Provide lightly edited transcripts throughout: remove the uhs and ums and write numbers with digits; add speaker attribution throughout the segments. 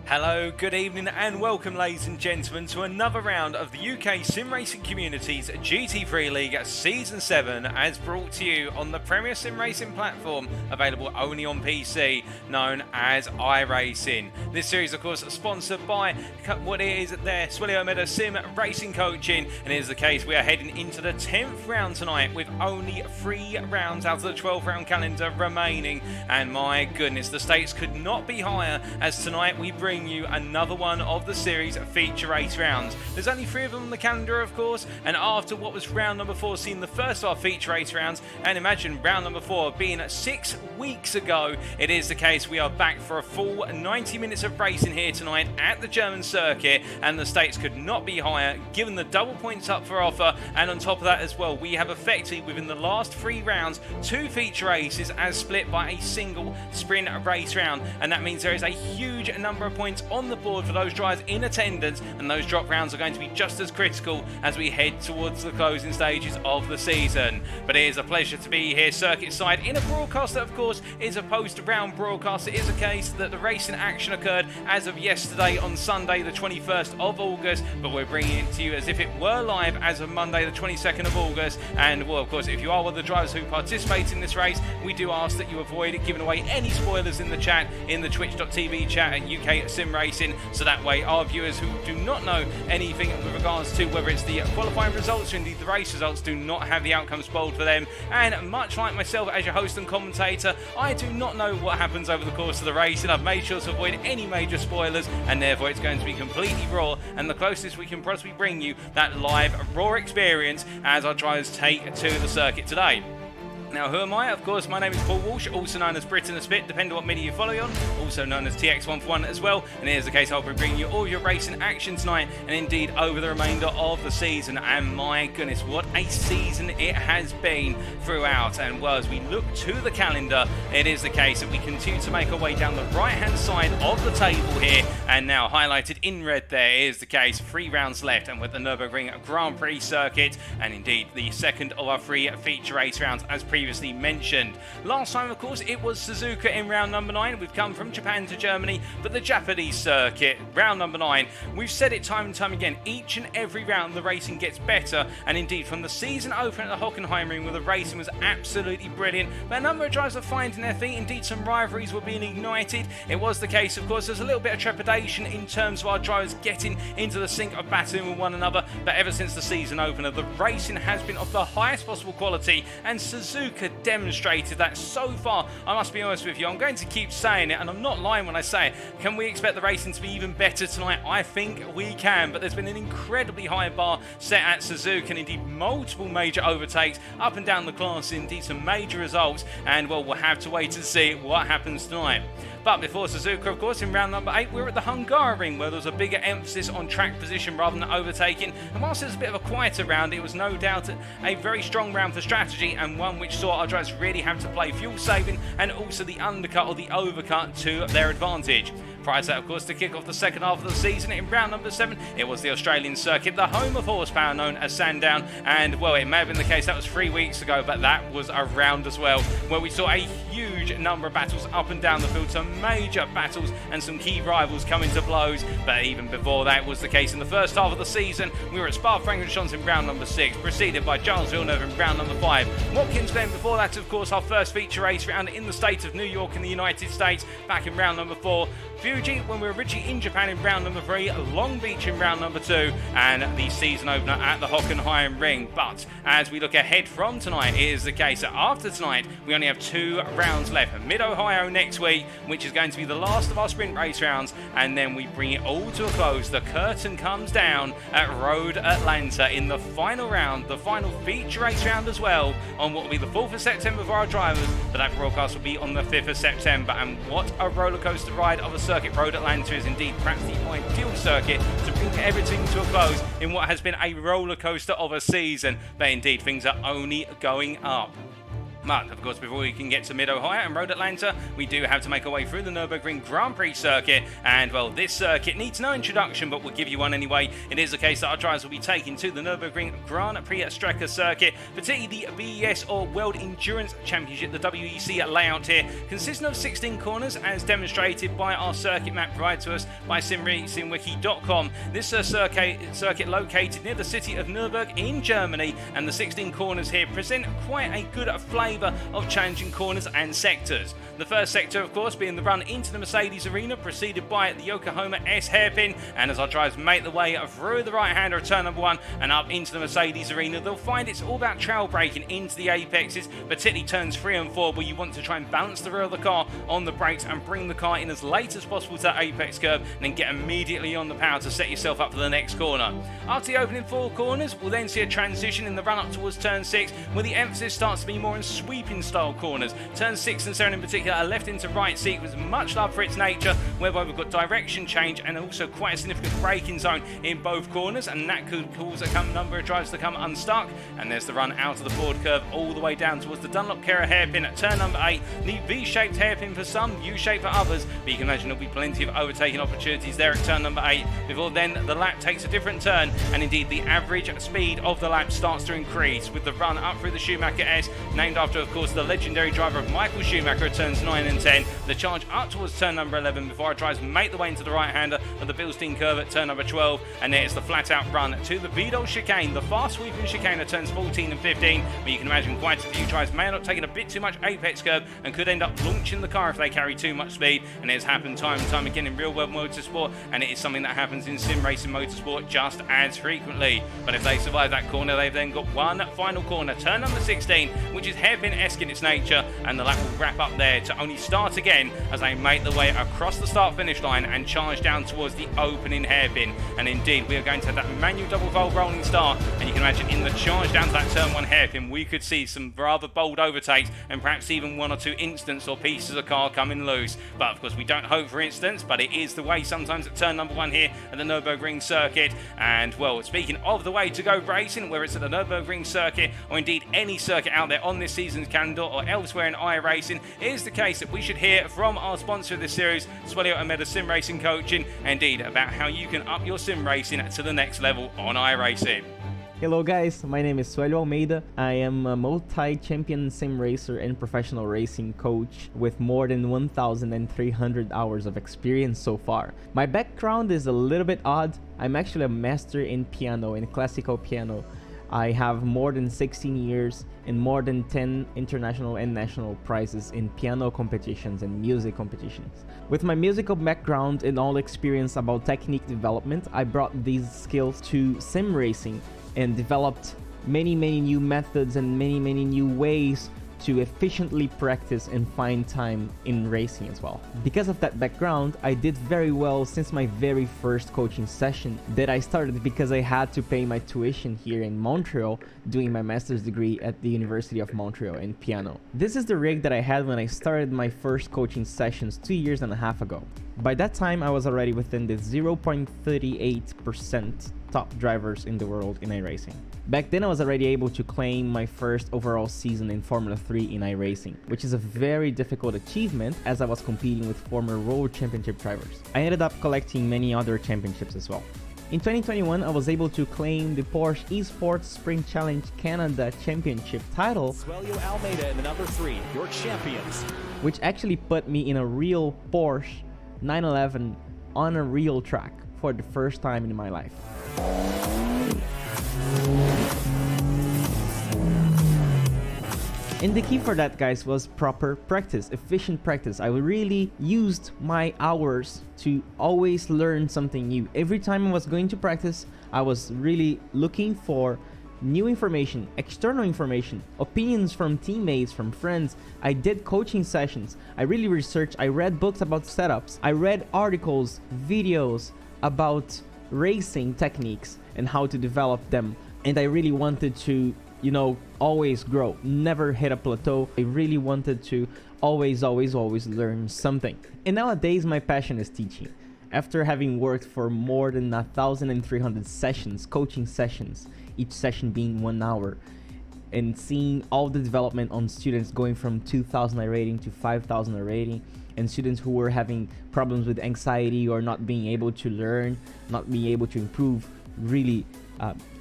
Speaker 1: Hello, good evening and welcome ladies and gentlemen to another round of the UK Sim Racing Community's GT3 League Season 7 as brought to you on the Premier Sim Racing platform available only on PC known as iRacing. This series of course sponsored by what it is there, Swilly Sim Racing Coaching, and it is the case we are heading into the 10th round tonight with only 3 rounds out of the 12 round calendar remaining, and my goodness, the stakes could not be higher as tonight we bring you another one of the series feature race rounds. There's only 3 of them on the calendar of course, and after what was round number 4 seeing the first of our feature race rounds, and imagine round number 4 being 6 weeks ago, it is the case we are back for a full 90 minutes of racing here tonight at the German circuit, and the stakes could not be higher given the double points up for offer, and on top of that as well we have effectively within the last 3 rounds 2 feature races as split by a single sprint race round, and that means there is a huge number of points on the board for those drivers in attendance, and those drop rounds are going to be just as critical as we head towards the closing stages of the season. But it is a pleasure to be here circuit side in a broadcast that of course is a post-round broadcast. It is a case that the racing action occurred as of yesterday on Sunday the 21st of August, but we're bringing it to you as if it were live as of Monday the 22nd of August. And well, of course, if you are one of the drivers who participate in this race, we do ask that you avoid giving away any spoilers in the chat, in the twitch.tv chat at UK Sim Racing, so that way our viewers who do not know anything with regards to whether it's the qualifying results or indeed the race results do not have the outcome spoiled for them. And much like myself as your host and commentator, I do not know what happens over the course of the race, and I've made sure to avoid any major spoilers, and therefore it's going to be completely raw and the closest we can possibly bring you that live raw experience as our drivers take to the circuit today. Now, who am I? Of course, my name is Paul Walsh, also known as Britain the Spit, depending on what media you follow you on, also known as TX141 as well. And here's the case, I'll be bringing you all your racing action tonight, and indeed over the remainder of the season. And my goodness, what a season it has been throughout. And well, as we look to the calendar, it is the case that we continue to make our way down the right-hand side of the table here. And now, highlighted in red there is the case, 3 rounds left, and with the Nürburgring Grand Prix circuit, and indeed the second of our 3 feature race rounds, as previously mentioned. Last time, of course, it was Suzuka in round number 9. We've come from Japan to Germany, but the Japanese circuit, round number 9, we've said it time and time again, each and every round the racing gets better, and indeed from the season opener at the Hockenheimring where the racing was absolutely brilliant, but a number of drivers are finding their feet, indeed some rivalries were being ignited. It was the case, of course, there's a little bit of trepidation in terms of our drivers getting into the sync of battling with one another, but ever since the season opener, the racing has been of the highest possible quality, and Suzuka demonstrated that so far. I must be honest with you, I'm going to keep saying it, and I'm not lying when I say it. Can we expect the racing to be even better tonight? I think we can, but there's been an incredibly high bar set at Suzuka, and indeed multiple major overtakes up and down the class, indeed some major results, and well, we'll have to wait and see what happens tonight. But before Suzuka, of course, in round number 8, we were at the Hungarian, where there was a bigger emphasis on track position rather than overtaking. And whilst it was a bit of a quieter round, it was no doubt a very strong round for strategy, and one which saw our drivers really have to play fuel saving and also the undercut or the overcut to their advantage. Prior to that, of course, to kick off the second half of the season in round number 7, it was the Australian circuit, the home of horsepower known as Sandown. And well, it may have been the case that was 3 weeks ago, but that was a round as well, where we saw a huge number of battles up and down the field, some major battles and some key rivals coming to blows. But even before that was the case in the first half of the season, we were at Spa-Francorchamps in round number 6, preceded by Charles Villeneuve in round number 5. Watkins Glen before that, of course, our first feature race round in the state of New York in the United States, back in round number 4. Fuji when we were originally in Japan in round number 3, Long Beach in round number 2, and the season opener at the Hockenheimring. But as we look ahead from tonight, it is the case that after tonight we only have 2 rounds left. Mid-Ohio next week, which is going to be the last of our sprint race rounds, and then we bring it all to a close. The curtain comes down at Road Atlanta in the final round, the final feature race round as well, on what will be the 4th of September for our drivers, but that broadcast will be on the 5th of September. And what a roller coaster ride of a circuit. Road Atlanta is indeed perhaps the ideal circuit to bring everything to a close in what has been a roller coaster of a season, but indeed things are only going up. But, of course, before we can get to Mid-Ohio and Road Atlanta, we do have to make our way through the Nürburgring Grand Prix circuit. And, well, this circuit needs no introduction, but we'll give you one anyway. It is the case that our drivers will be taken to the Nürburgring Grand Prix Strecker circuit, particularly the BES or World Endurance Championship, the WEC layout here, consisting of 16 corners, as demonstrated by our circuit map provided to us by simracingwiki.com. This circuit located near the city of Nürburgring in Germany, and the 16 corners here present quite a good flavour of challenging corners and sectors. The first sector, of course, being the run into the Mercedes arena, preceded by the Yokohama S hairpin, and as our drivers make the way through the right-hander of turn number 1 and up into the Mercedes arena, they'll find it's all about trail braking into the apexes, particularly turns 3 and 4, where you want to try and balance the rear of the car on the brakes and bring the car in as late as possible to that apex curve, and then get immediately on the power to set yourself up for the next corner. After the opening 4 corners, we'll then see a transition in the run up towards turn 6, where the emphasis starts to be more in sweeping style corners. Turn 6 and 7 in particular, a left into right sequence, much love for its nature, whereby we've got direction change and also quite a significant braking zone in both corners, and that could cause a number of drivers to come unstuck. And there's the run out of the forward curve all the way down towards the Dunlop Kera hairpin at turn number 8. The V-shaped hairpin for some, U-shaped for others, but you can imagine there'll be plenty of overtaking opportunities there at turn number 8. Before then, the lap takes a different turn, and indeed the average speed of the lap starts to increase with the run up through the Schumacher S, named after, of course, the legendary driver of Michael Schumacher at turns 9 and 10. The charge up towards turn number 11 before our drivers make the way into the right-hander of the Bilstein curve at turn number 12, and there's the flat-out run to the Vidal chicane, the fast sweeping chicane at turns 14 and 15, where you can imagine quite a few drivers may end up taking a bit too much apex curve and could end up launching the car if they carry too much speed, and it has happened time and time again in real-world motorsport, and it is something that happens in sim racing motorsport just as frequently. But if they survive that corner, they've then got one final corner, turn number 16, which is hairpin-esque in its nature, and the lap will wrap up there to only start again as they make the way across the start-finish line and charge down towards the opening hairpin. And indeed, we are going to have that manual double-fold rolling start, and you can imagine in the charge down to that turn 1 hairpin, we could see some rather bold overtakes and perhaps even 1 or 2 incidents or pieces of car coming loose. But of course, we don't hope for incidents, but it is the way sometimes at turn number 1 here at the Nürburgring circuit. And well, speaking of the way to go racing, whether it's at the Nürburgring circuit or indeed any circuit out there on this season's calendar or elsewhere in iRacing, it is the case that we should hear from our sponsor of this series, Swelio Ameda Sim Racing Coaching, indeed about how you can up your sim racing to the next level on iRacing.
Speaker 2: Hello guys, my name is Suelio Almeida. I am a multi-champion sim racer and professional racing coach with more than 1,300 hours of experience so far. My background is a little bit odd. I'm actually a master in piano, in classical piano. I have more than 16 years and more than 10 international and national prizes in piano competitions and music competitions. With my musical background and all experience about technique development, I brought these skills to sim racing and developed many new methods and many new ways to efficiently practice and find time in racing as well. Because of that background, I did very well since my very first coaching session that I started because I had to pay my tuition here in Montreal doing my master's degree at the University of Montreal in piano. This is the rig that I had when I started my first coaching sessions 2.5 years ago. By that time, I was already within the 0.38% top drivers in the world in iRacing. Back then, I was already able to claim my first overall season in Formula 3 in iRacing, which is a very difficult achievement as I was competing with former World Championship drivers. I ended up collecting many other championships as well. In 2021, I was able to claim the Porsche Esports Spring Challenge Canada Championship title,
Speaker 3: Swelio Almeida in the number 3, your champions,
Speaker 2: which actually put me in a real Porsche 911 on a real track for the first time in my life. And the key for that, guys, was proper practice, efficient practice. I really used my hours to always learn something new. Every time I was going to practice, I was really looking for new information, external information, opinions from teammates, from friends. I did coaching sessions. I really researched. I read books about setups. I read articles, videos about racing techniques and how to develop them. And I really wanted to, always grow, never hit a plateau. I really wanted to always learn something. And nowadays, my passion is teaching. After having worked for more than 1,300 sessions, coaching sessions, each session being 1 hour, and seeing all the development on students going from 2,000 I rating to 5,000 I rating, and students who were having problems with anxiety or not being able to learn, not being able to improve, really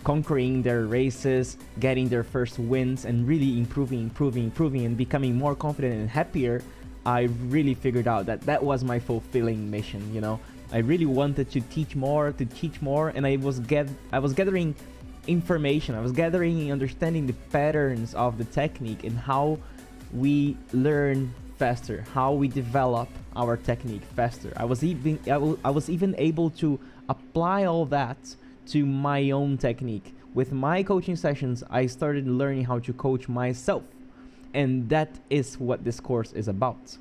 Speaker 2: conquering their races, getting their first wins, and really improving, and becoming more confident and happier. I really figured out that that was my fulfilling mission, you know. I really wanted to teach more, and I was gathering information. I was gathering and understanding the patterns of the technique and how we learn faster, how we develop our technique faster. I was even able to apply all that to my own technique. With my coaching sessions, I started learning how to coach myself, and that is what this course is about.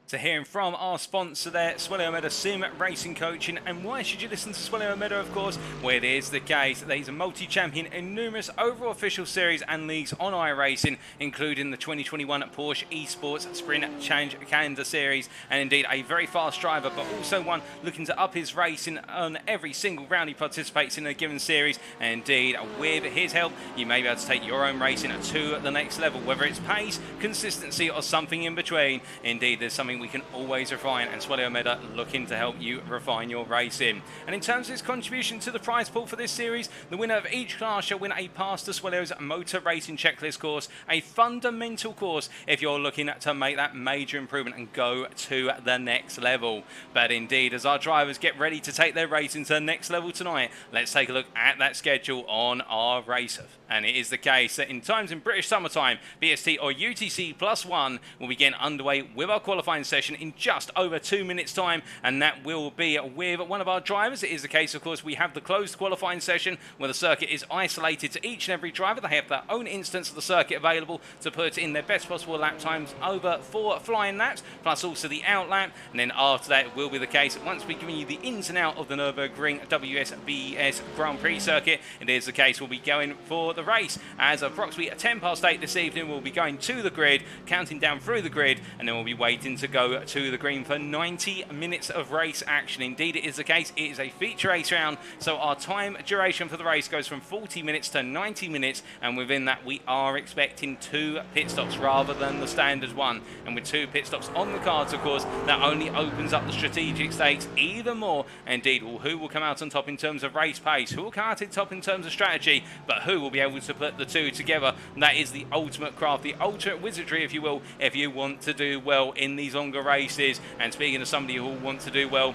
Speaker 1: So hearing from our sponsor there, Suelo Meda Sim Racing Coaching. And why should you listen to Suelo Meda, of course? Well, it is the case that he's a multi-champion in numerous overall official series and leagues on iRacing, including the 2021 Porsche Esports Sprint Challenge Calendar Series, and indeed a very fast driver, but also one looking to up his racing on every single round he participates in a given series. And indeed, with his help, you may be able to take your own racing to the next level, whether it's pace, consistency, or something in between. Indeed, there's something we can always refine, and Suelo Meda looking to help you refine your racing. And in terms of his contribution to the prize pool for this series, the winner of each class shall win a pass to Suelo's motor racing checklist course, a fundamental course if you're looking to make that major improvement and go to the next level. But indeed, as our drivers get ready to take their racing to the next level tonight, let's take a look at that schedule on our race. And it is the case that in times in British summertime, BST or UTC +1 will be getting underway with our qualifying session in just over 2 minutes time, and that will be with one of our drivers. It is the case, of course, we have the closed qualifying session where the circuit is isolated to each and every driver. They have their own instance of the circuit available to put in their best possible lap times over 4 flying laps, plus also the out lap. And then after that, it will be the case that once we've given you the ins and out of the Nürburgring WSBS Grand Prix circuit, it is the case we'll be going for the race. As approximately 8:10 this evening, we'll be going to the grid, counting down through the grid, and then we'll be waiting to go to the green for 90 minutes of race action. Indeed, it is the case. It is a feature race round, so our time duration for the race goes from 40 minutes to 90 minutes, and within that, we are expecting 2 pit stops rather than the standard one. And with 2 pit stops on the cards, of course, that only opens up the strategic stakes even more. Indeed, who will come out on top in terms of race pace, who will come out on top in terms of strategy, but who will be able to put the two together. And that is the ultimate craft, the ultimate wizardry, if you will, if you want to do well in these longer races. And speaking of somebody who will want to do well,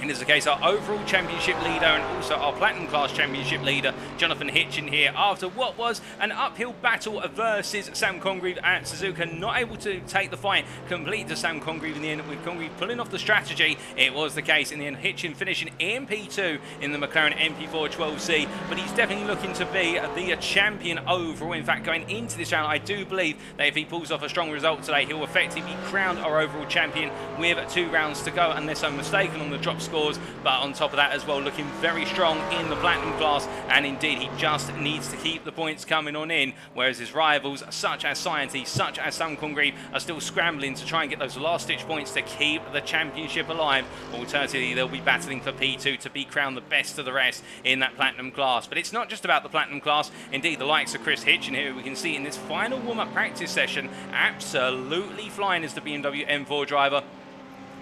Speaker 1: it is the case our overall championship leader and also our platinum class championship leader, Jonathan Hitchin, here after what was an uphill battle versus Sam Congreve at Suzuka, not able to take the fight complete to Sam Congreve in the end, with Congreve pulling off the strategy. It was the case in the end, Hitchin finishing in P2 in the McLaren MP4 12C, but he's definitely looking to be the champion overall. In fact, going into this round, I do believe that if he pulls off a strong result today, he'll effectively be crowned our overall champion with 2 rounds to go, unless I'm mistaken on the drop scores. But on top of that as well, looking very strong in the platinum class, and indeed he just needs to keep the points coming on in, whereas his rivals such as Scientist, such as Sam Congreve, are still scrambling to try and get those last ditch points to keep the championship alive. Alternatively, they'll be battling for P2 to be crowned the best of the rest in that platinum class. But it's not just about the platinum class. Indeed, the likes of Chris Hitchin here, we can see in this final warm-up practice session, absolutely flying as the BMW M4 driver.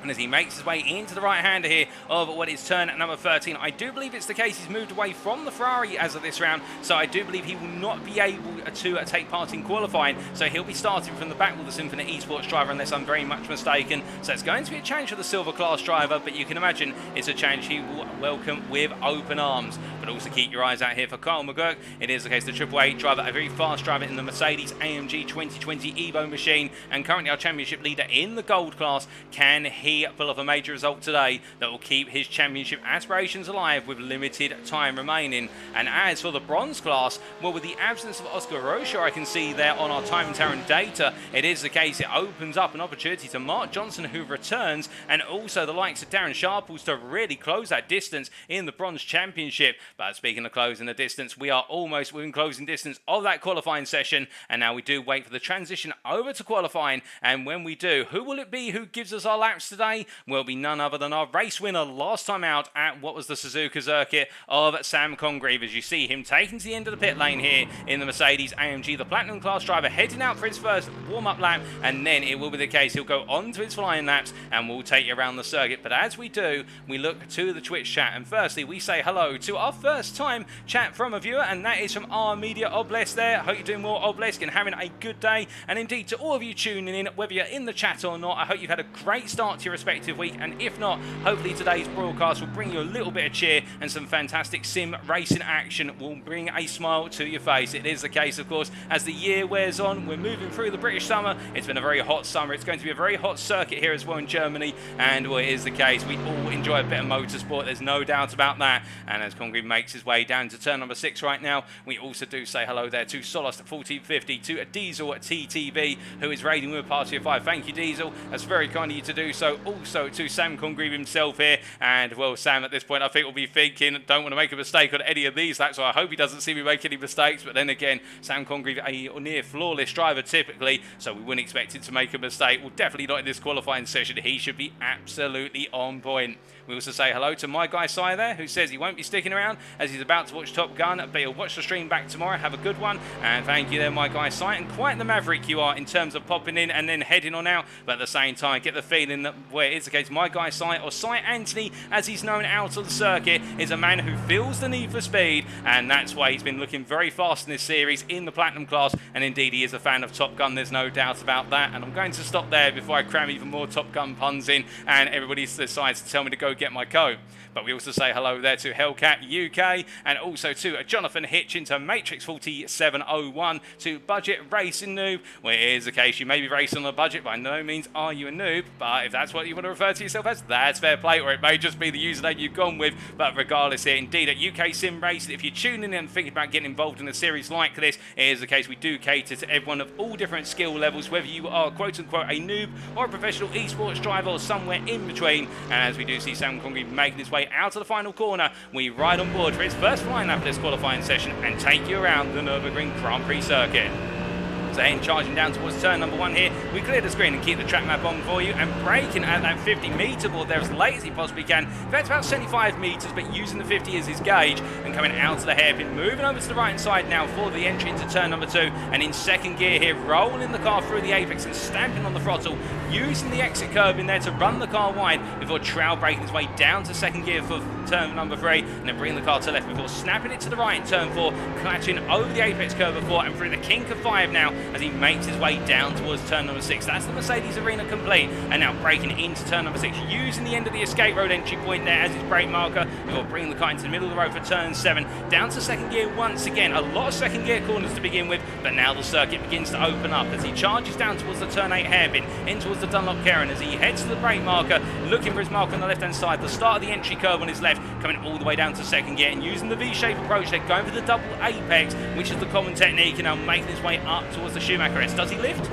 Speaker 1: And as he makes his way into the right-hander here of what is turn number 13, I do believe it's the case he's moved away from the Ferrari as of this round, so I do believe he will not be able to take part in qualifying, so he'll be starting from the back with the Symphony Esports driver, unless I'm very much mistaken. So it's going to be a challenge for the silver class driver, but you can imagine it's a challenge he will welcome with open arms. But also keep your eyes out here for Kyle McGurk. It is the case the Triple A driver, a very fast driver in the Mercedes AMG 2020 Evo machine, and currently our championship leader in the gold class. Can he pull off a major result today that will keep his championship aspirations alive with limited time remaining? And as for the bronze class, well, with the absence of Oscar Rocha, I can see there on our time and Terran data, it is the case it opens up an opportunity to Mark Johnson, who returns, and also the likes of Darren Sharples to really close that distance in the bronze championship. But speaking of closing the distance, we are almost within closing distance of that qualifying session, and now we do wait for the transition over to qualifying. And when we do, who will it be who gives us our laps today? today will be none other than our race winner last time out at what was the Suzuka circuit of Sam Congreve. As you see him taking to the end of the pit lane here in the Mercedes-AMG, the Platinum Class driver heading out for his first warm-up lap, and then it will be the case he'll go on to his flying laps and we'll take you around the circuit. But as we do, we look to the Twitch chat, and firstly we say hello to our first time chat from a viewer, and that is from our media Obelisk there. Hope you're doing well, Obelisk, and having a good day. And indeed to all of you tuning in, whether you're in the chat or not, I hope you've had a great start to your respective week, and if not, hopefully today's broadcast will bring you a little bit of cheer and some fantastic sim racing action will bring a smile to your face. It is the case, of course, as the year wears on, we're moving through the British summer. It's been a very hot summer. It's going to be a very hot circuit here as well in Germany, and well, it is the case. We all enjoy a bit of motorsport. There's no doubt about that. And as Congreve makes his way down to turn number 6 right now, we also do say hello there to Solos at 1450, to a Diesel at TTV, who is raiding with a party of 5. Thank you, Diesel. That's very kind of you to do so. Also to Sam Congreve himself here. And well, Sam at this point I think will be thinking, don't want to make a mistake on any of these laps, so I hope he doesn't see me make any mistakes. But then again, Sam Congreve, a near flawless driver typically, so we wouldn't expect him to make a mistake. Well, definitely not in this qualifying session. He should be absolutely on point. We also say hello to my guy Si there, who says he won't be sticking around as he's about to watch Top Gun, but he'll watch the stream back tomorrow. Have a good one, and thank you there, my guy Si. And quite the maverick you are in terms of popping in and then heading on out, but at the same time, get the feeling that where it is the case, my guy Si, or Si Anthony as he's known out of the circuit, is a man who feels the need for speed, and that's why he's been looking very fast in this series in the Platinum Class, and indeed he is a fan of Top Gun, there's no doubt about that. And I'm going to stop there before I cram even more Top Gun puns in and everybody decides to tell me to go get my coat. But we also say hello there to Hellcat UK, and also to Jonathan Hitchin, to Matrix4701, to Budget Racing Noob. Well, it is the case, you may be racing on a budget, by no means are you a noob, but if that's what you want to refer to yourself as, that's fair play, or it may just be the username you've gone with. But regardless here, indeed at UK Sim Racing, if you're tuning in and thinking about getting involved in a series like this, it is the case we do cater to everyone of all different skill levels, whether you are quote-unquote a noob or a professional esports driver or somewhere in between. And as we do see Sam Congreve making his way out of the final corner, we ride on board for his first flying lap of this qualifying session and take you around the Nürburgring Grand Prix circuit. So then charging down towards turn number 1 here, we clear the screen and keep the track map on for you, and braking at that 50-metre board there as late as he possibly can. In fact, about 75 metres, but using the 50 as his gauge, and coming out to the hairpin, moving over to the right-hand side now for the entry into turn number 2, and in second gear here, rolling the car through the apex and stamping on the throttle, using the exit curve in there to run the car wide before trail braking his way down to second gear for turn number 3, and then bringing the car to left before snapping it to the right in turn 4, clutching over the apex curve of 4 and through the kink of 5 now as he makes his way down towards turn number 6. That's the Mercedes Arena complete, and now braking into turn number 6, using the end of the escape road entry point there as his brake marker before bringing the car into the middle of the road for turn 7, down to second gear once again. A lot of second gear corners to begin with, but now the circuit begins to open up as he charges down towards the turn 8 hairpin, in towards the Dunlop Karen as he heads to the brake marker, looking for his marker on the left hand side, the start of the entry curve on his left, coming all the way down to second gear and using the V-shape approach there, going for the double apex, which is the common technique, and now making his way up towards the Schumacher S. Does he lift?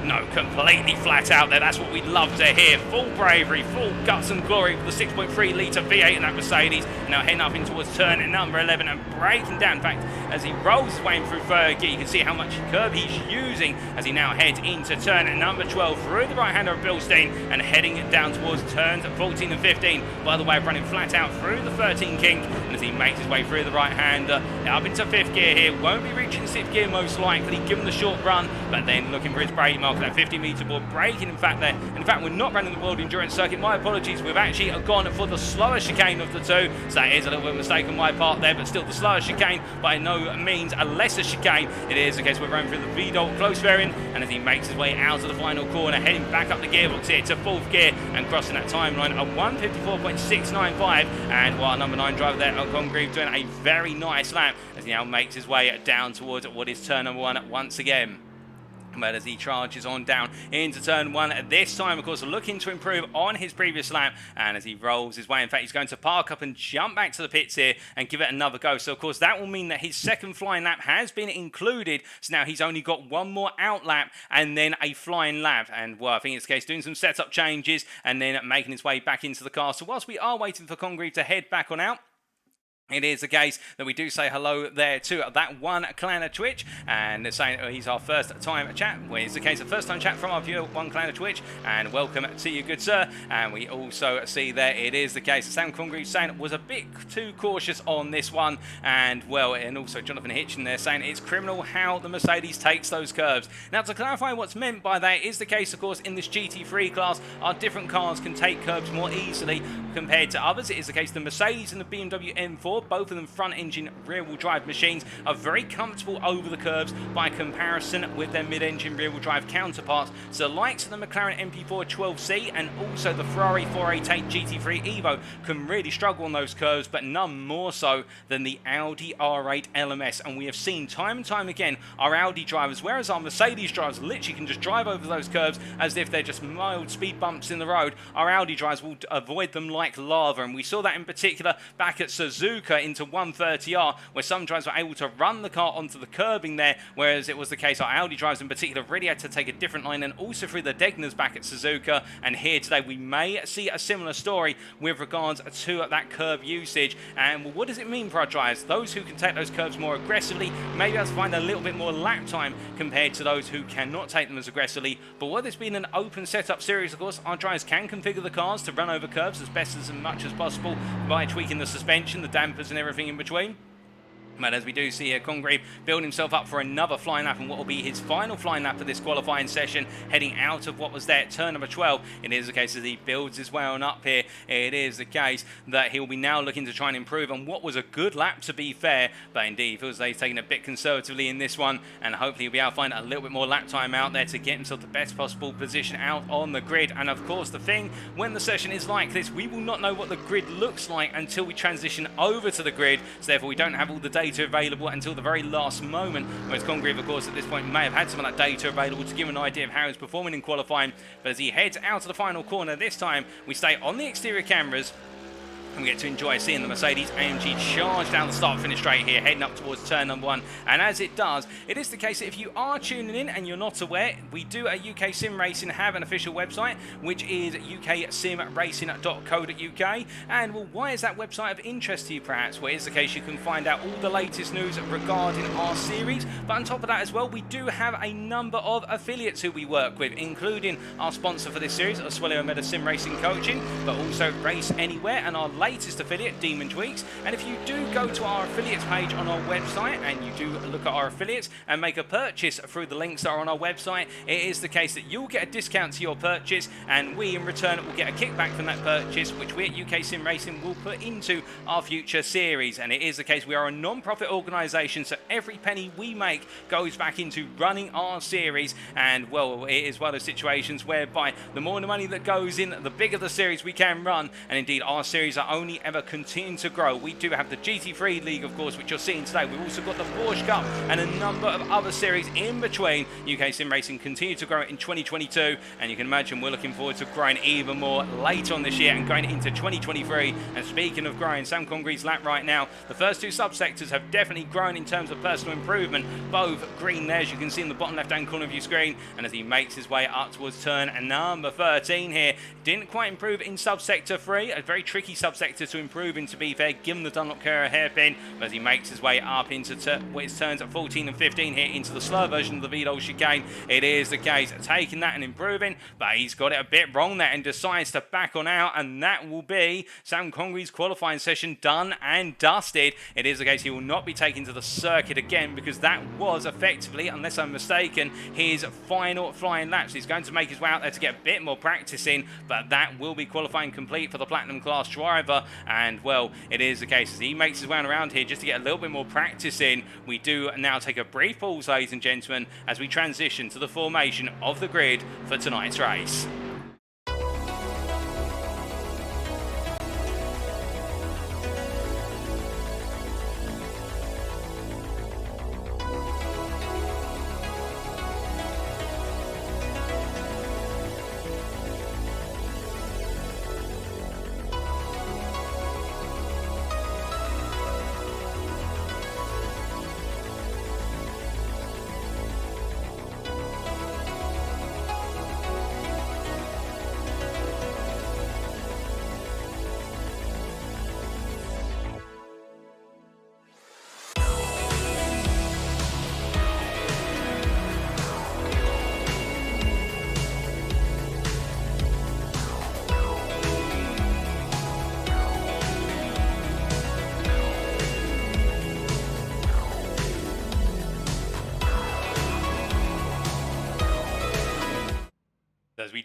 Speaker 1: No, completely flat out there. That's what we'd love to hear. Full bravery, full guts and glory for the 6.3 litre V8 in that Mercedes. Now heading up in towards turn number 11 and braking down. In fact, as he rolls his way in through third gear, you can see how much curb he's using as he now heads into turn number 12 through the right-hander of Bilstein and heading down towards turns 14 and 15. By the way, running flat out through the 13 kink, and as he makes his way through the right-hander up into 5th gear here, won't be reaching 6th gear most likely, given the short run, but then looking for his brake mark, that 50-metre board, braking in fact there. In fact, we're not running the World Endurance Circuit, my apologies, we've actually gone for the slower chicane of the two, so that is a little bit of a mistake on my part there, but still the slower chicane, by no means a lesser chicane. It is the case we're running through the V-Dolt close variant, and as he makes his way out of the final corner, heading back up the gearbox here to 4th gear and crossing that timeline of 1:54.695, and while number 9 driver there, Congreve, doing a very nice lap as he now makes his way down towards what is turn number 1 once again. But as he charges on down into turn 1, this time, of course, looking to improve on his previous lap, and as he rolls his way, in fact, he's going to park up and jump back to the pits here and give it another go. So, of course, that will mean that his second flying lap has been included, so now he's only got one more out lap and then a flying lap. And, well, I think it's the case doing some setup changes and then making his way back into the car. So whilst we are waiting for Congreve to head back on out, It is the case that we do say hello there to that one clan of Twitch, and saying he's our first time chat. Well, it's the case of first time chat from our viewer, one clan of Twitch, and welcome to you, good sir. And we also see there it is the case that Sam Congreve saying was a bit too cautious on this one, and well, and also Jonathan Hitchin there saying it's criminal how the Mercedes takes those curves. Now, to clarify what's meant by that is the case, of course, in this GT3 class, our different cars can take curves more easily compared to others. It is the case the Mercedes and the BMW M4, both of them front-engine rear-wheel drive machines, are very comfortable over the curves by comparison with their mid-engine rear-wheel drive counterparts. So the likes of the McLaren MP4 12C and also the Ferrari 488 GT3 Evo can really struggle on those curves, but none more so than the Audi R8 LMS. And we have seen time and time again our Audi drivers, whereas our Mercedes drivers literally can just drive over those curves as if they're just mild speed bumps in the road, our Audi drivers will avoid them like lava. And we saw that in particular back at Suzuka into 130R, where some drivers were able to run the car onto the curbing there, whereas it was the case our Audi drivers in particular really had to take a different line, and also through the Degners back at Suzuka. And here today we may see a similar story with regards to that curb usage. And well, what does it mean for our drivers? Those who can take those curves more aggressively may be able to find a little bit more lap time compared to those who cannot take them as aggressively. But with this being an open setup series, of course, our drivers can configure the cars to run over curves as best as much as possible by tweaking the suspension, the dampers and everything in between. But as we do see here, Congreve build himself up for another flying lap, and what will be his final flying lap of this qualifying session, heading out of what was there at turn number 12. It is the case as he builds his way on up here. It is the case that he'll be now looking to try and improve on what was a good lap, to be fair. But indeed, he feels like he's taking a bit conservatively in this one, and hopefully he'll be able to find a little bit more lap time out there to get himself the best possible position out on the grid. And of course, the thing, when the session is like this, we will not know what the grid looks like until we transition over to the grid. So therefore, we don't have all the data available until the very last moment, whereas Congreve, of course, at this point may have had some of that data available to give an idea of how he's performing in qualifying. But as he heads out of the final corner this time, we stay on the exterior cameras, and we get to enjoy seeing the Mercedes AMG charge down the start-finish straight here, heading up towards turn number 1. And as it does, it is the case that if you are tuning in and you're not aware, we do at UK Sim Racing have an official website, which is uksimracing.co.uk. And well, why is that website of interest to you, perhaps? Well, it's the case you can find out all the latest news regarding our series. But on top of that as well, we do have a number of affiliates who we work with, including our sponsor for this series, Oswelio Meta Sim Racing Coaching, but also Race Anywhere and our latest affiliate, Demon Tweaks. And if you do go to our affiliates page on our website and you do look at our affiliates and make a purchase through the links that are on our website, it is the case that you'll get a discount to your purchase, and we in return will get a kickback from that purchase, which we at UK Sim Racing will put into our future series. And it is the case we are a non-profit organisation, so every penny we make goes back into running our series. And well, it is one of those situations whereby the more the money that goes in, the bigger the series we can run. And indeed, our series are only ever continuing to grow. We do have the GT3 League, of course, which you're seeing today. We've also got the Porsche Cup and a number of other series in between. UK Sim Racing continue to grow in 2022, and you can imagine we're looking forward to growing even more later on this year and going into 2023. And speaking of growing, Sam Congreve's lap right now, the first two subsectors have definitely grown in terms of personal improvement. Both green there, as you can see in the bottom left-hand corner of your screen. And as he makes his way up towards turn number 13 here, didn't quite improve in subsector 3, a very tricky subsector to improve in, to be fair, given the Dunlop Carrera hairpin. But as he makes his way up into his turns at 14 and 15 here into the slow version of the Vidal chicane, it is the case taking that and improving, but he's got it a bit wrong there and decides to back on out, and that will be Sam Congreve's qualifying session done and dusted. It is the case he will not be taken to the circuit again, because that was effectively, unless I'm mistaken, his final flying laps. He's going to make his way out there to get a bit more practice in, but that will be qualifying complete for the Platinum Class driver. And well, it is the case as he makes his way around here just to get a little bit more practice in. We do now take a brief pause, ladies and gentlemen, as we transition to the formation of the grid for tonight's race.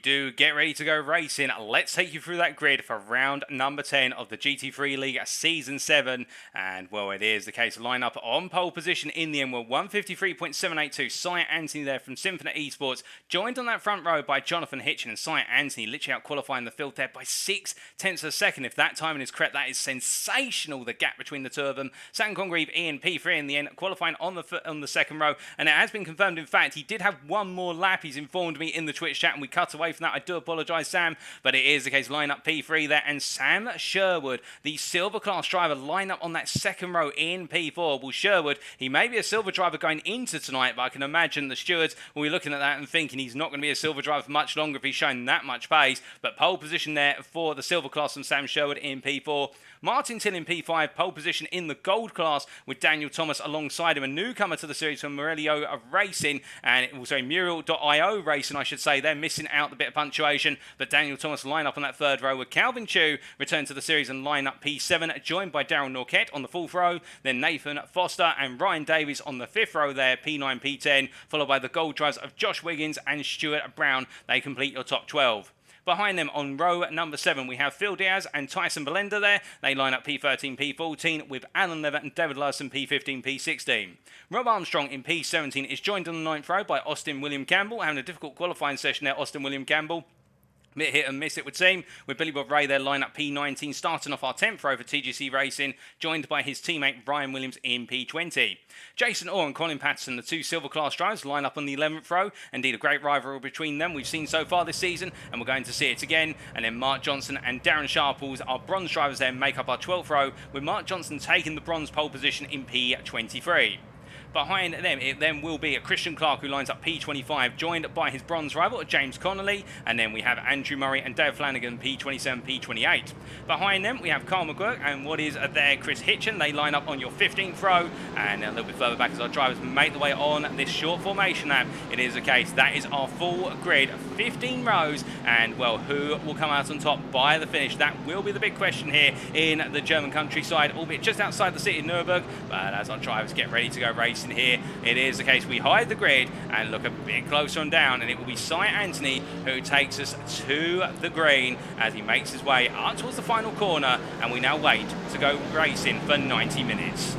Speaker 1: do get ready to go racing, let's take you through that grid for round number 10 of the GT3 League Season 7. And, well, it is the case. Line up on pole position in the end. We're 153.782. Cy Anthony there from Symphony Esports, joined on that front row by Jonathan Hitchin. And Cy Anthony literally out qualifying the field there by 0.6 of a second. If that timing is correct, that is sensational, the gap between the two of them. Sam Congreve in P3 in the end, qualifying on the second row. And it has been confirmed, in fact, he did have one more lap. He's informed me in the Twitch chat, and we cut away from that. I do apologise, Sam, but it is the case. Line up P3 there, and Sam Sherwood, the silver class driver, line up on that second row in P4. Well, Sherwood, he may be a silver driver going into tonight, but I can imagine the stewards will be looking at that and thinking he's not going to be a silver driver for much longer if he's shown that much pace. But pole position there for the silver class from Sam Sherwood in P4. Martin Till in P5, pole position in the gold class with Daniel Thomas alongside him. A newcomer to the series from Morello Racing, and also Muriel.io Racing, I should say. They're missing out the bit of punctuation, but Daniel Thomas line up on that third row with Calvin Chu return to the series and line up P7, joined by Darryl Norquette on the fourth row, then Nathan Foster and Ryan Davies on the fifth row there, P9, P10, followed by the gold drivers of Josh Wiggins and Stuart Brown. They complete your top 12. Behind them on row number 7, we have Phil Diaz and Tyson Belenda there. They line up P13, P14 with Alan Levitt and David Larson P15, P16. Rob Armstrong in P17 is joined on the 9th row by Austin William Campbell, having a difficult qualifying session there, Austin William Campbell. Bit hit and miss, it would seem, with Billy Bob Ray there, line up P19, starting off our 10th row for TGC Racing, joined by his teammate Ryan Williams in P20. Jason Orr and Colin Patterson, the two silver class drivers, line up on the 11th row. Indeed, a great rivalry between them we've seen so far this season, and we're going to see it again. And then Mark Johnson and Darren Sharples, our bronze drivers there, make up our 12th row, with Mark Johnson taking the bronze pole position in P23. Behind them, it then will be a Christian Clark who lines up P25, joined by his bronze rival, James Connolly. And then we have Andrew Murray and Dave Flanagan, P27, P28. Behind them, we have Carl McGurk and what is there, Chris Hitchin. They line up on your 15th row. And a little bit further back as our drivers make the way on this short formation lap. It is the case. That is our full grid, 15 rows. And, well, who will come out on top by the finish? That will be the big question here in the German countryside, albeit just outside the city of Nürburgring. But as our drivers get ready to go racing here, it is the case we hide the grid and look a bit closer on down, and it will be Cy Anthony who takes us to the green as he makes his way up towards the final corner, and we now wait to go racing for 90 minutes.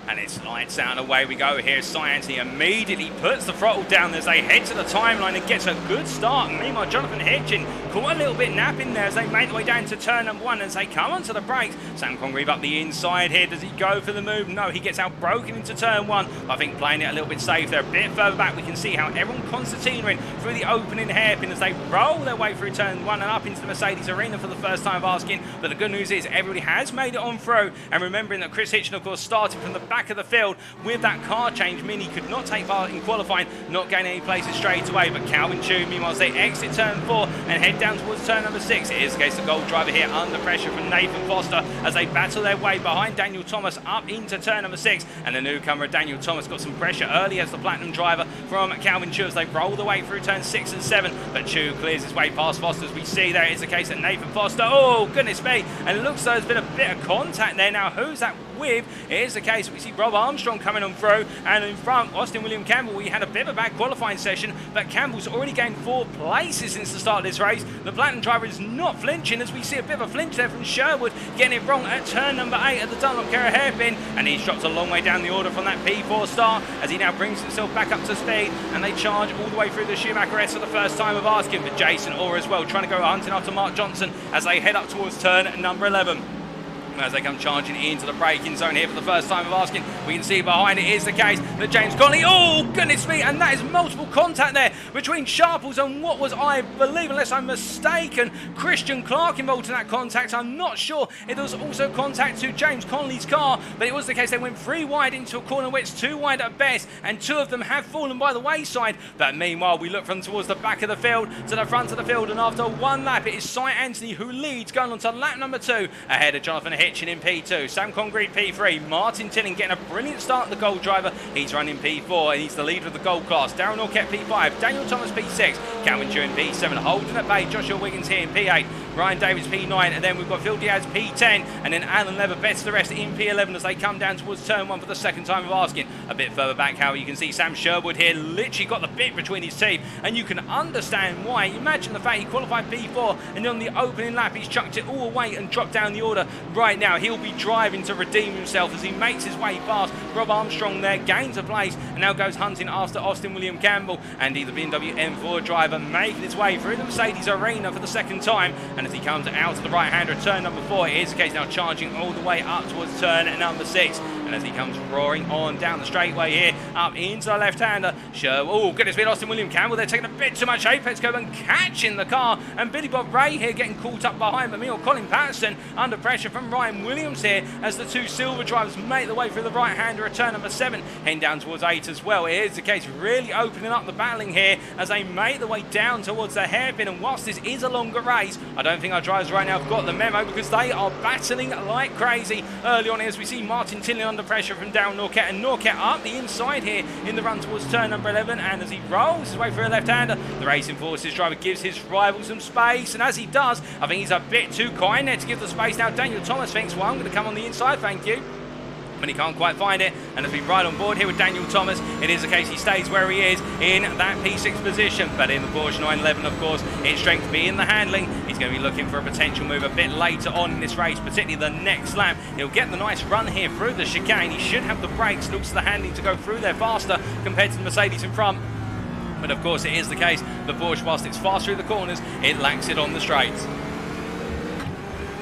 Speaker 1: And it's lights out and away we go here. Cy Anthony immediately puts the throttle down as they head to the timeline and gets a good start. And meanwhile, Jonathan Hitchin caught a little bit napping there as they make their way down to turn number 1 as they come onto the brakes. Sam Congreve up the inside here. Does he go for the move? No, he gets out broken into turn 1. I think playing it a little bit safe there. A bit further back, we can see how everyone concertina through the opening hairpin as they roll their way through turn 1 and up into the Mercedes arena for the first time of asking. But the good news is everybody has made it on through. And remembering that Chris Hitchin, of course, started from the back of the field with that car change, meaning he could not take part in qualifying, not gain any places straight away. But Calvin Chu, meanwhile, as they exit turn 4 and head down towards turn number 6, it is the case the gold driver here under pressure from Nathan Foster as they battle their way behind Daniel Thomas up into turn number 6. And the newcomer Daniel Thomas got some pressure early as the platinum driver from Calvin Chu as they roll the way through turn 6 and 7. But Chu clears his way past Foster as we see there. It's the case that Nathan Foster, oh goodness me, and it looks like there's been a bit of contact there. Now who's that with? It is the case we see Rob Armstrong coming on through, and in front Austin William Campbell. We had a bit of a bad qualifying session, but Campbell's already gained 4 places since the start of this race. The platinum driver is not flinching as we see a bit of a flinch there from Sherwood, getting it wrong at turn number 8 at the Dunlop Kerr hairpin, and he's dropped a long way down the order from that P4 start as he now brings himself back up to speed, and they charge all the way through the Schumacher S for the first time of asking for Jason Orr as well, trying to go hunting after Mark Johnson as they head up towards turn number 11. As they come charging into the braking zone here for the first time of asking, we can see behind it is the case that James Connolly, oh goodness me, and that is multiple contact there between Sharples and what was, I believe, unless I'm mistaken, Christian Clark involved in that contact. I'm not sure if there was also contact to James Connolly's car, but it was the case they went 3 wide into a corner where it's 2 wide at best, and 2 of them have fallen by the wayside. But meanwhile, we look from towards the back of the field to the front of the field, and after 1 lap, it is Cy Anthony who leads, going on to lap number 2, ahead of Jonathan Hitchin in P2, Sam Congreve P3, Martin Tilling getting a brilliant start, the gold driver, he's running P4 and he's the leader of the gold class. Darryl Norquette P5, Daniel Thomas P6, Calvin Chu in P7, holding at bay, Joshua Wiggins here in P8, Ryan Davis P9, and then we've got Phil Diaz P10, and then Alan Lever bets the rest in P11 as they come down towards turn 1 for the second time of asking. A bit further back, however, you can see Sam Sherwood here literally got the bit between his teeth, and you can understand why. Imagine the fact he qualified P4, and then on the opening lap he's chucked it all away and dropped down the order. Right now he'll be driving to redeem himself as he makes his way past Rob Armstrong there, gains a place, and now goes hunting after Austin William Campbell, and the BMW M4 driver making his way through the Mercedes arena for the second time. And as he comes out to the right-hander at turn number 4, it is the case now charging all the way up towards turn number 6. And as he comes roaring on down the straightway here, up into the left-hander, oh goodness me, Austin William Campbell, they're taking a bit too much apex curve and catching the car, and Billy Bob Ray here getting caught up behind, but meanwhile Colin Patterson under pressure from Ryan Williams here as the two silver drivers make their way through the right-hander at turn number 7, heading down towards 8 as well. It is the case really opening up the battling here as they make their way down towards the hairpin, and whilst this is a longer race, I don't think our drivers right now have got the memo because they are battling like crazy early on as we see Martin Tinley under pressure from Darryl Norquette, and Norquette up the inside here in the run towards turn number 11, and as he rolls his way through a left-hander, the Racing Forces driver gives his rival some space, and as he does, I think he's a bit too kind there to give the space. Now Daniel Thomas thinks, well, I'm going to come on the inside, thank you. But he can't quite find it, and as we ride on board here with Daniel Thomas, it is the case he stays where he is in that P6 position. But in the Porsche 911, of course, its strength being the handling, he's going to be looking for a potential move a bit later on in this race, particularly the next lap. He'll get the nice run here through the chicane. He should have the brakes, looks to the handling to go through there faster compared to the Mercedes in front. But of course it is the case, the Porsche, whilst it's fast through the corners, it lacks it on the straights.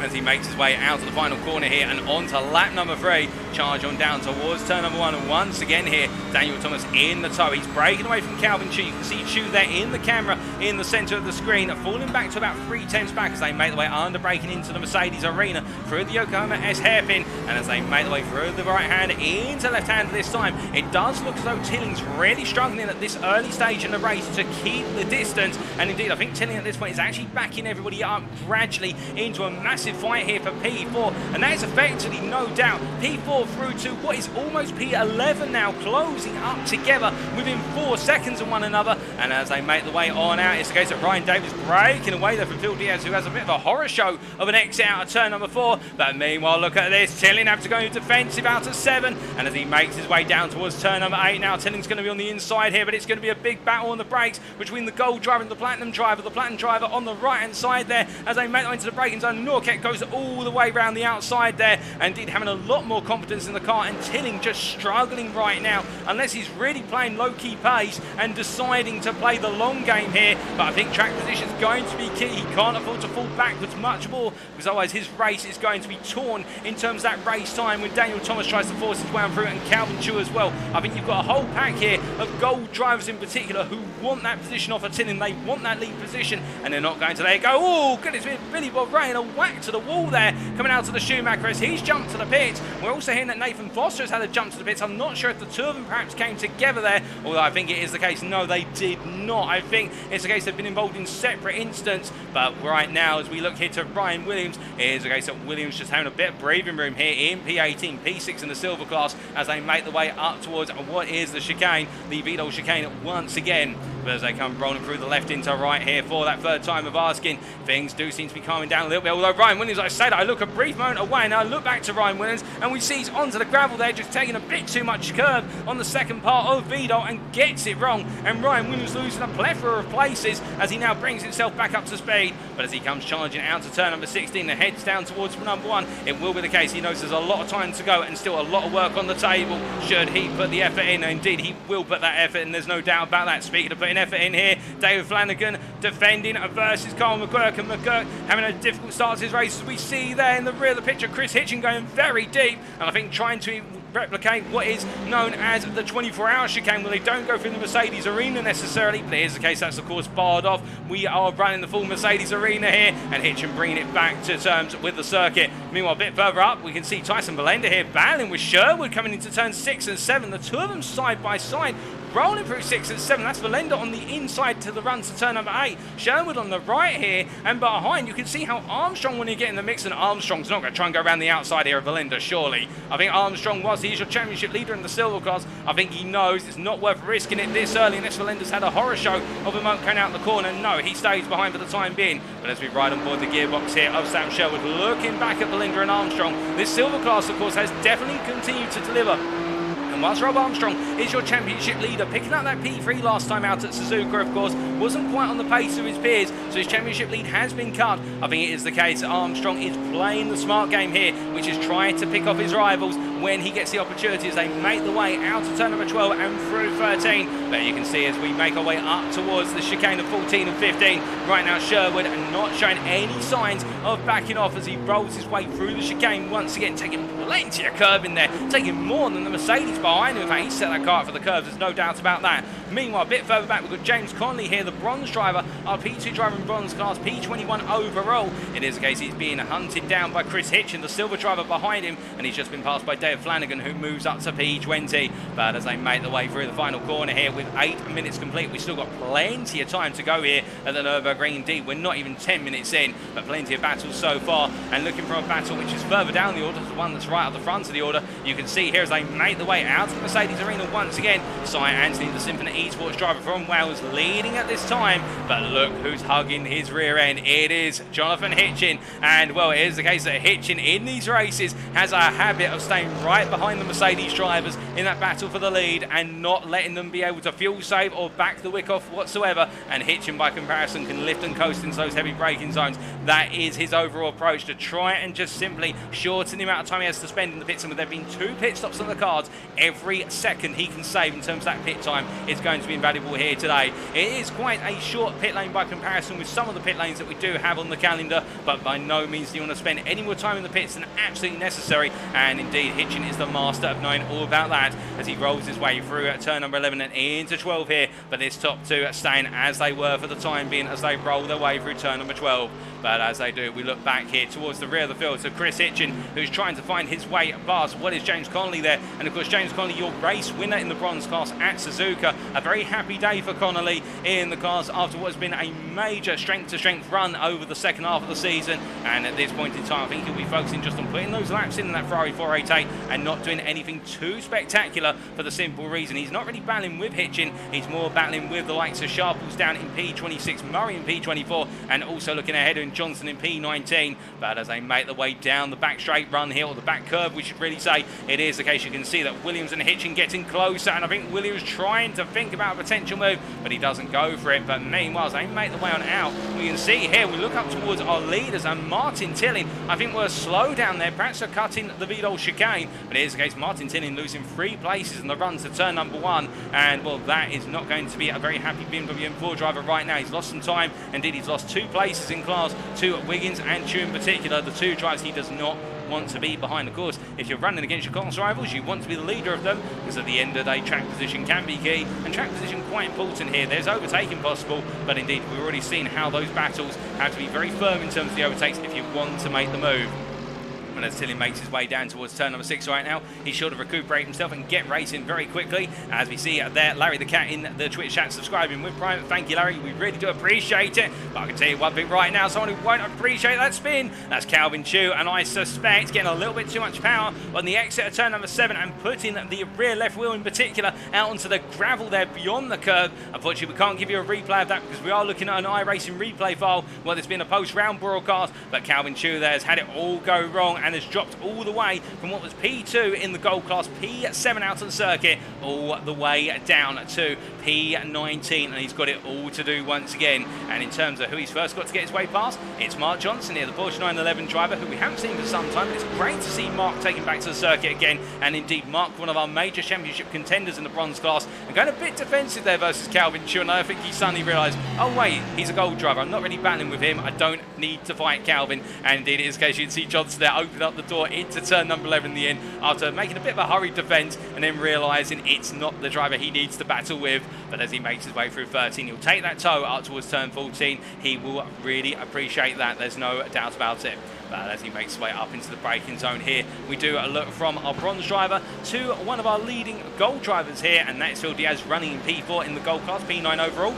Speaker 1: As he makes his way out of the final corner here and onto lap number 3, charge on down towards turn number 1, and once again here Daniel Thomas in the tow. He's breaking away from Calvin Chu. You can see Chu there in the camera in the centre of the screen, falling back to about 3/10 back as they make their way under braking into the Mercedes arena through the Yokohama S hairpin, and as they make their way through the right hand into left hand this time, it does look as though Tilling's really struggling at this early stage in the race to keep the distance, and indeed I think Tilling at this point is actually backing everybody up gradually into a massive fight here for P4, and that is effectively no doubt P4 through to what is almost P11 now, closing up together within 4 seconds of one another. And as they make the way on out, it's the case that Ryan Davis breaking away there from Phil Diaz, who has a bit of a horror show of an exit out of turn number 4. But meanwhile, look at this, Tilling have to go defensive out of 7, and as he makes his way down towards turn number 8 now, Tilling's going to be on the inside here, but it's going to be a big battle on the brakes between the gold driver and the platinum driver. The platinum driver on the right hand side there as they make their way into the braking zone. Norquette goes all the way around the outside there, and indeed having a lot more confidence in the car, and Tilling just struggling right now unless he's really playing low-key pace and deciding to play the long game here. But I think track position is going to be key. He can't afford to fall backwards much more because otherwise his race is going to be torn in terms of that race time when Daniel Thomas tries to force his way through, and Calvin Chu as well. I think you've got a whole pack here of gold drivers in particular who want that position off of Tilling. They want that lead position, and they're not going to let it go. Oh goodness me, Billy Bob Ray and a whack to the wall there coming out to the Schumacher as he's jumped to the pits. We're also hearing that Nathan Foster has had a jump to the pits. I'm not sure if the two of them perhaps came together there, although I think it is the case no, they did not. I think it's the case they've been involved in separate incidents. But right now as we look here to Ryan Williams, it is the case that Williams just having a bit of breathing room here in P18, P6 in the silver class as they make the way up towards what is the chicane, the Vidal chicane once again. But as they come rolling through the left into right here for that third time of asking, things do seem to be calming down a little bit, although Ryan Williams, I said, I look a brief moment away and I look back to Ryan Williams and we see he's onto the gravel there, just taking a bit too much curve on the second part of Vidal and gets it wrong, and Ryan Williams losing a plethora of places as he now brings himself back up to speed. But as he comes charging out to turn number 16 and heads down towards number 1, it will be the case. He knows there's a lot of time to go and still a lot of work on the table should he put the effort in. Indeed, he will put that effort in, there's no doubt about that. Speaking of putting effort in here, David Flanagan defending versus Carl McGurk, and McGurk having a difficult start to his race. As we see there in the rear of the picture, Chris Hitchin going very deep, and I think trying to replicate what is known as the 24-hour chicane, where they don't go through the Mercedes arena necessarily, but it is the case that's of course barred off. We are running the full Mercedes arena here, and Hitchin bringing it back to terms with the circuit. Meanwhile, a bit further up, we can see Tyson Belenda here battling with Sherwood coming into turn 6 and 7. The two of them side by side, rolling through 6 and 7. That's Valenda on the inside to the run to turn number 8. Sherwood on the right here, and behind you can see how Armstrong when you get in the mix, and Armstrong's not going to try and go around the outside here of Valenda, surely. I think Armstrong, whilst he's your championship leader in the silver class, I think he knows it's not worth risking it this early, unless Valenda's had a horror show of him coming out the corner. No, he stays behind for the time being. But as we ride on board the gearbox here of Sam Sherwood, looking back at Valenda and Armstrong, this silver class, of course, has definitely continued to deliver. And whilst Rob Armstrong is your championship leader, picking up that P3 last time out at Suzuka, of course, wasn't quite on the pace of his peers, so his championship lead has been cut. I think it is the case that Armstrong is playing the smart game here, which is trying to pick off his rivals when he gets the opportunity as they make the way out of turn number 12 and through 13. But you can see as we make our way up towards the chicane of 14 and 15, right now Sherwood not showing any signs of backing off as he rolls his way through the chicane, once again taking plenty of curve in there, taking more than the Mercedes behind him. In fact, he set that car up for the curves, there's no doubt about that. Meanwhile, a bit further back, we've got James Conley here, the bronze driver, our P2 driver in bronze class, P21 overall. It is the case he's being hunted down by Chris Hitchin, the silver driver behind him, and he's just been passed by Dave Flanagan, who moves up to P20. But as they make the way through the final corner here with 8 minutes complete, we've still got plenty of time to go here at the Nürburgring. Indeed, we're not even 10 minutes in, but plenty of battles so far. And looking for a battle which is further down the order, the one that's right at the front of the order, you can see here as they make the way out of the Mercedes Arena once again, Cy Anthony, the Symphony Esports driver from Wales, leading at this time. But look who's hugging his rear end. It is Jonathan Hitchin. And well, it is the case that Hitchin in these races has a habit of staying right behind the Mercedes drivers in that battle for the lead and not letting them be able to fuel save or back the wick off whatsoever. And Hitchin by comparison can lift and coast into those heavy braking zones. That is his overall approach, to try and just simply shorten the amount of time he has to spend in the pits. And with there being 2 pit stops on the cards, every second he can save in terms of that pit time is going to be invaluable here today. It is quite a short pit lane by comparison with some of the pit lanes that we do have on the calendar, but by no means do you want to spend any more time in the pits than absolutely necessary. And indeed, Hitchin is the master of knowing all about that as he rolls his way through at turn number 11 and into 12 here. But this top 2 staying as they were for the time being as they roll their way through turn number 12. But as they do, we look back here towards the rear of the field. So Chris Hitchin, who's trying to find his way past what is James Connolly there. And of course, James Connolly, your race winner in the bronze class at Suzuka. A very happy day for Connolly in the class after what has been a major strength-to-strength run over the second half of the season. And at this point in time, I think he'll be focusing just on putting those laps in that Ferrari 488 and not doing anything too spectacular, for the simple reason he's not really battling with Hitchin. He's more battling with the likes of Sharples down in P26, Murray in P24, and also looking ahead in Johnson in P19. But as they make the way down the back straight run here, or the back curve we should really say, it is the case you can see that Williams and Hitchin getting closer, and I think Williams trying to think about a potential move, but he doesn't go for it. But meanwhile, as they make the way on out, we can see here, we look up towards our leaders, and Martin Tilling, I think we're slow down there, perhaps they're cutting the Vidal chicane, but it is the case Martin Tilling losing 3 places in the run to turn number 1, and well, that is not going to be a very happy BMW M4 driver right now. He's lost some time, indeed he's lost 2 places in class to Wiggins and Chu in particular, the 2 drivers he does not want to be behind. Of course, if you're running against your class rivals, you want to be the leader of them, because at the end of the day, track position can be key, and track position quite important here. There's overtaking possible, but indeed we've already seen how those battles have to be very firm in terms of the overtakes if you want to make the move. And as Tilly makes his way down towards turn number 6 right now, he's sure to recuperate himself and get racing very quickly. As we see there, Larry the Cat in the Twitch chat subscribing with Private. Thank you, Larry. We really do appreciate it. But I can tell you one thing right now, someone who won't appreciate that spin, that's Calvin Chu. And I suspect getting a little bit too much power on the exit of turn number 7 and putting the rear left wheel in particular out onto the gravel there beyond the curb. Unfortunately, we can't give you a replay of that because we are looking at an iRacing replay file where there's been a post-round broadcast. But Calvin Chu there has had it all go wrong and has dropped all the way from what was P2 in the gold class, P7 out on the circuit, all the way down to P19, and he's got it all to do once again. And in terms of who he's first got to get his way past, it's Mark Johnson here, the Porsche 911 driver, who we haven't seen for some time, but it's great to see Mark taking back to the circuit again. And indeed, Mark, one of our major championship contenders in the bronze class, and going a bit defensive there versus Calvin Chu, and I think he suddenly realised, oh wait, he's a gold driver, I'm not really battling with him, I don't need to fight Calvin. And indeed, in this case, you can see Johnson there open up the door into turn number 11 in the end after making a bit of a hurried defence and then realising it's not the driver he needs to battle with. But as he makes his way through 13, he'll take that toe up towards turn 14. He will really appreciate that, there's no doubt about it. But as he makes his way up into the braking zone here, we do a look from our bronze driver to one of our leading gold drivers here, and that's Phil Diaz running in P4 in the gold class, P9 overall.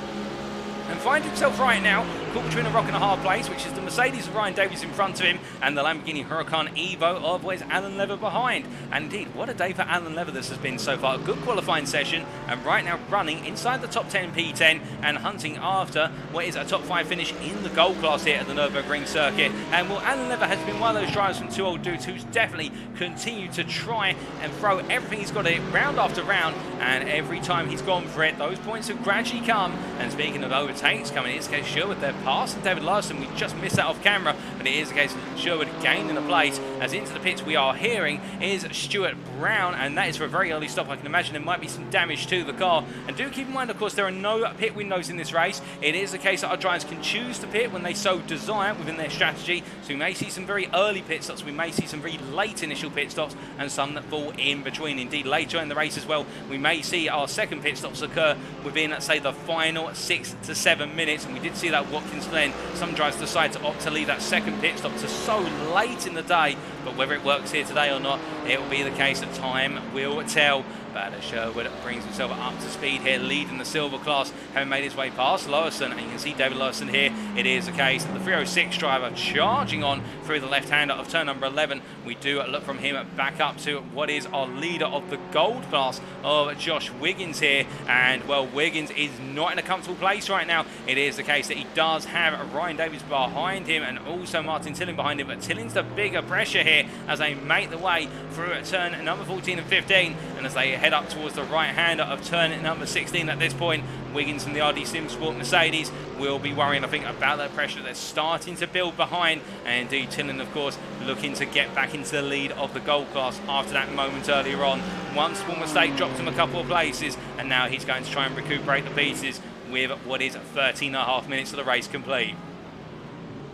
Speaker 1: And finds himself right now caught between a rock and a hard place, which is the Mercedes of Ryan Davies in front of him and the Lamborghini Huracan Evo of where's Alan Lever behind. And indeed, what a day for Alan Lever this has been so far. A good qualifying session, and right now running inside the top 10 P10 and hunting after what is a top 5 finish in the gold class here at the Nürburgring circuit. And well, Alan Lever has been one of those drivers from Two Old Dudes who's definitely continued to try and throw everything he's got in round after round, and every time he's gone for it, those points have gradually come. And speaking of overtakes coming in, it's the case Sherwood, they're passing David Larson. We just missed that off camera, but it is the case of Sherwood gaining a place. As into the pits we are hearing is Stuart Brown, and that is for a very early stop. I can imagine there might be some damage to the car. And do keep in mind, of course, there are no pit windows in this race. It is the case that our drivers can choose to pit when they so desire within their strategy. So we may see some very early pit stops, we may see some very late initial pit stops, and some that fall in between. Indeed, later in the race as well, we may see our second pit stops occur within, let's say, the final 6 to 7 minutes. And we did see that Watkins Glen, some drivers decide to opt to leave that second pit stop to so late in the day, but whether it works here today or not, it will be the case that time will tell. But as Sherwood brings himself up to speed here, leading the silver class, having made his way past Lawson, and you can see David Lawson here. It is the case that the 306 driver charging on through the left-hander of turn number 11. We do look from him back up to what is our leader of the gold class of Josh Wiggins here, and well, Wiggins is not in a comfortable place right now. It is the case that he does have Ryan Davies behind him and also Martin Tillin behind him, but Tillin's the bigger pressure here as they make the way through turn number 14 and 15, and as they head up towards the right-hander of turn number 16 at this point, Wiggins from the RD Sim Sport Mercedes will be worrying, I think, about that pressure that's starting to build behind. And indeed, Tillin, of course, looking to get back into the lead of the gold class after that moment earlier on. One small mistake dropped him a couple of places, and now he's going to try and recuperate the pieces with what is 13.5 minutes of the race complete.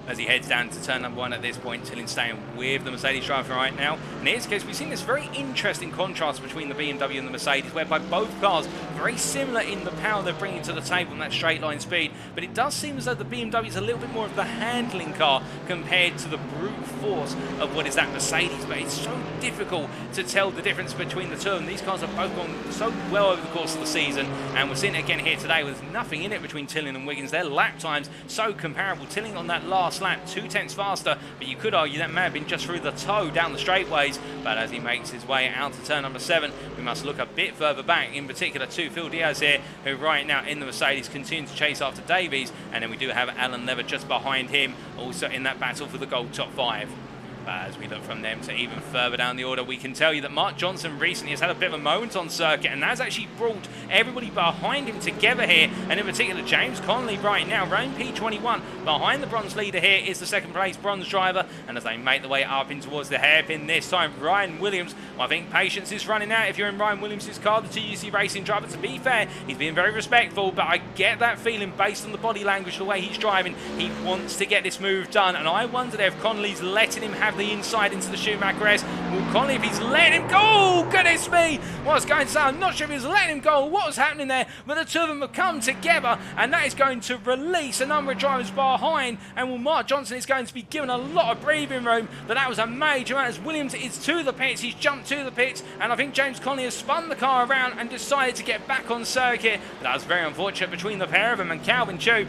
Speaker 1: As he heads down to turn number 1 at this point, Tillin staying with the Mercedes driver right now. And in this case, we've seen this very interesting contrast between the BMW and the Mercedes, whereby both cars very similar in the power they're bringing to the table and that straight line speed. But it does seem as though the BMW is a little bit more of the handling car compared to the brute force of what is that Mercedes. But it's so difficult to tell the difference between the two. And these cars have both gone so well over the course of the season. And we're seeing it again here today with nothing in it between Tillin and Wiggins. Their lap times so comparable. Tillin on that last lap 2/10 faster, but you could argue that may have been just through the toe down the straightaways. But as he makes his way out to turn number 7, we must look a bit further back, in particular to Phil Diaz here, who right now in the Mercedes continues to chase after Davies, and then we do have Alan Lever just behind him, also in that battle for the gold top 5. But as we look from them to even further down the order, we can tell you that Mark Johnson recently has had a bit of a moment on circuit, and that's actually brought everybody behind him together here, and in particular James Connolly right now, running P21. Behind the bronze leader here is the second place bronze driver, and as they make the way up in towards the hairpin this time, Ryan Williams. Well, I think patience is running out if you're in Ryan Williams' car, the TUC Racing driver. To be fair, he's being very respectful, but I get that feeling based on the body language, the way he's driving, he wants to get this move done, and I wondered if Connolly's letting him have the inside into the Schumacher S. Well, Connolly, if he's letting him go, goodness me, what was going to say, I'm not sure if he was letting him go, what was happening there, but the two of them have come together, and that is going to release a number of drivers behind, and well, Mark Johnson is going to be given a lot of breathing room, but that was a major amount as Williams is to the pits, he's jumped to the pits, and I think James Connolly has spun the car around and decided to get back on circuit, but that was very unfortunate between the pair of them and Calvin Chu.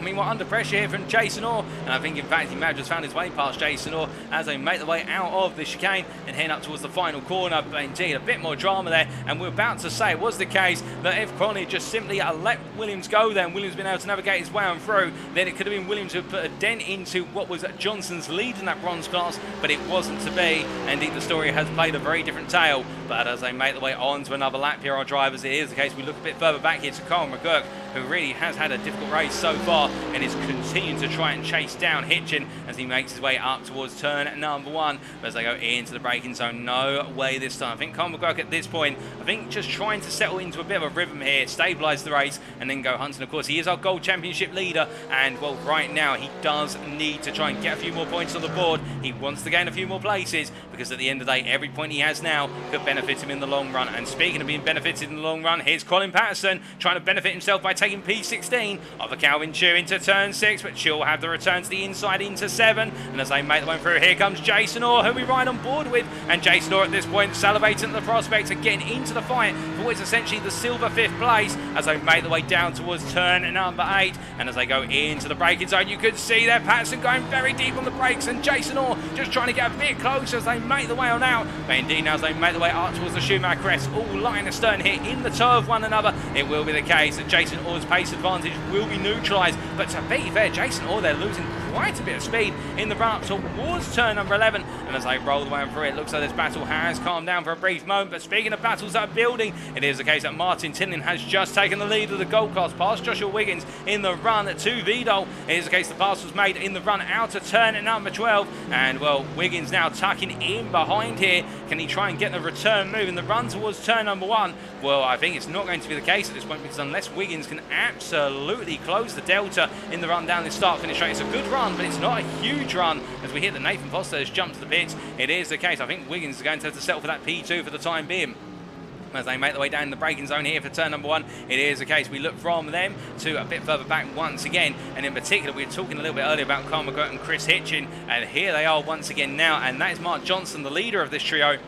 Speaker 1: Meanwhile, under pressure here from Jason Orr, and I think in fact he may have just found his way past Jason Orr as they make the way out of the chicane and heading up towards the final corner. But indeed, a bit more drama there, and we're about to say it was the case that if Connolly just simply let Williams go, then Williams been able to navigate his way on through, then it could have been Williams who put a dent into what was Johnson's lead in that bronze class, but it wasn't to be. Indeed, the story has played a very different tale, but as they make the way on to another lap here, our drivers, it is the case we look a bit further back here to Carl McGurk, who really has had a difficult race so far and is continuing to try and chase down Hitchin as he makes his way up towards turn number 1. But as they go into the braking zone, no way this time. I think Carl McGurk at this point, I think just trying to settle into a bit of a rhythm here, stabilise the race and then go hunting. Of course, he is our Gold Championship leader, and well, right now he does need to try and get a few more points on the board He wants to gain a few more places because at the end of the day, every point he has now could benefit him in the long run. And speaking of being benefited in the long run, here's Colin Patterson trying to benefit himself by taking P16 of a Calvin Chu into turn 6, but Chu will have the return to the inside into 7. And as they make their way through, here comes Jason Orr, who we ride on board with. And Jason Orr at this point salivating at the prospect of getting into the fight for what is essentially the silver 5th place as they make their way down towards turn number 8. And as they go into the braking zone, you could see there Patterson going very deep on the brakes and Jason Orr just trying to get a bit closer as they make their way on out. But indeed, now as they make their way up towards the Schumacher crest, all line astern here in the toe of one another, it will be the case that Jason Orr's pace advantage will be neutralised. But to be fair, Jason Orr, they're losing quite a bit of speed in the run up towards turn number 11. And as they roll the way through, it looks like this battle has calmed down for a brief moment. But speaking of battles that are building, it is the case that Martin Tinlin has just taken the lead of the Gold Class past Joshua Wiggins in the run to Vidal. It is the case the pass was made in the run out of turn number 12. And well, Wiggins now tucking in behind here. Can he try and get the return move in the run towards turn number 1? Well, I think it's not going to be the case at this point because unless Wiggins can absolutely close the delta in the run down this start-finish straight, it's a good run, but it's not a huge run. As we hear that Nathan Foster has jumped to the pits, it is the case. I think Wiggins is going to have to settle for that P2 for the time being. As they make their way down the braking zone here for turn number 1, it is the case we look from them to a bit further back once again. And in particular, we were talking a little bit earlier about Carl McGirt and Chris Hitchin, and here they are once again now. And that is Mark Johnson, the leader of this trio.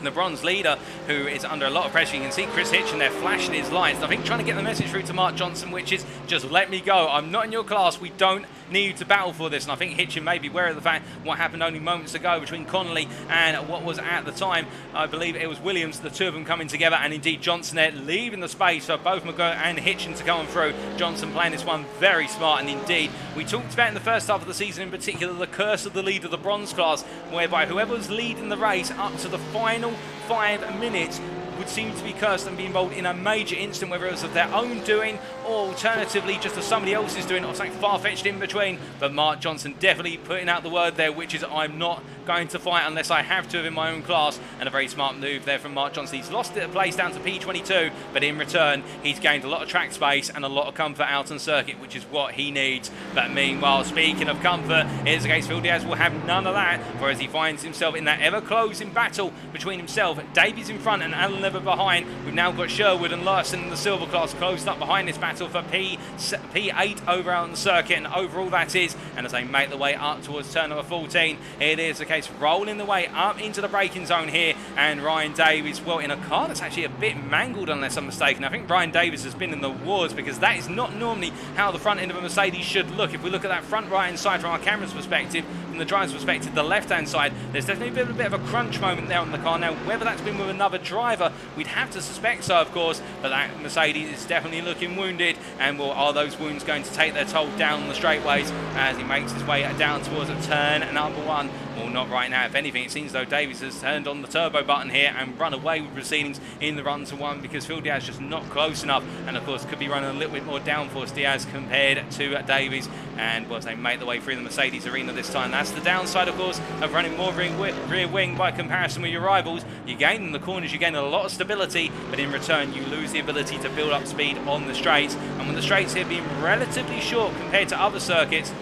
Speaker 1: The bronze leader, who is under a lot of pressure. You can see Chris Hitchin there flashing his lights. I think trying to get the message through to Mark Johnson, which is just let me go. I'm not in your class. We don't need to battle for this. And I think Hitchin may be aware of the fact what happened only moments ago between Connolly and what was at the time, I believe it was Williams, the two of them coming together, and indeed Johnson there leaving the space for both McGirt and Hitchin to go on through. Johnson playing this one very smart, and indeed we talked about in the first half of the season in particular the curse of the lead of the bronze class, whereby whoever was leading the race up to the final 5 minutes would seem to be cursed and be involved in a major incident, whether it was of their own doing or alternatively just of somebody else's doing or something far-fetched in between. But Mark Johnson definitely putting out the word there, which is I'm not going to fight unless I have to in my own class, and a very smart move there from Mark Johnson. He's lost a place down to P22, but in return he's gained a lot of track space and a lot of comfort out on circuit, which is what he needs. But meanwhile, speaking of comfort, it is the case Phil Diaz will have none of that, for as he finds himself in that ever-closing battle between himself, Davies in front and Alan Lever behind. We've now got Sherwood and Larson in the silver class closed up behind this battle for P8 over out on the circuit, and overall that is. And as they make the way up towards turn number 14, it is the case rolling the way up into the braking zone here, and Ryan Davies, well, in a car that's actually a bit mangled unless I'm mistaken. I think Ryan Davies has been in the wars because that is not normally how the front end of a Mercedes should look. If we look at that front right hand side from our camera's perspective, from the driver's perspective, the left hand side, there's definitely been a bit of a crunch moment there on the car. Now whether that's been with another driver, we'd have to suspect so, of course, but that Mercedes is definitely looking wounded, and well, are those wounds going to take their toll down on the straightaways as he makes his way down towards a turn number 1? Well, not right now. If anything, it seems though Davies has turned on the turbo button here and run away with proceedings in the run to 1 because Phil Diaz just not close enough, and of course could be running a little bit more downforce Diaz compared to Davies. And well, as they make the way through the Mercedes arena this time, that's the downside, of course, of running more rear wing by comparison with your rivals. You gain in the corners, you gain a lot of stability, but in return you lose the ability to build up speed on the straights. And when the straights here being relatively short compared to other circuits,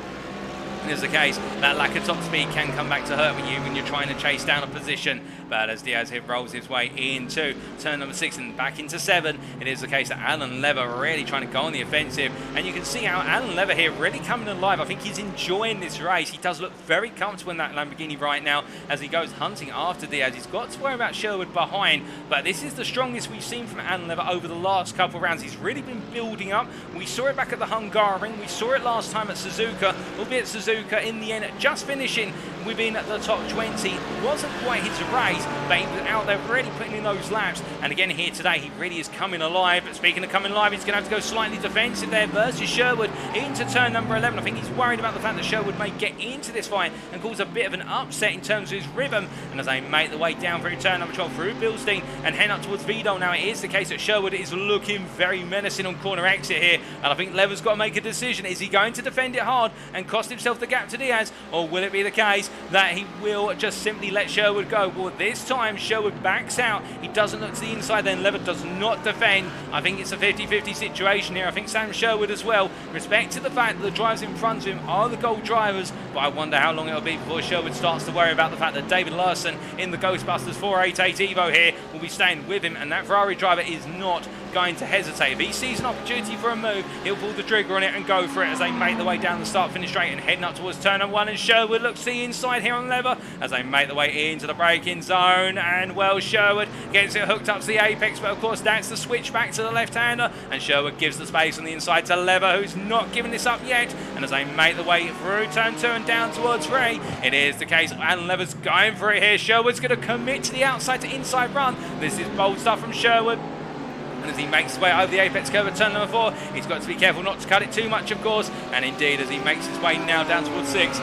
Speaker 1: is the case, that lack of top speed can come back to hurt with you when you're trying to chase down a position. But as Diaz here rolls his way into turn number 6 and back into 7, it is the case that Alan Lever really trying to go on the offensive, and you can see how Alan Lever here really coming alive. I think he's enjoying this race. He does look very comfortable in that Lamborghini right now as he goes hunting after Diaz. He's got to worry about Sherwood behind, but this is the strongest we've seen from Alan Lever over the last couple of rounds. He's really been building up. We saw it back at the Hungaroring, we saw it last time at Suzuka, albeit Suzuka in the end just finishing within the top 20. Wasn't quite his race, but he was out there really putting in those laps. And again here today, he really is coming alive. But speaking of coming alive, he's going to have to go slightly defensive there versus Sherwood into turn number 11. I think he's worried about the fact that Sherwood may get into this fight and cause a bit of an upset in terms of his rhythm. And as they make the way down through turn number 12 through Bilstein and head up towards Vidal, now it is the case that Sherwood is looking very menacing on corner exit here. And I think Lever's got to make a decision. Is he going to defend it hard and cost himself the gap to Diaz, or will it be the case that he will just simply let Sherwood go? Well, this time Sherwood backs out. He doesn't look to the inside then. Lever does not defend. I think it's a 50-50 situation here. I think Sam Sherwood as well, respect to the fact that the drivers in front of him are the gold drivers, but I wonder how long it'll be before Sherwood starts to worry about the fact that David Larson in the Ghostbusters 488 Evo here will be staying with him, and that Ferrari driver is not going to hesitate. If he sees an opportunity for a move, he'll pull the trigger on it and go for it as they make their way down the start-finish straight and heading up towards turn number 1. And Sherwood looks to the inside here on Lever as they make their way into the braking zone. And well, Sherwood gets it hooked up to the apex, but of course that's the switch back to the left-hander. And Sherwood gives the space on the inside to Lever, who's not giving this up yet. And as they make their way through turn 2 and down towards 3, it is the case. And Lever's going for it here. Sherwood's going to commit to the outside to inside run. This is bold stuff from Sherwood. And as he makes his way over the apex curve at turn number 4, he's got to be careful not to cut it too much, of course. And indeed, as he makes his way now down towards 6,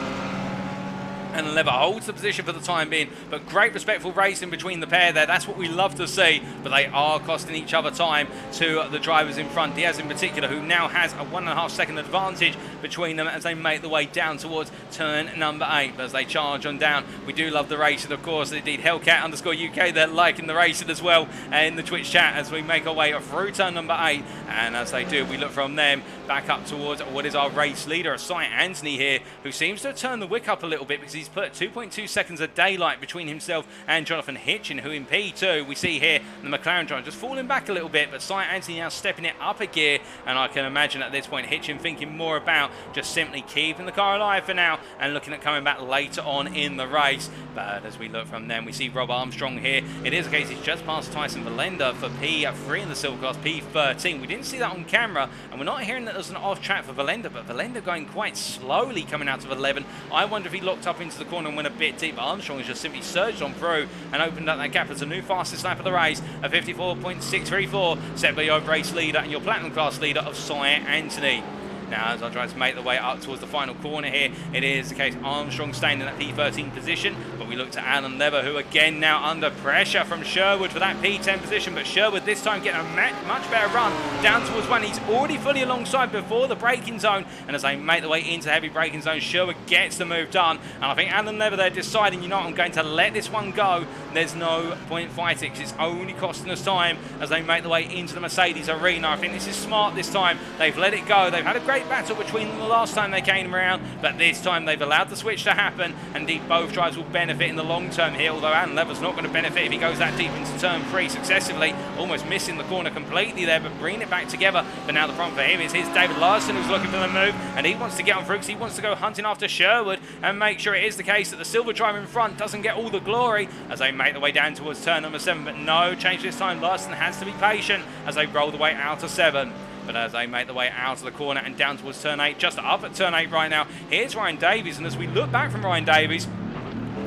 Speaker 1: and Lever holds the position for the time being, but great respectful racing between the pair there. That's what we love to see, but they are costing each other time to the drivers in front. Diaz in particular, who now has a 1.5 second advantage between them as they make the way down towards turn number 8. But as they charge on down, we do love the racing, of course. Indeed, Hellcat_UK, they're liking the racing as well in the Twitch chat as we make our way through turn number 8. And as they do, we look from them back up towards what is our race leader, Cy Anthony here, who seems to have turned the wick up a little bit because he's put 2.2 seconds of daylight between himself and Jonathan Hitchin, who in P2 we see here the McLaren driver just falling back a little bit, but Cy Anthony now stepping it up a gear, and I can imagine at this point Hitchin thinking more about just simply keeping the car alive for now and looking at coming back later on in the race. But as we look from them, we see Rob Armstrong here. It is the case he's just past Tyson Valenda for P3 in the silver class, P13. We didn't see that on camera, and we're not hearing that there's an off track for Valenda, but Valenda going quite slowly coming out of 11. I wonder if he locked up into the corner and went a bit deep. Armstrong has just simply surged on through and opened up that gap as a new fastest lap of the race, a 54.634, set by your race leader and your platinum class leader of Cy Anthony. Now, as I try to make the way up towards the final corner here, it is the case Armstrong staying in that P13 position, but we look to Alan Lever, who again now under pressure from Sherwood for that P10 position, but Sherwood this time getting a much better run down towards 1. He's already fully alongside before the braking zone, and as they make their way into the heavy braking zone, Sherwood gets the move done, and I think Alan Lever there deciding, you know what, I'm going to let this one go. There's no point fighting because it's only costing us time as they make their way into the Mercedes arena. I think this is smart this time. They've let it go. They've had a great battle between them the last time they came around, but this time they've allowed the switch to happen, and indeed both drivers will benefit in the long term here, although Alan Lever's not going to benefit if he goes that deep into turn 3 successively, almost missing the corner completely there, but bringing it back together. But now the front for him is David Larson, who's looking for the move, and he wants to get on through because he wants to go hunting after Sherwood and make sure it is the case that the silver driver in front doesn't get all the glory as they make their way down towards turn number 7, but no change this time. Larson has to be patient as they roll the way out of 7. But as they make their way out of the corner and down towards turn 8, just up at turn 8 right now, here's Ryan Davies. And as we look back from Ryan Davies,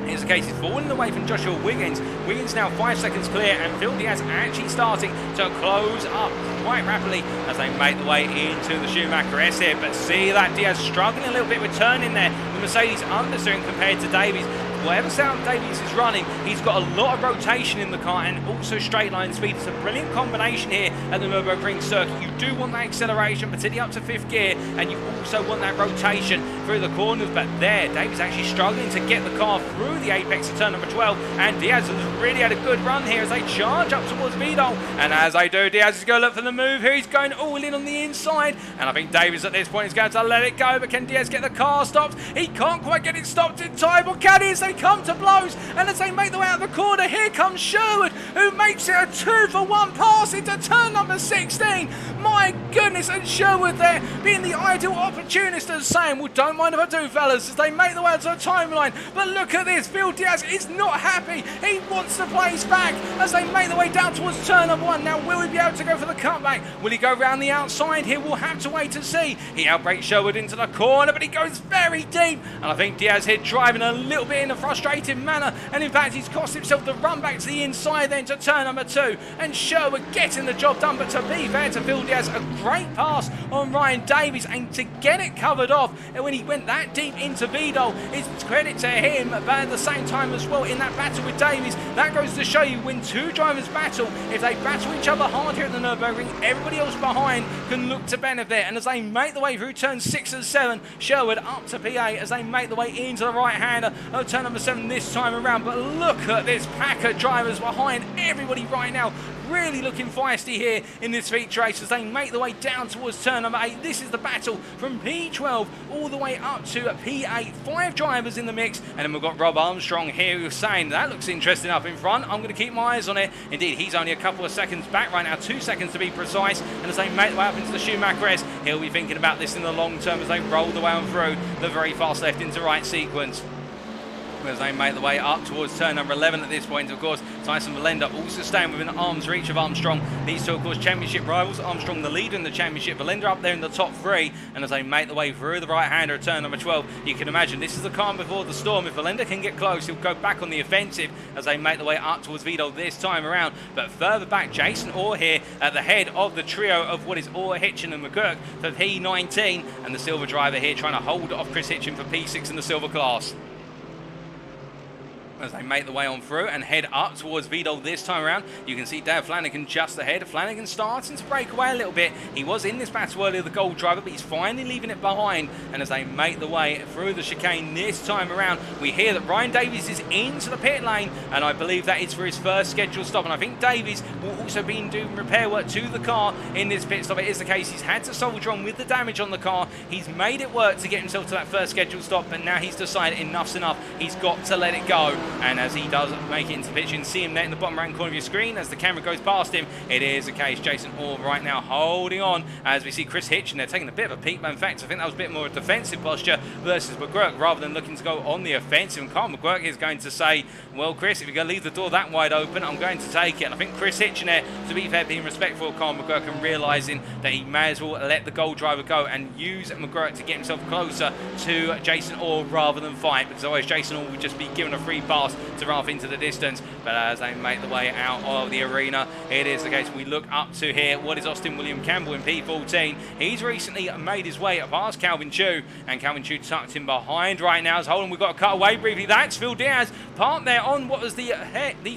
Speaker 1: here's the case, he's falling away from Joshua Wiggins. Wiggins now 5 seconds clear, and Phil Diaz actually starting to close up quite rapidly as they make the way into the Schumacher S here. But see that Diaz struggling a little bit with turning there. The Mercedes understeering compared to Davies. Whatever sound Davies is running, he's got a lot of rotation in the car and also straight line speed. It's a brilliant combination here at the Nürburgring circuit. You do want that acceleration, particularly up to 5th gear, and you also want that rotation through the corners. But there, Davies actually struggling to get the car through the apex of turn number 12, and Diaz has really had a good run here as they charge up towards Vidal. And as they do, Diaz is going to look for the move here. He's going all in on the inside, and I think Davies at this point is going to let it go. But can Diaz get the car stopped? He can't quite get it stopped in time. Or can he? As they come to blows, and as they make their way out of the corner, here comes Sherwood, who makes it a 2-for-1 pass into turn number 16. My goodness, and Sherwood there being the ideal opportunist and saying, well, don't mind if I do, fellas, as they make their way to the timeline. But look at this, Phil Diaz is not happy. He wants the place back as they make their way down towards turn number 1. Now, will he be able to go for the cutback? Will he go around the outside here? We'll have to wait to see. He outbrakes Sherwood into the corner, but he goes very deep, and I think Diaz here driving a little bit in a frustrating manner, and in fact he's cost himself the run back to the inside then to turn number 2, and Sherwood getting the job done. But to be fair to Phil Diaz, a great pass on Ryan Davies, and to get it covered off, and when he went that deep into Vidal. It's credit to him, but at the same time as well, in that battle with Davies, that goes to show you when two drivers battle, if they battle each other hard here at the Nürburgring, everybody else behind can look to benefit. And as they make the way through turn 6 and 7, Sherwood up to P8 as they make the way into the right-hander of turn number 7 this time around. But look at this pack of drivers behind everybody right now. Really looking feisty here in this feature race as they make the way down towards turn number 8. This is the battle from P12 all the way up to P8. 5 drivers in the mix, and then we've got Rob Armstrong here who's saying that looks interesting up in front. I'm going to keep my eyes on it. Indeed, he's only a couple of seconds back right now, 2 seconds to be precise. And as they make the way up into the Schumacher S, he'll be thinking about this in the long term as they roll the way on through the very fast left into right sequence. As they make the way up towards turn number 11 at this point. Of course, Tyson Valenda also staying within arm's reach of Armstrong. These two, of course, championship rivals. Armstrong the leader in the championship, Valenda up there in the top 3. And as they make the way through the right-hander at turn number 12, you can imagine this is the calm before the storm. If Valenda can get close, he'll go back on the offensive as they make the way up towards Vidal this time around. But further back, Jason Orr here at the head of the trio of what is Orr, Hitchin and McGurk for P19. And the silver driver here trying to hold off Chris Hitchin for P6 in the silver class. As they make the way on through and head up towards Vidal this time around, you can see Dave Flanagan just ahead. Flanagan starting to break away a little bit. He was in this battle earlier, the gold driver, but he's finally leaving it behind. And as they make the way through the chicane this time around, we hear that Ryan Davies is into the pit lane, and I believe that is for his first scheduled stop. And I think Davies will also be doing repair work to the car in this pit stop. It is the case. He's had to soldier on with the damage on the car. He's made it work to get himself to that first scheduled stop, but now he's decided enough's enough. He's got to let it go. And as he does make it into the pitch, you can see him there in the bottom right corner of your screen as the camera goes past him. It is the case. Jason Orr right now holding on as we see Chris Hitchin. They're taking a bit of a peek. In fact, I think that was a bit more of a defensive posture versus McGurk rather than looking to go on the offensive. And Carl McGurk is going to say, well, Chris, if you're going to leave the door that wide open, I'm going to take it. And I think Chris Hitchin there, to be fair, being respectful of Carl McGurk and realising that he may as well let the gold driver go and use McGurk to get himself closer to Jason Orr rather than fight, because otherwise Jason Orr would just be given a free pass to run off into the distance. But as they make the way out of the arena, it is the case we look up to here. What is Austin William Campbell in P14? He's recently made his way past Calvin Chu, and Calvin Chu tucked him behind right now. As Holden, we've got to cut away briefly. That's Phil Diaz parked there on what was the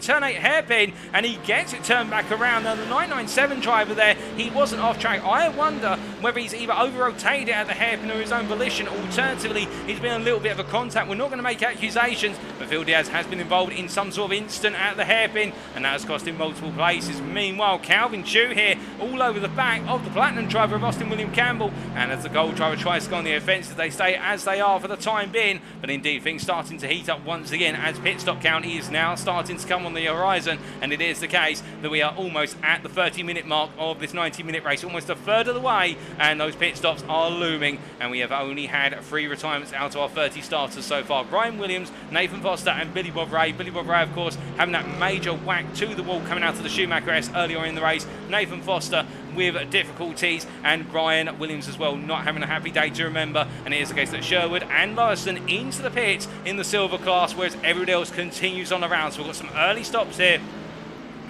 Speaker 1: turn 8 hairpin, and he gets it turned back around. Now the 997 driver there, he wasn't off track. I wonder whether he's either over-rotated at the hairpin or his own volition. Alternatively, he's been a little bit of a contact. We're not going to make accusations, but Phil Diaz has been involved in some sort of incident at the hairpin, and that has cost him multiple places. Meanwhile, Calvin Chu here all over the back of the platinum driver of Austin William Campbell, and as the gold driver tries to go on the offensive, they stay as they are for the time being. But indeed, things starting to heat up once again as pit stop count is now starting to come on the horizon, and it is the case that we are almost at the 30-minute mark of this 90-minute race, almost a third of the way, and those pit stops are looming, and we have only had 3 retirements out of our 30 starters so far. Ryan Williams, Nathan Foster and Billy Bob Ray. Billy Bob Ray, of course, having that major whack to the wall coming out of the Schumacher S earlier in the race. Nathan Foster with difficulties, and Ryan Williams as well not having a happy day to remember. And it is the case that Sherwood and Larson into the pits in the silver class, whereas everybody else continues on the round. So we've got some early stops here.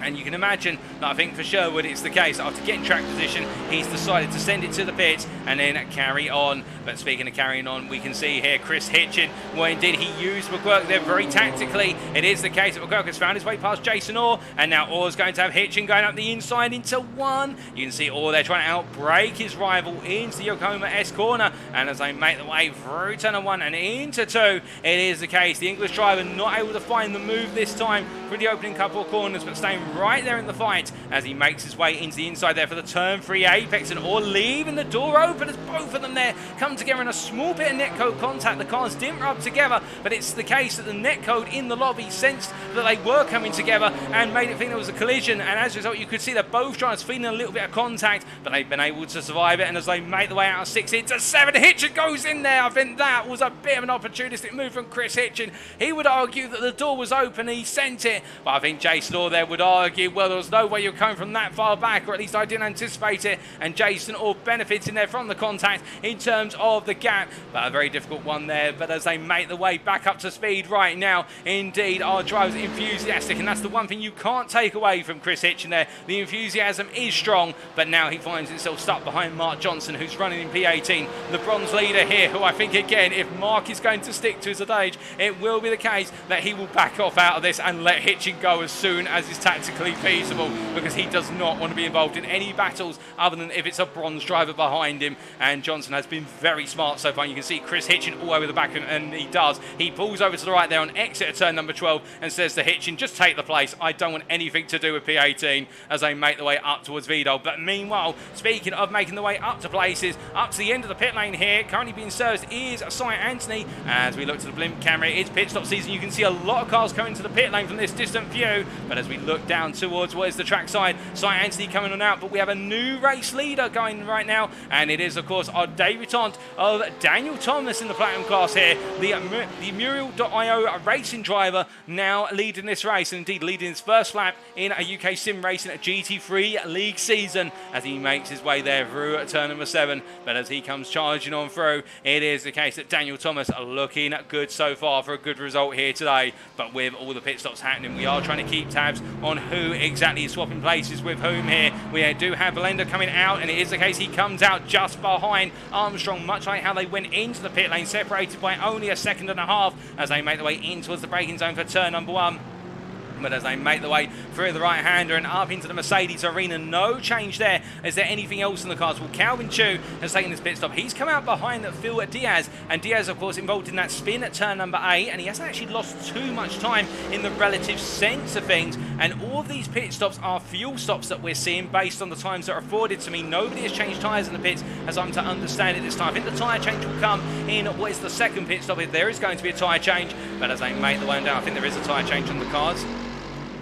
Speaker 1: And you can imagine that I think for Sherwood it's the case. After getting track position, he's decided to send it to the pits and then carry on. But speaking of carrying on, we can see here Chris Hitchin. Well, indeed, he used McGurk there very tactically. It is the case that McGurk has found his way past Jason Orr, and now Orr's going to have Hitchin going up the inside into 1. You can see Orr there trying to outbrake his rival into the Yokohama S corner. And as they make the way through turn 1 and into 2, it is the case. The English driver not able to find the move this time for the opening couple of corners, but staying right there in the fight as he makes his way into the inside there for the turn 3 apex, and Orr leaving the door open as both of them there come together in a small bit of netcode contact. The cars didn't rub together, but it's the case that the netcode in the lobby sensed that they were coming together and made it think there was a collision, and as a result you could see that both drivers feeling a little bit of contact, but they've been able to survive it. And as they make the way out of 6 into 7, Hitchin goes in there. I think that was a bit of an opportunistic move from Chris Hitchin. He would argue that the door was open, he sent it, but I think Jason Orr there would argue argue, well, there was no way you're coming from that far back, or at least I didn't anticipate it, and Jason all benefiting there from the contact in terms of the gap, but a very difficult one there. But as they make the way back up to speed right now, indeed, our driver's enthusiastic, and that's the one thing you can't take away from Chris Hitchin there. The enthusiasm is strong, but now he finds himself stuck behind Mark Johnson, who's running in P18, the bronze leader here, who I think, again, if Mark is going to stick to his adage, it will be the case that he will back off out of this and let Hitchin go as soon as is tactically feasible, because he does not want to be involved in any battles other than if it's a bronze driver behind him. And Johnson has been very smart so far. You can see Chris Hitchin all over the back, and he does. He pulls over to the right there on exit of turn number 12 and says to Hitchin, just take the place. I don't want anything to do with P18, as they make the way up towards Vidal. But meanwhile, speaking of making the way up to places, up to the end of the pit lane here, currently being served is Cy Anthony. As we look to the blimp camera, it's pit stop season. You can see a lot of cars coming to the pit lane from this distant view. But as we look down towards where's the track side, Cy Anthony coming on out. But we have a new race leader going right now, and it is, of course, our debutant of Daniel Thomas in the Platinum class here, the Muriel.io racing driver, now leading this race, and indeed leading his first lap in a UK sim racing GT3 league season, as he makes his way there through turn number 7. But as he comes charging on through, it is the case that Daniel Thomas are looking good so far for a good result here today. But with all the pit stops happening, we are trying to keep tabs on who exactly is swapping places with whom here. We do have Valenda coming out, and it is the case he comes out just behind Armstrong, much like how they went into the pit lane, separated by only a second and a half as they make the way in towards the braking zone for turn number 1. But as they make the way through the right-hander and up into the Mercedes arena, no change there. Is there anything else in the cars? Well, Calvin Chu has taken this pit stop. He's come out behind Phil Diaz, and Diaz, of course, involved in that spin at turn number 8, and he hasn't actually lost too much time in the relative sense of things. And all of these pit stops are fuel stops that we're seeing based on the times that are afforded to me. Nobody has changed tyres in the pits, as I'm to understand it this time. I think the tyre change will come in what is the second pit stop, if there is going to be a tyre change. But as they make the way down, I think there is a tyre change on the cars.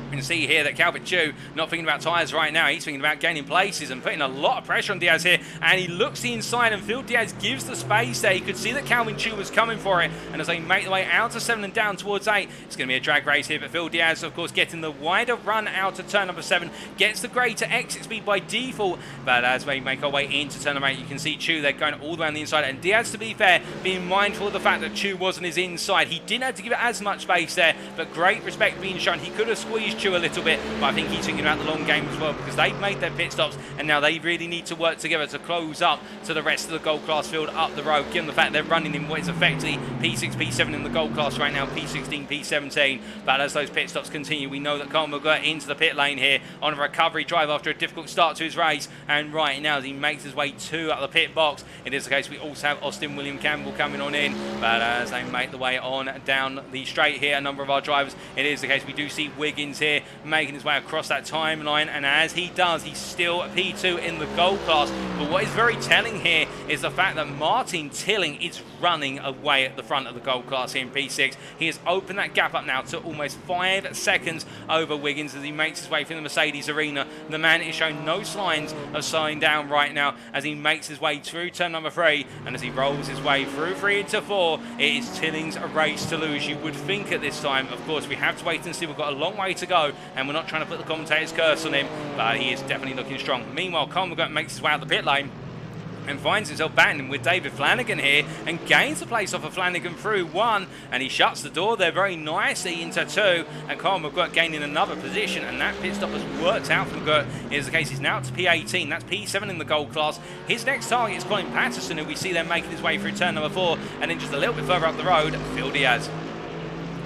Speaker 1: You can see here that Calvin Chu not thinking about tyres right now. He's thinking about gaining places and putting a lot of pressure on Diaz here. And he looks the inside, and Phil Diaz gives the space there. You could see that Calvin Chu was coming for it. And as they make the way out to 7 and down towards 8, it's going to be a drag race here. But Phil Diaz, of course, getting the wider run out to turn number 7, gets the greater exit speed by default. But as we make our way into turn number 8, you can see Chu there going all the way on the inside. And Diaz, to be fair, being mindful of the fact that Chu wasn't his inside. He didn't have to give it as much space there, but great respect being shown. He could have squeezed Chu a little bit, but I think he's thinking about the long game as well, because they've made their pit stops and now they really need to work together to close up to the rest of the gold class field up the road, given the fact they're running in what is effectively P6, P7 in the gold class right now, P16, P17. But as those pit stops continue, we know that Carl McGirt into the pit lane here on a recovery drive after a difficult start to his race, and right now as he makes his way to the pit box, it is the case we also have Austin William Campbell coming on in. But as they make the way on down the straight here, a number of our drivers, it is the case we do see Wiggins here making his way across that timeline, and as he does, he's still P2 in the gold class. But what is very telling here is the fact that Martin Tilling is running away at the front of the gold class here in P6. He has opened that gap up now to almost 5 seconds over Wiggins as he makes his way through the Mercedes arena. The man is showing no signs of slowing down right now as he makes his way through turn number 3, and as he rolls his way through 3 into 4, it is Tilling's race to lose, you would think at this time. Of course, we have to wait and see. We've got a long way to go, and we're not trying to put the commentator's curse on him, but he is definitely looking strong. Meanwhile, Carl McGirt makes his way out the pit lane and finds himself battling with David Flanagan here, and gains the place off of Flanagan through 1, and he shuts the door there very nicely into 2, and Carl McGirt gaining another position, and that pit stop has worked out for McGirt. Is the case he's now up to P18, that's P7 in the gold class. His next target is Colin Patterson, who we see there making his way through turn number 4, and then just a little bit further up the road, Phil Diaz.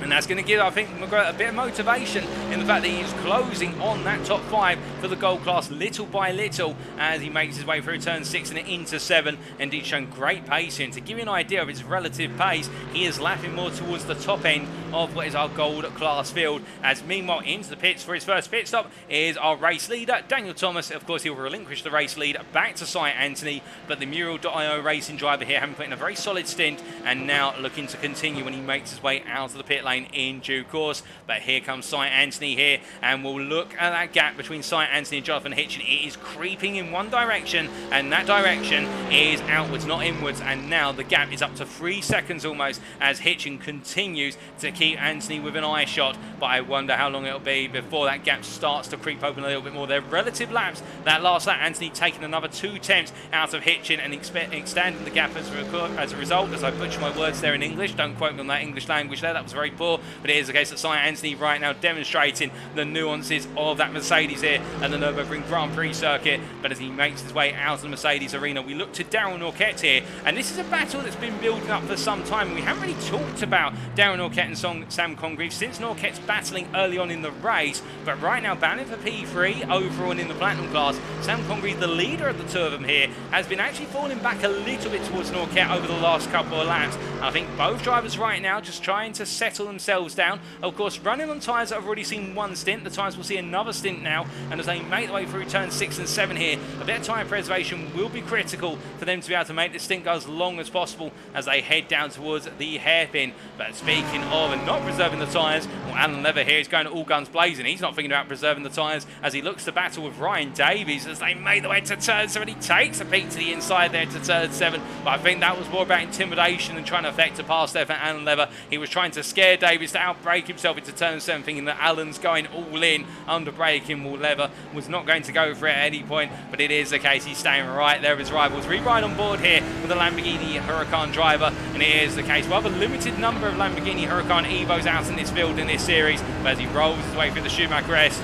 Speaker 1: And that's going to give, I think, McGirt a bit of motivation in the fact that he's closing on that top 5 for the gold class little by little as he makes his way through turn 6 and into 7. And he's shown great pace here. And to give you an idea of his relative pace, he is lapping more towards the top end of what is our gold class field. As meanwhile, into the pits for his first pit stop is our race leader, Daniel Thomas. Of course, he'll relinquish the race lead back to Cy Anthony. But the Muriel.io racing driver here having put in a very solid stint and now looking to continue when he makes his way out of the pit lane. lane in due course. But here comes St. Anthony here, and we'll look at that gap between St. Anthony and Jonathan Hitchin. It is creeping in one direction, and that direction is outwards, not inwards. And now the gap is up to 3 seconds almost as Hitchin continues to keep Anthony with an eye shot. But I wonder how long it'll be before that gap starts to creep open a little bit more. Their relative laps, that last lap, Anthony taking another 2 tenths out of Hitchin and extending the gap as a result. As I butcher my words there in English, don't quote me on that English language there, that was very poor. But it is the case that St. Anthony right now demonstrating the nuances of that Mercedes here at the Nürburgring Grand Prix circuit. But as he makes his way out of the Mercedes arena, we look to Darryl Norquette here, and this is a battle that's been building up for some time. We haven't really talked about Darryl Norquette and Sam Congreve since Norquette's battling early on in the race, but right now battling for P3 overall in the Platinum class. Sam Congreve, the leader of the two of them here, has been actually falling back a little bit towards Norquette over the last couple of laps. I think both drivers right now just trying to settle themselves down. Of course, running on tyres that have already seen one stint, the tyres will see another stint now, and as they make their way through turns 6 and 7 here, a bit of tyre preservation will be critical for them to be able to make this stint go as long as possible as they head down towards the hairpin. But speaking of and not preserving the tyres, well, Alan Lever here is going all guns blazing. He's not thinking about preserving the tyres as he looks to battle with Ryan Davies as they make their way to turn 7. He takes a peek to the inside there to turn 7, but I think that was more about intimidation than trying to affect a pass there for Alan Lever. He was trying to scare Davies to outbrake himself into turn 7, thinking that Alan's going all in under braking. Well, Lever was not going to go for it at any point, but it is the case. He's staying right there with his rivals. Ride on board here with the Lamborghini Huracan driver, and it is the case. We'll have a limited number of Lamborghini Huracan Evos out in this field in this series, but as he rolls his way through the Schumacher S,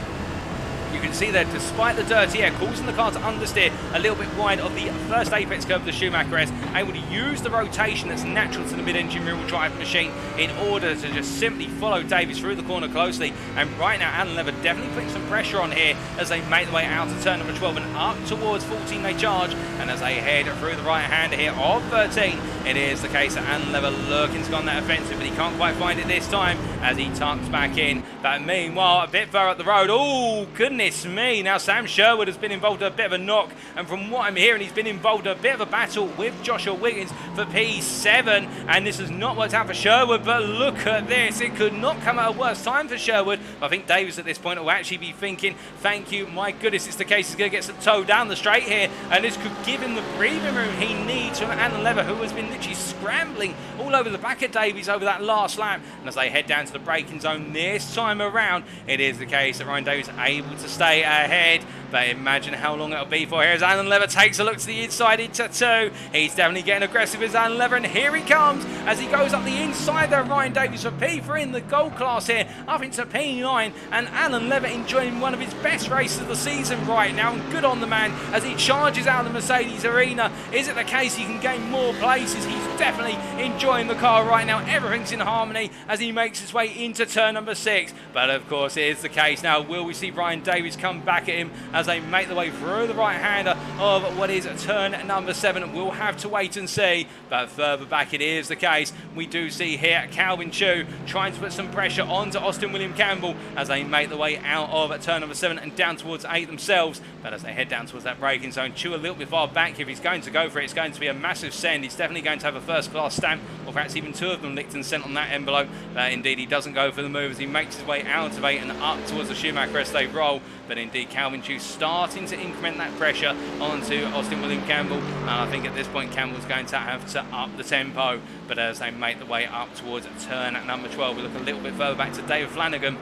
Speaker 1: you can see that despite the dirty air causing the car to understeer a little bit wide of the first apex curve of the Schumacher S, able to use the rotation that's natural to the mid-engine rear-wheel drive machine in order to just simply follow Davies through the corner closely. And right now Alan Lever definitely putting some pressure on here as they make their way out to turn number 12 and up towards 14 they charge. And as they head through the right-hander here of 13, it is the case that Alan Lever looking to go on that offensive, but he can't quite find it this time as he tucks back in. But meanwhile, a bit further up the road, oh goodness me, now Sam Sherwood has been involved in a bit of a knock, and from what I'm hearing, he's been involved in a bit of a battle with Joshua Wiggins for P7, and this has not worked out for Sherwood. But look at this, it could not come at a worse time for Sherwood. I think Davies at this point will actually be thinking, thank you, my goodness, it's the case he's going to get some toe down the straight here, and this could give him the breathing room he needs from Alan Lever, who has been literally scrambling all over the back of Davies over that last lap. And as they head down to the braking zone this time around, it is the case that Ryan Davies able to stay ahead, but imagine how long it'll be for here as Alan Lever takes a look to the inside into 2. He's definitely getting aggressive as Alan Lever, and here he comes as he goes up the inside there. Ryan Davies for P3 in the gold class here, up into P9, and Alan Lever enjoying one of his best races of the season right now, and good on the man as he charges out of the Mercedes arena. Is it the case he can gain more places? He's definitely enjoying the car right now. Everything's in harmony as he makes his way into turn number 6, but of course it is the case now. Will we see Ryan Davies come back at him as they make their way through the right-hander of what is turn number 7? We'll have to wait and see, but further back it is the case. We do see here Calvin Chu trying to put some pressure onto Austin William Campbell as they make their way out of turn number 7 and down towards 8 themselves. But as they head down towards that braking zone, Chu a little bit far back. If he's going to go for it, it's going to be a massive send. He's definitely going to have a first-class stamp, or perhaps even 2 of them licked and sent on that envelope. But indeed, he doesn't go for the move as he makes his way out of 8 and up towards the Schumacher as they roll. But indeed, Calvin Chu starting to increment that pressure onto Austin William Campbell. And I think at this point, Campbell's going to have to up the tempo. But as they make the way up towards turn at number 12, we look a little bit further back to David Flanagan.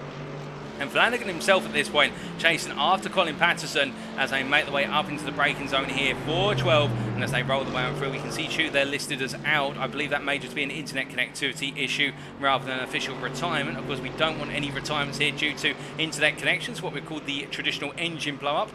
Speaker 1: And Flanagan himself at this point chasing after Colin Patterson as they make their way up into the braking zone here for 12. And as they roll the way on through, we can see Chu there listed as out. I believe that may just be an internet connectivity issue rather than an official retirement. Of course, we don't want any retirements here due to internet connections, what we call the traditional engine blow up.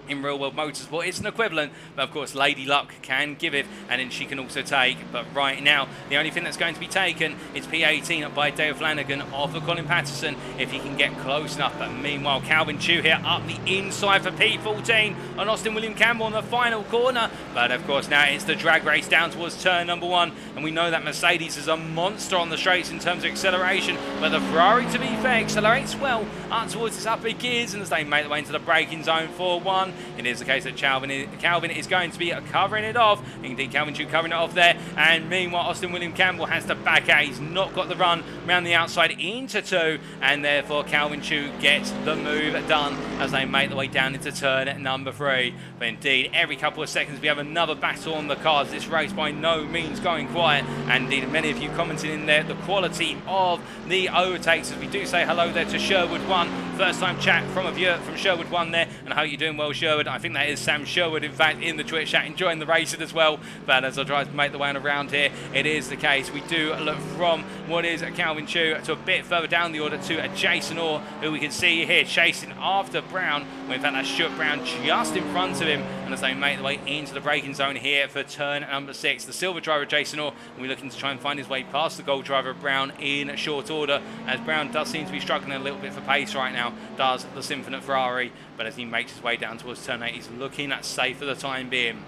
Speaker 1: In real world motorsport, it's an equivalent, but of course Lady Luck can give it, and then she can also take. But right now, the only thing that's going to be taken is P18 by Dale Flanagan off of Colin Patterson if he can get close enough. But meanwhile, Calvin Chu here up the inside for P14 on Austin William Campbell on the final corner. But of course now it's the drag race down towards turn number 1, and we know that Mercedes is a monster on the straights in terms of acceleration, but the Ferrari, to be fair, accelerates well up towards its upper gears. And as they make their way into the braking zone for 1, it is the case that Calvin is going to be covering it off. Indeed, Calvin Chu covering it off there And meanwhile, Austin William Campbell has to back out. He's not got the run around the outside into 2, and therefore Calvin Chu gets the move done as they make the way down into turn number 3. But indeed, every couple of seconds we have another battle on the cards. This race by no means going quiet, and indeed many of you commented in there the quality of the overtakes, as we do say hello there to Sherwood1. First time chat from a viewer from Sherwood1 there, and I hope you're doing well, Sherwood. I think that is Sam Sherwood, in fact, in the Twitch chat, enjoying the racing as well. But as I try to make the way on around here, it is the case. We do look from what is Calvin Chu to a bit further down the order to Jason Orr, who we can see here chasing after Brown. Well, in fact, that's Stuart Brown just in front of him, and as they make the way into the braking zone here for turn number 6, the silver driver Jason Orr will be looking to try and find his way past the gold driver Brown in short order, as Brown does seem to be struggling a little bit for pace right now, does the Symphonite Ferrari. But as he makes his way down towards turn 8, he's looking at safe for the time being.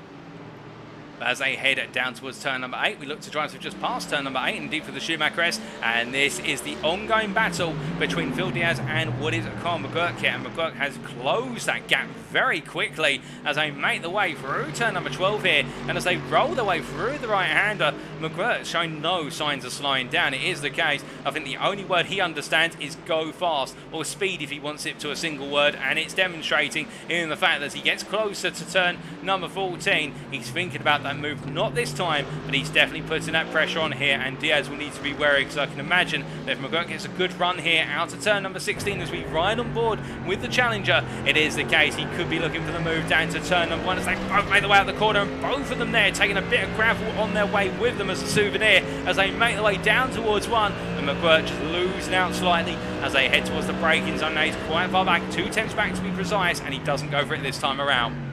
Speaker 1: As they head down towards turn number 8, we look to drive just past turn number 8, indeed for the Schumacher S, and this is the ongoing battle between Phil Diaz and what is Carl McGurk here, and McGurk has closed that gap very quickly as they make the way through turn number 12 here, and as they roll their way through the right-hander, McGurk showing no signs of slowing down. It is the case. I think the only word he understands is go fast, or speed if he wants it to a single word, and it's demonstrating in the fact that as he gets closer to turn number 14, he's thinking about that move, not this time, but he's definitely putting that pressure on here, and Diaz will need to be wary, because I can imagine that if McGurk gets a good run here out of turn number 16 as we ride on board with the Challenger, it is the case. He could be looking for the move down to turn number 1 as they both make the way out the corner, and both of them there taking a bit of gravel on their way with them as a souvenir as they make their way down towards 1, and McGurk just losing out slightly as they head towards the braking zone. Now he's quite far back, 2 tenths back to be precise, and he doesn't go for it this time around.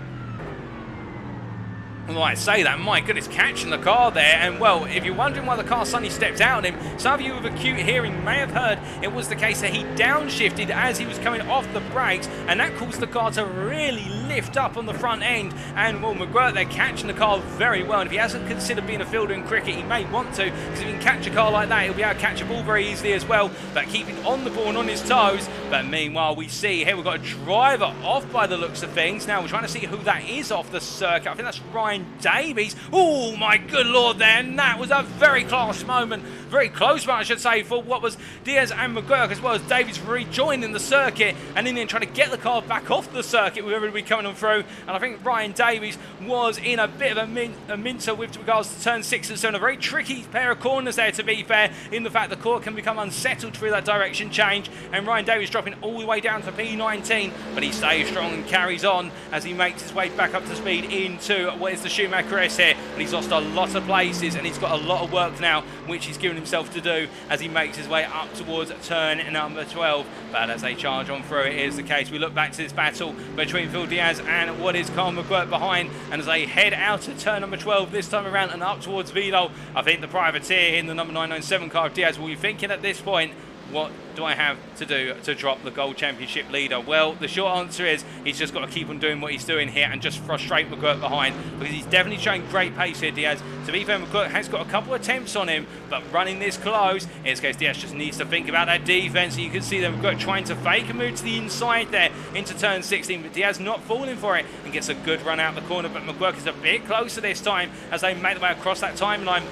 Speaker 1: Well, I say that, my goodness, catching the car there, and well, if you're wondering why the car suddenly stepped out on him, some of you with acute hearing may have heard it was the case that he downshifted as he was coming off the brakes, and that caused the car to really lift up on the front end, and well, McGurk, they're catching the car very well, and if he hasn't considered being a fielder in cricket, he may want to, because if he can catch a car like that, he'll be able to catch a ball very easily as well, but keeping on the ball and on his toes. But meanwhile, we see here we've got a driver off by the looks of things. Now we're trying to see who that is off the circuit. I think that's Ryan Davies. Oh my good lord there, and that was a very close moment, very close one I should say, for what was Diaz and McGurk, as well as Davies rejoining the circuit, and in the end trying to get the car back off the circuit with everybody coming on through. And I think Ryan Davies was in a bit of a mincer with regards to turn 6 and 7, a very tricky pair of corners there, to be fair, in the fact the car can become unsettled through that direction change, and Ryan Davies dropping all the way down to P19, but he stays strong and carries on as he makes his way back up to speed into what is the Schumacher S here. But he's lost a lot of places, and he's got a lot of work now, which he's given himself to do as he makes his way up towards turn number 12. But as they charge on through, it is the case. We look back to this battle between Phil Diaz and what is Carl McGurk behind, and as they head out to turn number 12 this time around and up towards Vito, I think the privateer in the number 997 car of Diaz will be thinking at this point, what do I have to do to drop the Gold Championship leader? Well, the short answer is he's just got to keep on doing what he's doing here and just frustrate McGurk behind, because he's definitely showing great pace here, Diaz. To be fair, McGurk has got a couple of attempts on him, but running this close, in this case, Diaz just needs to think about that defense. You can see them McGurk trying to fake a move to the inside there into turn 16, but Diaz not falling for it and gets a good run out the corner, but McGurk is a bit closer this time as they make their way across that timeline.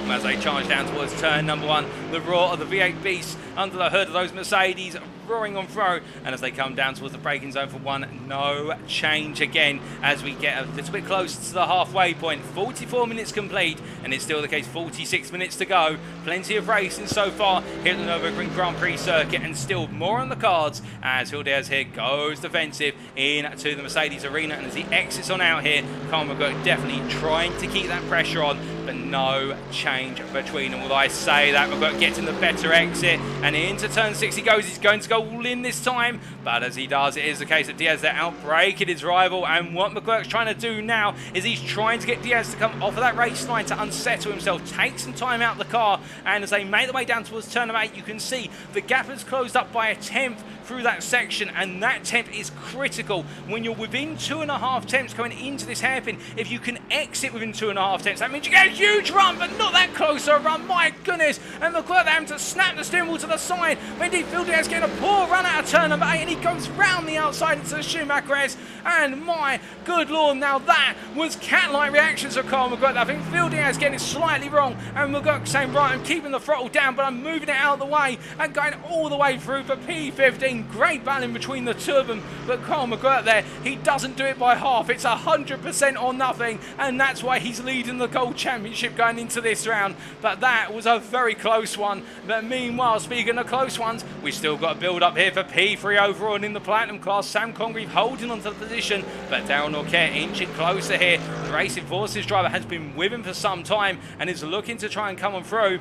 Speaker 1: As they charge down towards turn number 1, the roar of the V8 beasts under the hood of those Mercedes roaring on through, and as they come down towards the braking zone for 1, no change again as we get a little bit closer to the halfway point. 44 minutes complete, and it's still the case, 46 minutes to go. Plenty of racing so far here at the Nürburgring Grand Prix circuit, and still more on the cards as Phil Diaz here goes defensive into the Mercedes arena, and as he exits on out here, Carl McGurk definitely trying to keep that pressure on, but no change between them. Although I say that, McGurk getting the better exit, and into turn 6 he goes. He's going to go all in this time, but as he does, it is the case that Diaz there outbraking his rival, and what McGurk's trying to do now is he's trying to get Diaz to come off of that race line to unsettle himself, take some time out of the car, and as they make their way down towards turn 8, you can see the gap has closed up by a tenth through that section, and that temp is critical when you're within 2.5 temps going into this hairpin. If you can exit within 2.5 temps, that means you get a huge run, but not that close a run, my goodness. And Leclerc having to snap the steering wheel to the side, but indeed Phil Diaz getting a poor run out of turn number 8, and he goes round the outside into the Schumacher, and my good lord, now that was cat-like reactions of Carl McGregor. I think Phil Diaz getting it slightly wrong, and McGregor saying, right, I'm keeping the throttle down, but I'm moving it out of the way, and going all the way through for P15. Great battling between the two of them, but Carl McGregor there, he doesn't do it by half. It's 100% or nothing, and that's why he's leading the Gold Championship going into this round. But that was a very close one. But meanwhile, speaking of close ones, we've still got a build up here for P3 overall, and in the Platinum class, Sam Congreve holding onto the position, but Daryl Norquette inching closer here. The Racing Forces driver has been with him for some time and is looking to try and come on through.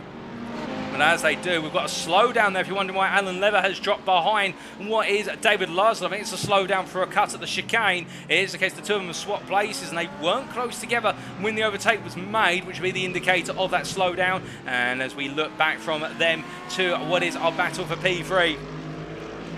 Speaker 1: And as they do, we've got a slowdown there. If you're wondering why Alan Lever has dropped behind what is David Larson, I think it's a slowdown for a cut at the chicane. It is the case the two of them have swapped places, and they weren't close together when the overtake was made, which would be the indicator of that slowdown. And as we look back from them to what is our battle for P3,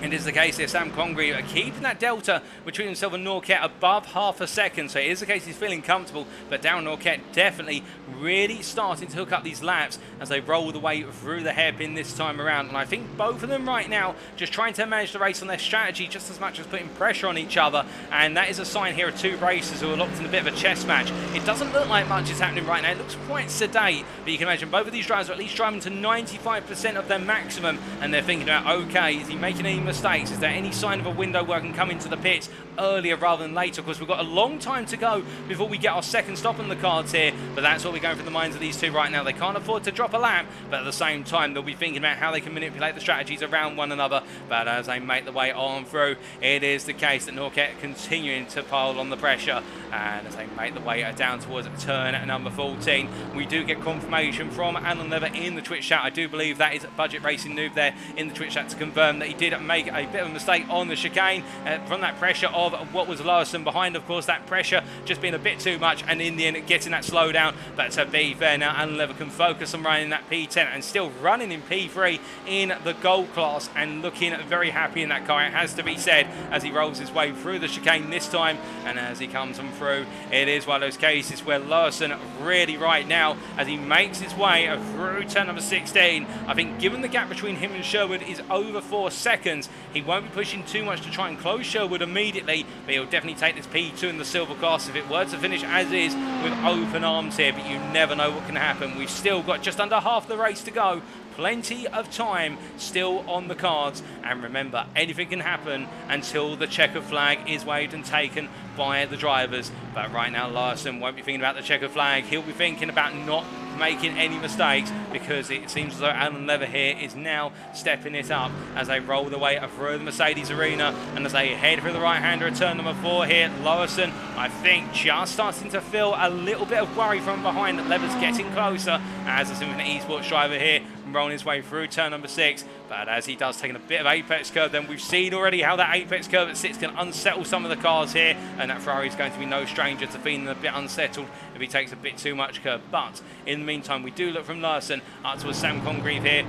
Speaker 1: it is the case here, Sam Congreve keeping that delta between himself and Norquette above half a second. So it is the case he's feeling comfortable, but Darren Norquette definitely really starting to hook up these laps as they roll the way through the hairpin this time around. And I think both of them right now just trying to manage the race on their strategy just as much as putting pressure on each other. And that is a sign here of two racers who are locked in a bit of a chess match. It doesn't look like much is happening right now. It looks quite sedate, but you can imagine both of these drivers are at least driving to 95% of their maximum, and they're thinking about, okay, is he making any mistakes? Is there any sign of a window where I can come into the pits earlier rather than later? Because we've got a long time to go before we get our second stop on the cards here, but that's what we're going through the minds of these two right now. They can't afford to drop a lap, but at the same time they'll be thinking about how they can manipulate the strategies around one another. But as they make the way on through, it is the case that Norquette continuing to pile on the pressure, and as they make the way down towards turn number 14, we do get confirmation from Alan Lever in the Twitch chat. I do believe that is Budget Racing Noob there in the Twitch chat to confirm that he did make a bit of a mistake on the chicane from that pressure of what was Larson behind. Of course, that pressure just being a bit too much, and in the end getting that slowdown. But to be fair, now Alan Lever can focus on running that P10 and still running in P3 in the gold class and looking very happy in that car, it has to be said, as he rolls his way through the chicane this time. And as he comes on through, it is one of those cases where Larson really right now, as he makes his way through turn number 16, I think given the gap between him and Sherwood is over 4 seconds, he won't be pushing too much to try and close Sherwood immediately, but he'll definitely take this P2 in the silver class if it were to finish as is with open arms here. But you never know what can happen. We've still got just under half the race to go. Plenty of time still on the cards, and remember, anything can happen until the checker flag is waved and taken by the drivers. But right now Larson won't be thinking about the checker flag. He'll be thinking about not making any mistakes, because it seems as though Alan Lever here is now stepping it up as they roll the way through the Mercedes arena, and as they head through the right-hander at turn number 4 here, Larson, I think, just starting to feel a little bit of worry from behind that Lever's getting closer as the Infinite Esports driver here rolling his way through turn number 6. But as he does, taking a bit of apex curve, then we've seen already how that apex curve at 6 can unsettle some of the cars here, and that Ferrari is going to be no stranger to feeling a bit unsettled if he takes a bit too much curve. But in the meantime, we do look from Larson up towards Sam Congreve here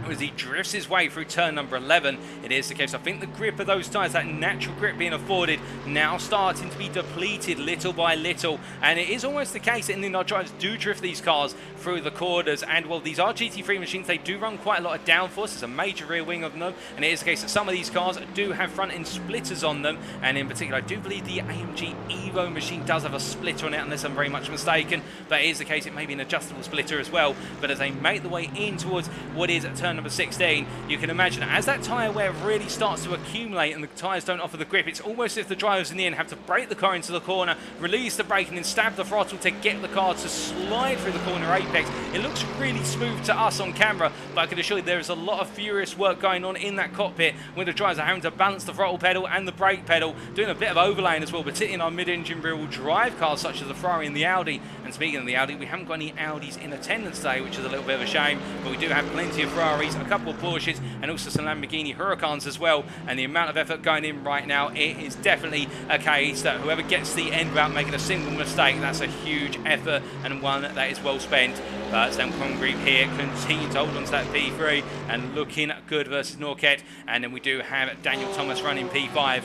Speaker 1: as he drifts his way through turn number 11. It is the case, I think the grip of those tyres, that natural grip being afforded, now starting to be depleted little by little, and it is almost the case that Indian drivers do drift these cars through the corners. And well, these are GT3 machines, they do run quite a lot of downforce. There's a major rear wing of them, and it is the case that some of these cars do have front end splitters on them, and in particular I do believe the AMG Evo machine does have a splitter on it, unless I'm very much mistaken, but it is the case it may be an adjustable splitter as well. But as they make the way in towards what is at turn number 16, you can imagine as that tyre wear really starts to accumulate and the tyres don't offer the grip, it's almost as if the drivers in the end have to brake the car into the corner, release the brake and then stab the throttle to get the car to slide through the corner apex. It looks really smooth to us on camera, but I can assure you there is a lot of furious work going on in that cockpit where the drivers are having to balance the throttle pedal and the brake pedal, doing a bit of overlaying as well, particularly in our mid-engine rear-wheel drive cars such as the Ferrari and the Audi. And speaking of the Audi, we haven't got any Audis in attendance today, which is a little bit of a shame, but we do have plenty of Ferraris Ferraris, a couple of Porsches, and also some Lamborghini Huracans as well. And the amount of effort going in right now, it is definitely a case that whoever gets the end without making a single mistake, that's a huge effort and one that is well spent. But Sam Congreve here continue to hold on to that P3 and looking good versus Norquette. And then we do have Daniel Thomas running P5.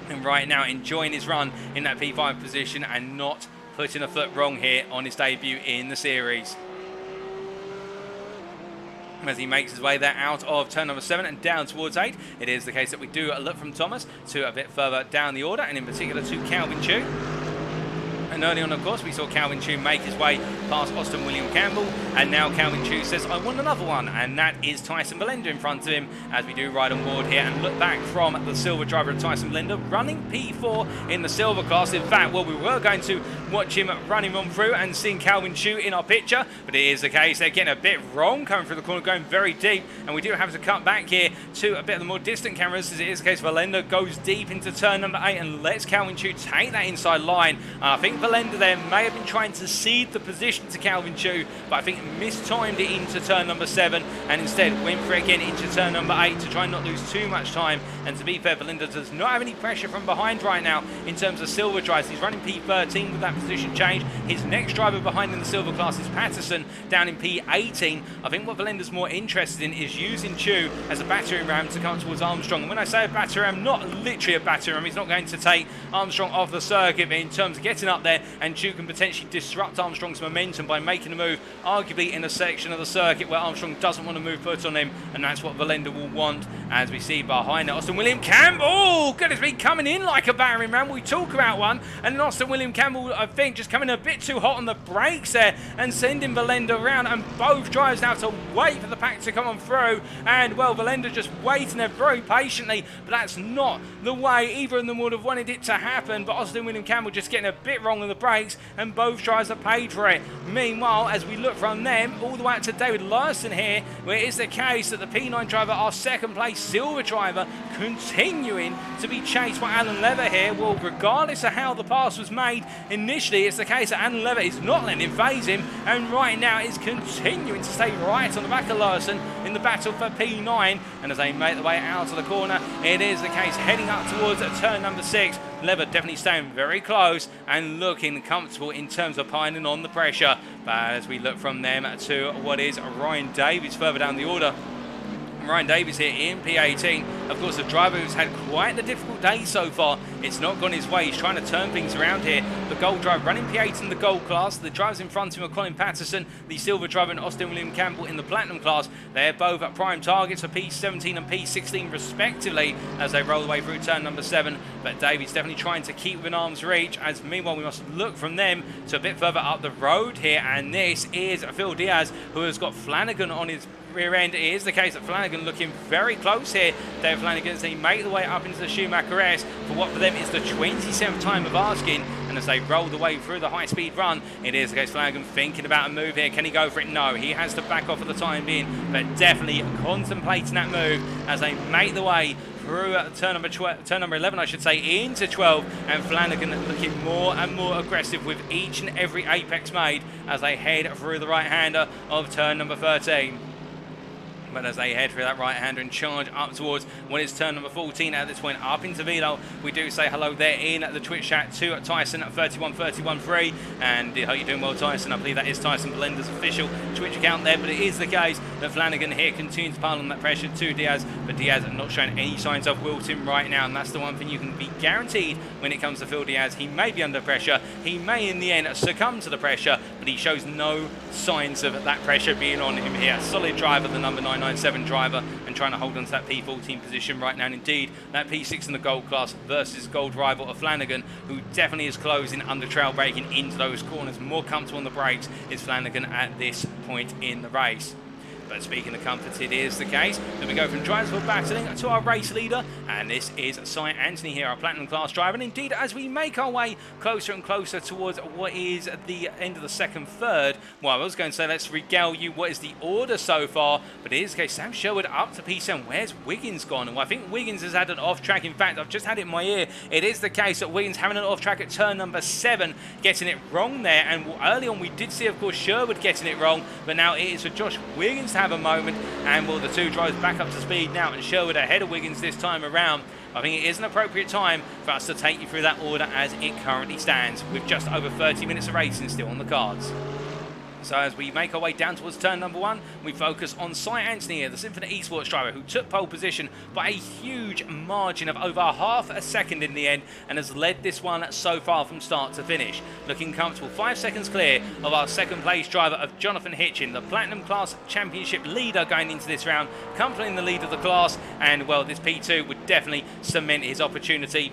Speaker 1: And right now enjoying his run in that P5 position and not putting a foot wrong here on his debut in the series. As he makes his way there out of turn number 7 and down towards 8, it is the case that we do look from Thomas to a bit further down the order, and in particular to Calvin Chu. And early on, of course, we saw Calvin Chu make his way past Austin William Campbell. And now Calvin Chu says, I want another one. And that is Tyson Belenda in front of him as we do ride on board here and look back from the silver driver of Tyson Belenda running P4 in the silver class. In fact, well, we were going to watch him running on through and seeing Calvin Chu in our picture. But it is the case they're getting a bit wrong coming through the corner, going very deep. And we do have to cut back here to a bit of the more distant cameras as it is the case Belenda goes deep into turn number 8 and lets Calvin Chu take that inside line. I think Belenda there may have been trying to cede the position to Calvin Chu, but I think mistimed it into turn number 7 and instead went for it again into turn number 8 to try and not lose too much time. And to be fair, Belenda does not have any pressure from behind right now in terms of silver drives. He's running P13 with that position change. His next driver behind in the silver class is Patterson down in P18. I think what Belenda's more interested in is using Chu as a battering ram to come towards Armstrong. And when I say a battering ram, not literally a battering ram, he's not going to take Armstrong off the circuit, but in terms of getting up there, and Chu can potentially disrupt Armstrong's momentum by making a move, arguably in a section of the circuit where Armstrong doesn't want to move put on him, and that's what Belenda will want. As we see behind it, Austin William Campbell, oh, goodness me, coming in like a battering ram. We talk about one, and then Austin William Campbell, I think, just coming a bit too hot on the brakes there and sending Belenda around, and both drivers now have to wait for the pack to come on through, and well, Belenda just waiting there very patiently, but that's not the way either of them would have wanted it to happen. But Austin William Campbell just getting a bit wrong on the brakes, and both drivers have paid for it. Meanwhile, as we look from them all the way up to David Larson here, where it is the case that the P9 driver, our second place silver driver, continuing to be chased by Alan Lever here. Well, regardless of how the pass was made initially, it's the case that Alan Lever is not letting him phase him, and right now is continuing to stay right on the back of Larson in the battle for P9. And as they make their way out of the corner, it is the case heading up towards turn number 6. Lever definitely staying very close and looking comfortable in terms of piling on the pressure. But as we look from them to what is Ryan Davies further down the order, Ryan Davies here in P18, of course a driver who's had quite the difficult day so far. It's not gone his way, he's trying to turn things around here. The gold driver running P8 in the gold class, the drivers in front of him are Colin Patterson, the silver driver, and Austin William Campbell in the platinum class. They're both at prime targets for P17 and P16 respectively as they roll away through turn number 7. But Davies definitely trying to keep within arm's reach, as meanwhile we must look from them to a bit further up the road here, and this is Phil Diaz, who has got Flanagan on his rear end. It is the case that Flanagan looking very close here. Dave Flanagan, as they make the way up into the Schumacher S for what for them is the 27th time of asking. And as they roll the way through the high-speed run, it is the case Flanagan thinking about a move here. Can he go for it? No, he has to back off for the time being, but definitely contemplating that move as they make the way through turn number 11, I should say, into 12, and Flanagan looking more and more aggressive with each and every apex made as they head through the right-hander of turn number 13. But as they head through that right-hander and charge up towards what is turn number 14 at this point, up into Velo, we do say hello there in the Twitch chat to Tyson at 31313. And I hope you're doing well, Tyson. I believe that is Tyson Belenda's official Twitch account there. But it is the case that Flanagan here continues to pile on that pressure to Diaz. But Diaz not showing any signs of wilting right now. And that's the one thing you can be guaranteed when it comes to Phil Diaz. He may be under pressure. He may in the end succumb to the pressure, but he shows no signs of that pressure being on him here. Solid driver, the number 997 driver, and trying to hold on to that P14 position right now. And indeed, that P6 in the gold class versus gold rival of Flanagan, who definitely is closing under trail braking into those corners. More comfortable on the brakes is Flanagan at this point in the race. But speaking of comfort, it is the case that we go from drivers battling to our race leader, and this is Cy Anthony here, our platinum class driver. And indeed, as we make our way closer and closer towards what is the end of the second third, well, I was going to say let's regale you what is the order so far, but it is the case. Sam Sherwood up to P7. Where's Wiggins gone? And I think Wiggins has had an off track. In fact, I've just had it in my ear. It is the case that Wiggins having an off track at turn number 7, getting it wrong there. And early on, we did see, of course, Sherwood getting it wrong, but now it is for Josh Wiggins to have a moment, and will the two drivers back up to speed now, and Sherwood ahead of Wiggins this time around. I think it is an appropriate time for us to take you through that order as it currently stands, with just over 30 minutes of racing still on the cards. So as we make our way down towards turn number 1, we focus on Cy Anthony here, the Symphony Esports driver, who took pole position by a huge margin of over half a second in the end, and has led this one so far from start to finish. Looking comfortable, 5 seconds clear of our second place driver of Jonathan Hitchin, the Platinum Class Championship leader going into this round, comfortably in the lead of the class, and well, this P2 would definitely cement his opportunity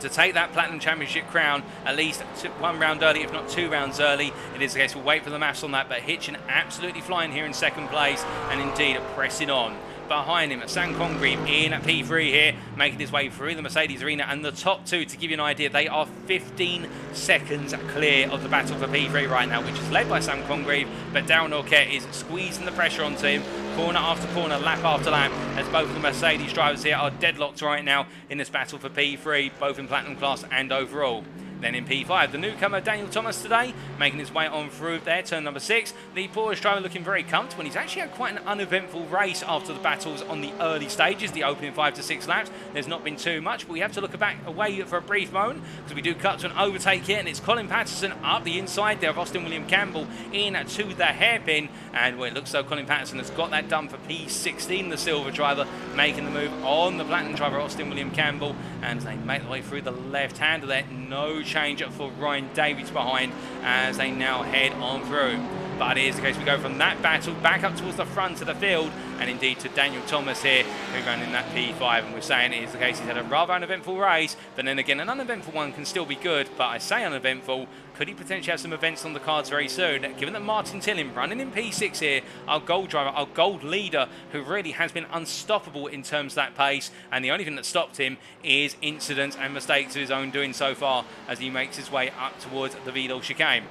Speaker 1: to take that Platinum Championship crown at least 1 round early, if not 2 rounds early. It is the case, we'll wait for the maths on that, but Hitchin absolutely flying here in second place, and indeed pressing on. Behind him, Sam Congreve in at P3 here, making his way through the Mercedes arena, and the top two, to give you an idea, they are 15 seconds clear of the battle for P3 right now, which is led by Sam Congreve, but Darryl Norquette is squeezing the pressure onto him, corner after corner, lap after lap, as both of the Mercedes drivers here are deadlocked right now in this battle for P3, both in Platinum class and overall. Then in P5, the newcomer Daniel Thomas today, making his way on through there, turn number 6. The Porsche driver looking very comfortable, and he's actually had quite an uneventful race after the battles on the early stages, the opening 5 to 6 laps. There's not been too much, but we have to look back away for a brief moment, because we do cut to an overtake here, and it's Colin Patterson up the inside there of Austin William Campbell in to the hairpin, and well, it looks so Colin Patterson has got that done for P16, the silver driver, making the move on the platinum driver Austin William Campbell, and they make their way through the left-hander there. No change for Ryan Davies behind as they now head on through. But it is the case, we go from that battle back up towards the front of the field, and indeed to Daniel Thomas here, who ran in that P5, and we're saying it is the case, he's had a rather uneventful race, but then again, an uneventful one can still be good, but I say uneventful, could he potentially have some events on the cards very soon, given that Martin Tillin running in P6 here, our gold driver, our gold leader, who really has been unstoppable in terms of that pace, and the only thing that stopped him is incidents and mistakes of his own doing so far as he makes his way up towards the Vidal chicane.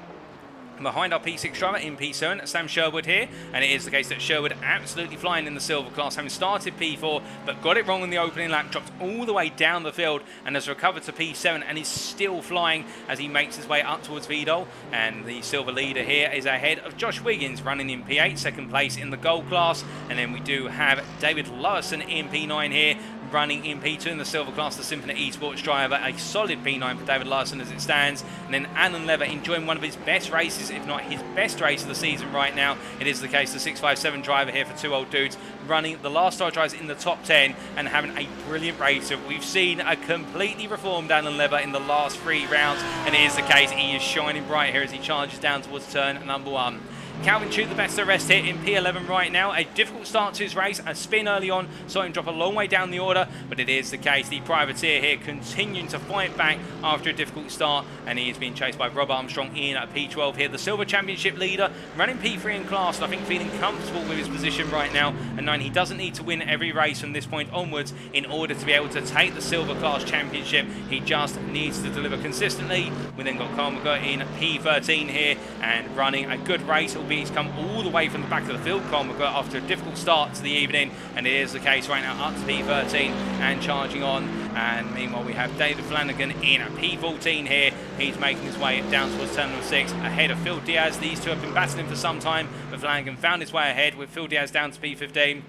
Speaker 1: Behind our P6 driver in P7, Sam Sherwood here, and it is the case that Sherwood absolutely flying in the silver class, having started P4 but got it wrong on the opening lap, dropped all the way down the field and has recovered to P7 and is still flying as he makes his way up towards Vidal. And the silver leader here is ahead of Josh Wiggins, running in P8, second place in the gold class, and then we do have David Lowison in P9 here, running in P2 in the silver class, the Symphony Esports driver, a solid P9 for David Larson as it stands. And then Alan Lever enjoying one of his best races, if not his best race of the season right now. It is the case, the 657 driver here for Two Old Dudes, running the last star drivers in the top 10 and having a brilliant race. We've seen a completely reformed Alan Lever in the last 3 rounds, and it is the case, he is shining bright here as he charges down towards turn number 1. Calvin Chu, the best of the rest here in P11 right now. A difficult start to his race, a spin early on, saw him drop a long way down the order, but it is the case, the privateer here continuing to fight back after a difficult start, and he is being chased by Rob Armstrong in at P12 here, the Silver Championship leader, running P3 in class, and I think feeling comfortable with his position right now, and knowing he doesn't need to win every race from this point onwards in order to be able to take the Silver Class Championship. He just needs to deliver consistently. We then got Carl McGirt in P13 here, and running a good race, albeit he's come all the way from the back of the field, Carl McGirt, after a difficult start to the evening, and it is the case right now up to P13 and charging on. And meanwhile we have David Flanagan in at P14 here. He's making his way down towards turn number 6 ahead of Phil Diaz. These two have been battling for some time, but Flanagan found his way ahead with Phil Diaz down to P15.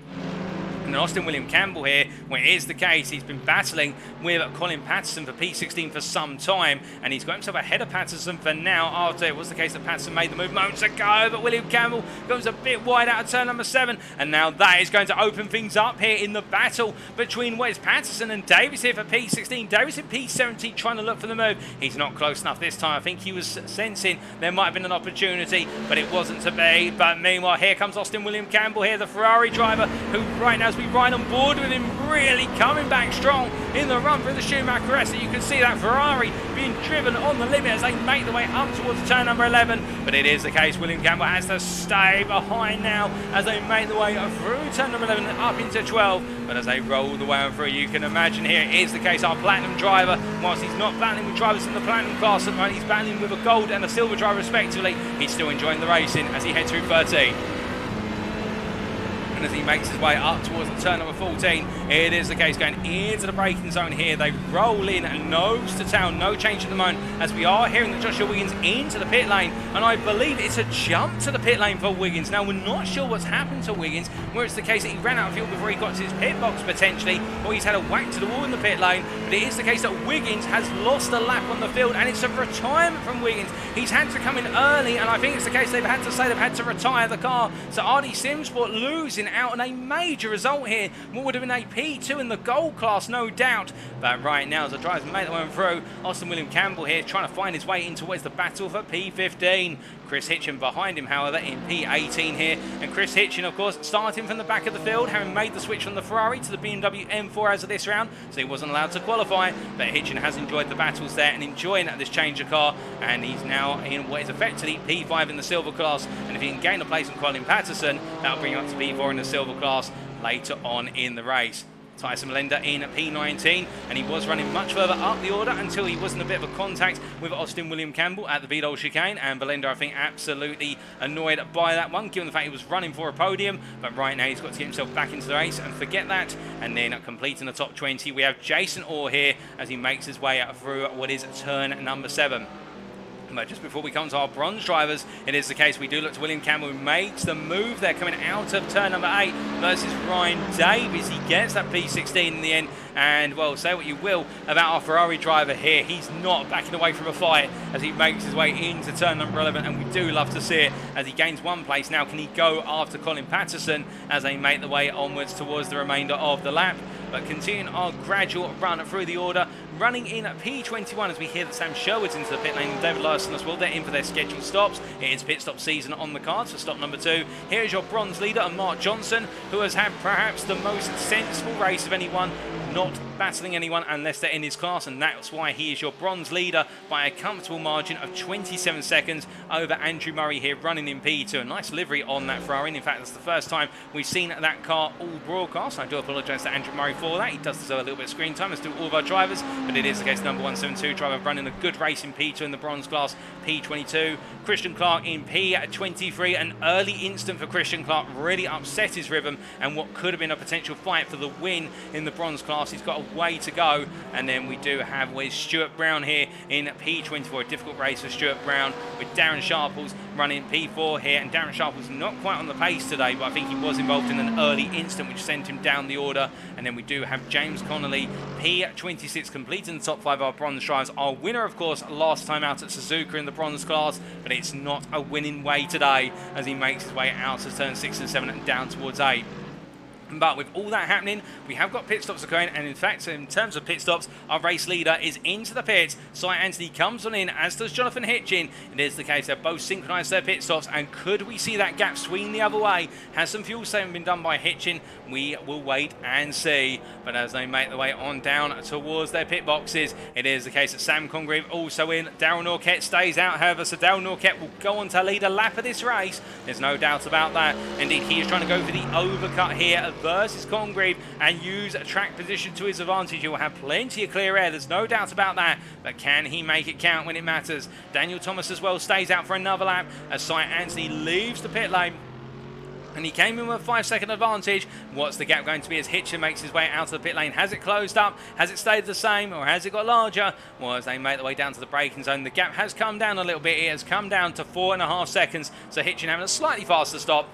Speaker 1: And Austin William Campbell here, where it is the case, he's been battling with Colin Patterson for P16 for some time, and he's got himself ahead of Patterson for now, after it was the case that Patterson made the move moments ago, but William Campbell goes a bit wide out of turn number 7, and now that is going to open things up here in the battle between Wes Patterson and Davis here for P16. Davis in P17 trying to look for the move. He's not close enough this time. I think he was sensing there might have been an opportunity, but it wasn't to be. But meanwhile, here comes Austin William Campbell here, the Ferrari driver, who right now, as we ride on board with him, really coming back strong in the run through the Schumacher S. You can see that Ferrari being driven on the limit as they make their way up towards turn number 11. But it is the case, William Campbell has to stay behind now as they make their way through turn number 11 and up into 12. But as they roll the way on through, you can imagine here it is the case, our platinum driver, whilst he's not battling with drivers in the platinum class at the moment, he's battling with a gold and a silver driver respectively. He's still enjoying the racing as he heads through 13. And as he makes his way up towards the turn number 14. It is the case going into the braking zone here. They roll in nose to tail, no change at the moment, as we are hearing that Joshua Wiggins into the pit lane, and I believe it's a jump to the pit lane for Wiggins. Now, we're not sure what's happened to Wiggins, where it's the case that he ran out of fuel before he got to his pit box potentially, or he's had a whack to the wall in the pit lane, but it is the case that Wiggins has lost a lap on the field, and it's a retirement from Wiggins. He's had to come in early, and I think it's the case they've had to retire the car. So RD Simsport losing out on a major result here. What would have been a P2 in the gold class, no doubt. But right now, as the drivers make their way through, Austin William Campbell here trying to find his way into what is the battle for P15. Chris Hitchin behind him, however, in P18 here. And Chris Hitchin, of course, starting from the back of the field, having made the switch from the Ferrari to the BMW M4 as of this round, so he wasn't allowed to qualify. But Hitchin has enjoyed the battles there and enjoying this change of car, and he's now in what is effectively P5 in the silver class. And if he can gain a place on Colin Patterson, that'll bring him up to P4 in the silver class later on in the race. Tyson Melender in at P19, and he was running much further up the order until he was in a bit of a contact with Austin William Campbell at the Vidal chicane, and Melender, I think, absolutely annoyed by that one, given the fact he was running for a podium. But right now he's got to get himself back into the race and forget that, and then completing the top 20 we have Jason Orr here as he makes his way through what is turn number 7. But just before we come to our bronze drivers, it is the case we do look to William Campbell, who makes the move there coming out of turn number 8 versus Ryan Davies. He gets that P16 in the end, and well, say what you will about our Ferrari driver here, he's not backing away from a fight as he makes his way into turn number 11, and we do love to see it as he gains one place. Now, can he go after Colin Patterson as they make the way onwards towards the remainder of the lap? But continuing our gradual run through the order, running in at P21 as we hear that Sam Sherwood's into the pit lane and David Larson as well. They're in for their scheduled stops. It is pit stop season on the cards for stop number 2. Here is your bronze leader, Mark Johnson, who has had perhaps the most sensible race of anyone, not battling anyone unless they're in his class, and that's why he is your bronze leader by a comfortable margin of 27 seconds over Andrew Murray here running in P2. A nice livery on that Ferrari, and in fact that's the first time we've seen that car all broadcast. I do apologise to Andrew Murray for that. He does deserve a little bit of screen time, as do all of our drivers, but it is the case number 172 driver running a good race in P2 in the bronze class. P22, Christian Clark in P23. An early instant for Christian Clark really upset his rhythm, and what could have been a potential fight for the win in the bronze class, he's got a way to go. And then we do have with Stuart Brown here in P24, a difficult race for Stuart Brown, with Darren Sharples running P4 here, and Darren Sharples not quite on the pace today, but I think he was involved in an early instant which sent him down the order. And then we do have James Connolly P26 completing the top 5 of our bronze drivers. Our winner, of course, last time out at Suzuka in the bronze class, but it's not a winning way today as he makes his way out of turn 6 and 7 and down towards 8. But with all that happening, we have got pit stops occurring, and in fact, in terms of pit stops, our race leader is into the pits. Cy Anthony comes on in, as does Jonathan Hitchin. It is the case they've both synchronised their pit stops, and could we see that gap swing the other way? Has some fuel saving been done by Hitchin? We will wait and see. But as they make their way on down towards their pit boxes, it is the case that Sam Congreve also in. Daryl Norquette stays out, however, so Daryl Norquette will go on to lead a lap of this race. There's no doubt about that. Indeed, he is trying to go for the overcut here versus Congreve and use a track position to his advantage. He will have plenty of clear air, there's no doubt about that, but can he make it count when it matters? Daniel Thomas as well stays out for another lap as Cy Anthony leaves the pit lane, and he came in with a 5-second advantage. What's the gap going to be as Hitchin makes his way out of the pit lane? Has it closed up? Has it stayed the same? Or has it got larger? Well, as they make their way down to the braking zone, the gap has come down a little bit. It has come down to 4.5 seconds, so Hitchin having a slightly faster stop.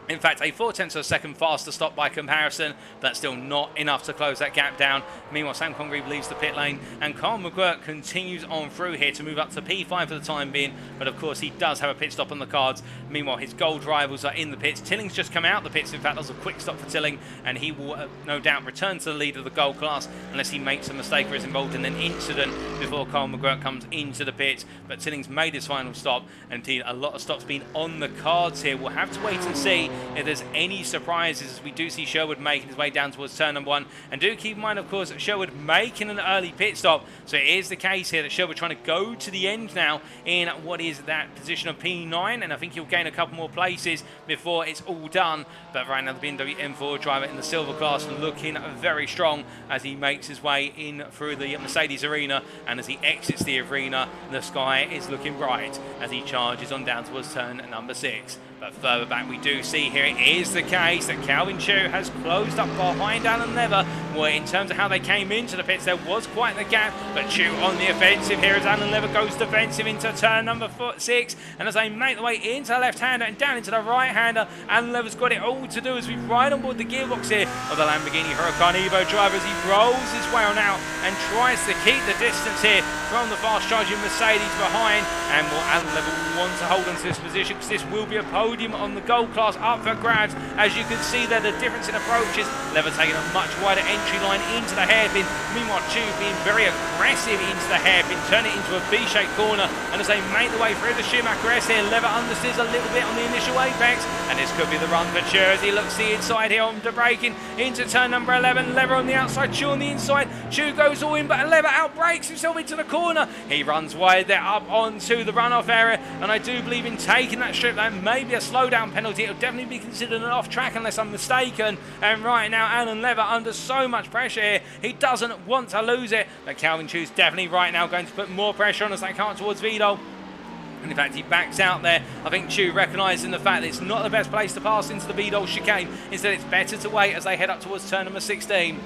Speaker 1: In fact, a 0.4 of a second faster stop by comparison, but still not enough to close that gap down. Meanwhile, Sam Congreve leaves the pit lane, and Carl McGuirk continues on through here to move up to P5 for the time being, but of course he does have a pit stop on the cards. Meanwhile, his gold rivals are in the pits. Tilling's just come out the pits. In fact, that was a quick stop for Tilling, and he will no doubt return to the lead of the gold class unless he makes a mistake or is involved in an incident before Carl McGuirk comes into the pits. But Tilling's made his final stop, and indeed a lot of stops being on the cards here. We'll have to wait and see if there's any surprises, as we do see Sherwood making his way down towards turn number 1. And do keep in mind, of course, Sherwood making an early pit stop, so it is the case here that Sherwood trying to go to the end now in what is that position of P9, and I think he'll gain a couple more places before it's all done. But right now the BMW M4 driver in the silver class looking very strong as he makes his way in through the Mercedes arena, and as he exits the arena, the sky is looking bright as he charges on down towards turn number 6. But further back we do see here it is the case that Calvin Chu has closed up behind Alan Lever. Well, in terms of how they came into the pits, there was quite the gap, but Chu on the offensive here as Alan Lever goes defensive into turn number 6, and as they make the way into the left-hander and down into the right-hander, Alan Lever's got it all to do as we ride on board the gearbox here of the Lamborghini Huracan Evo driver as he rolls his way on out and tries to keep the distance here from the fast-charging Mercedes behind. And will Alan Lever want to hold on to this position, because this will be a podium on the gold class up for grabs. As you can see there, the difference in approaches. Lever taking a much wider entry line into the hairpin. Meanwhile, Chu being very aggressive into the hairpin, turning it into a V-shaped corner. And as they make the way through the Schumacher S here, Lever understeers a little bit on the initial apex. And this could be the run for Chu as he looks the inside here on the braking into turn number 11. Lever on the outside, Chu on the inside. Chu goes all in, but Lever outbrakes himself into the corner. He runs wide there up onto the runoff area. And I do believe in taking that strip, that may be a slowdown penalty. It will definitely be considered an off track unless I'm mistaken. And right now, Alan Lever under so much pressure here. He doesn't want to lose it. But Calvin Chu's definitely right now going to put more pressure on as they come towards Vidal. And in fact, he backs out there. I think Chu recognising the fact that it's not the best place to pass into the Vidal chicane. Instead, it's better to wait as they head up towards turn number 16.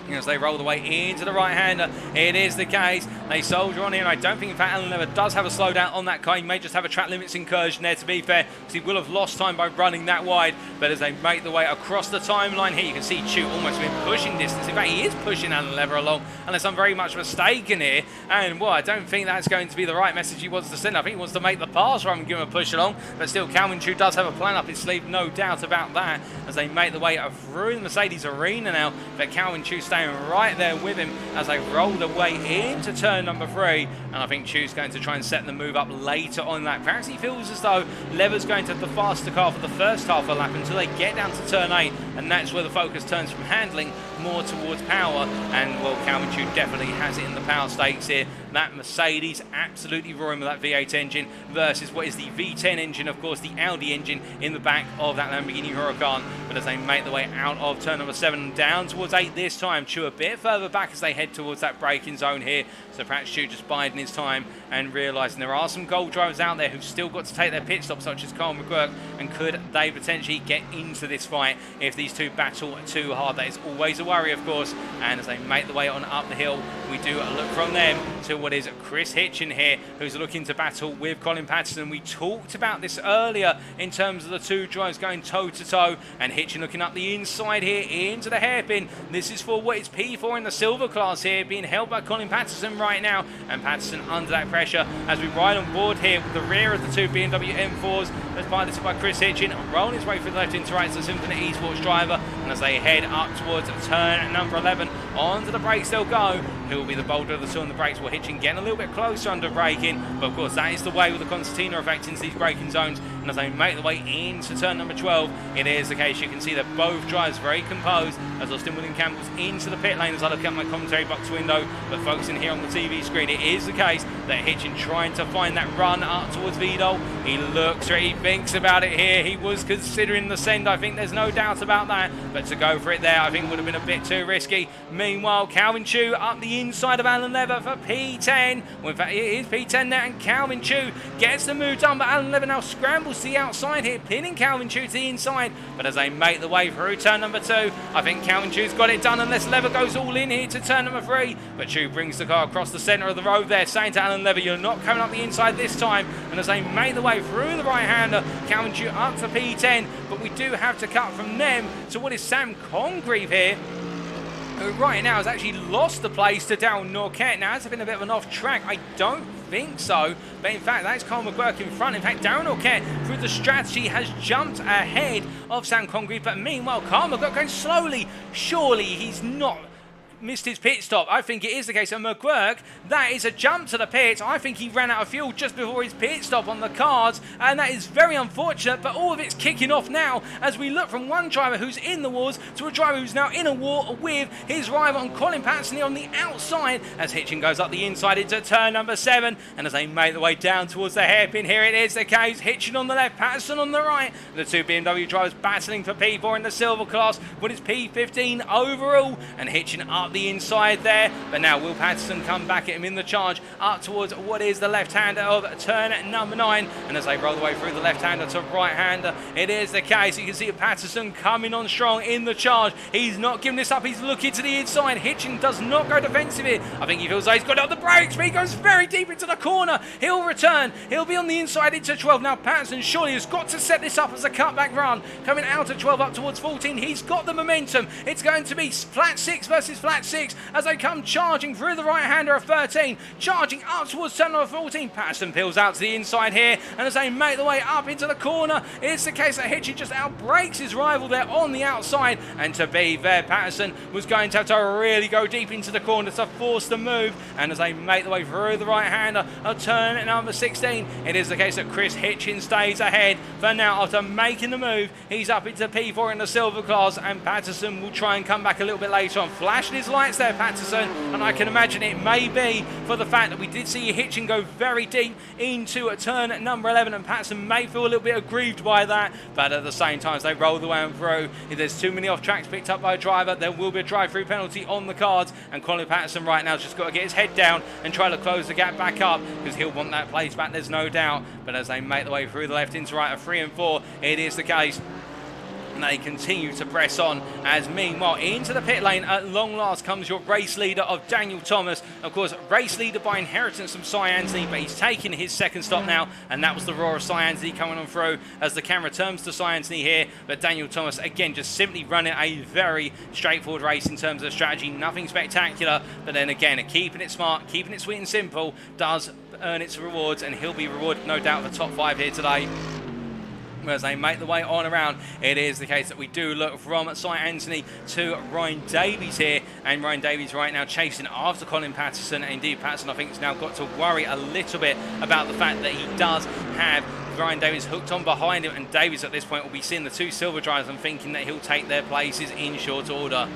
Speaker 1: As they roll the way into the right-hander, it is the case. They soldier on here, and I don't think, in fact, Alan Lever does have a slowdown on that car. He may just have a track limits incursion there, to be fair, because he will have lost time by running that wide. But as they make the way across the timeline here, you can see Chu almost been pushing distance. In fact, he is pushing Alan Lever along, unless I'm very much mistaken here. And, well, I don't think that's going to be the right message he wants to send. I think he wants to make the pass rather than give him a push along. But still, Calvin Chu does have a plan up his sleeve, no doubt about that, as they make the way through the Mercedes arena now. But Calvin Chu staying right there with him as they roll the way into turn number 3. And I think Chu's going to try and set the move up later on that. Perhaps he feels as though Lever's going to have the faster car for the first half of the lap until they get down to turn 8, and that's where the focus turns from handling more towards power. And, well, Calvin Chu definitely has it in the power stakes here. That Mercedes absolutely roaring with that V8 engine versus what is the V10 engine, of course, the Audi engine in the back of that Lamborghini Huracan. But as they make the way out of turn number 7 down towards 8 this time, Chu a bit further back as they head towards that braking zone here. So perhaps Chu just biding his time and realising there are some gold drivers out there who've still got to take their pit stops, such as Carl McGurk, and could they potentially get into this fight if these two battle too hard? That is always a worry, of course. And as they make the way on up the hill, we do look from them to what is Chris Hitchin here, who's looking to battle with Colin Patterson. We talked about this earlier in terms of the two drivers going toe-to-toe, and Hitchin looking up the inside here into the hairpin. This is for what is P4 in the silver class here, being held by Colin Patterson right now, and Patterson under that pressure as we ride on board here with the rear of the two BMW M4s. As piloted by Chris Hitchin, rolling his way from left into right to the Symphony Esports driver, and as they head up towards turn number 11, onto the brakes they'll go. Who will be the bolder of the two on the brakes? Well, Hitchin getting a little bit closer under braking, but of course that is the way with the concertina effect into these braking zones. And as they make the way into turn number 12, it is the case. You can see that both drivers very composed as Austin William Campbell's into the pit lane as I look at my commentary box window. But focusing here on the TV screen, it is the case that Hitchin trying to find that run up towards Vidal. He looks or he thinks about it here. He was considering the send, I think there's no doubt about that. But to go for it there, I think would have been a bit too risky. Meanwhile, Calvin Chu up the inside of Alan Lever for P10. Well, in fact, it is P10 there, and Calvin Chu gets the move done, but Alan Lever now scrambles to the outside here, pinning Calvin Chu to the inside. But as they make the way through turn number 2, I think Calvin Chu's got it done unless Lever goes all in here to turn number 3. But Chu brings the car across the centre of the road there, saying to Alan Lever, you're not coming up the inside this time. And as they make the way through the right-hander, Calvin Chu up to P10, but we do have to cut from them to what is Sam Congreve here, who right now has actually lost the place to Darryl Norquette. Now, has it been a bit of an off-track? I don't think so, but in fact, that's Carl McGurk in front. In fact, Darryl Norquette, through the strategy, has jumped ahead of Sam Congreve, but meanwhile, Carl McGurk going slowly. Surely he's not missed his pit stop. I think it is the case of McGurk. That is a jump to the pits. I think he ran out of fuel just before his pit stop on the cards, and that is very unfortunate, but all of it's kicking off now as we look from one driver who's in the wars to a driver who's now in a war with his rival on Colin Patterson on the outside as Hitchin goes up the inside into turn number 7, and as they make the way down towards the hairpin, here it is the case. Hitchin on the left, Patterson on the right. The two BMW drivers battling for P4 in the silver class, what is P15 overall, and Hitchin up the inside there, but now will Patterson come back at him in the charge up towards what is the left-hander of turn number 9, and as they roll the way through the left-hander to right-hander, it is the case. You can see Patterson coming on strong in the charge. He's not giving this up. He's looking to the inside. Hitchin does not go defensive here. I think he feels like he's got out the brakes, but he goes very deep into the corner. He'll return. He'll be on the inside into 12. Now Patterson surely has got to set this up as a cutback run. Coming out of 12 up towards 14. He's got the momentum. It's going to be flat 6 versus flat 6 as they come charging through the right-hander of 13. Charging up towards turn number 14. Patterson peels out to the inside here, and as they make the way up into the corner, it's the case that Hitchin just outbrakes his rival there on the outside, and to be fair, Patterson was going to have to really go deep into the corner to force the move, and as they make the way through the right-hander of turn number 16, it is the case that Chris Hitchin stays ahead for now. After making the move, he's up into P4 in the silver class, and Patterson will try and come back a little bit later on. Flashing his lights there, Patterson, and I can imagine it may be for the fact that we did see Hitchin go very deep into a turn number 11, and Patterson may feel a little bit aggrieved by that, but at the same time, as they roll the way on through, if there's too many off tracks picked up by a driver, there will be a drive-through penalty on the cards, and Colin Patterson right now has just got to get his head down and try to close the gap back up, because he'll want that place back, there's no doubt. But as they make the way through the left into right of 3 and 4, it is the case. And they continue to press on, as meanwhile into the pit lane at long last comes your race leader of Daniel Thomas. Of course, race leader by inheritance from Cy Anthony, but he's taking his second stop now, and that was the roar of Cy Anthony coming on through as the camera turns to Cy Anthony here. But Daniel Thomas again just simply running a very straightforward race in terms of strategy, nothing spectacular, but then again keeping it smart, keeping it sweet and simple does earn its rewards, and he'll be rewarded no doubt for top 5 here today. As they make the way on around, it is the case that we do look from Cy Anthony to Ryan Davies here, and Ryan Davies right now chasing after Colin Patterson. Indeed, Patterson I think has now got to worry a little bit about the fact that he does have Ryan Davies hooked on behind him, and Davies at this point will be seeing the 2 silver drivers and thinking that he'll take their places in short order.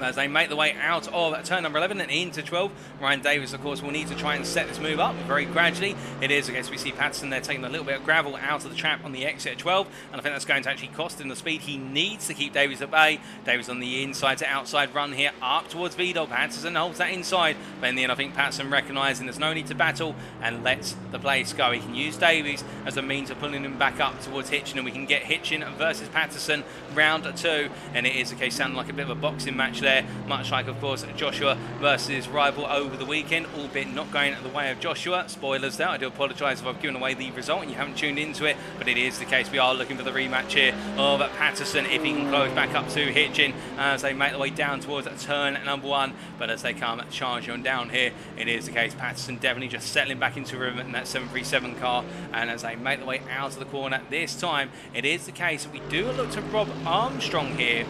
Speaker 1: As they make the way out of turn number 11 and into 12, Ryan Davies, of course, will need to try and set this move up very gradually. It is, I guess, we see Patterson there taking a little bit of gravel out of the trap on the exit at 12, and I think that's going to actually cost him the speed he needs to keep Davies at bay. Davies on the inside to outside run here up towards Vidal. Patterson holds that inside, but in the end, I think Patterson recognising there's no need to battle and lets the place go. He can use Davies as a means of pulling him back up towards Hitchin, and we can get Hitchin versus Patterson round 2, and it is the case sounding like a bit of a boxing match there, much like, of course, Joshua versus rival over the weekend, albeit not going the way of Joshua. Spoilers there, I do apologise if I've given away the result and you haven't tuned into it, but it is the case we are looking for the rematch here of Patterson if he can close back up to Hitchin as they make their way down towards turn number 1. But as they come charging on down here, it is the case Patterson definitely just settling back into rhythm in that 737 car, and as they make their way out of the corner this time, it is the case that we do look to Rob Armstrong here.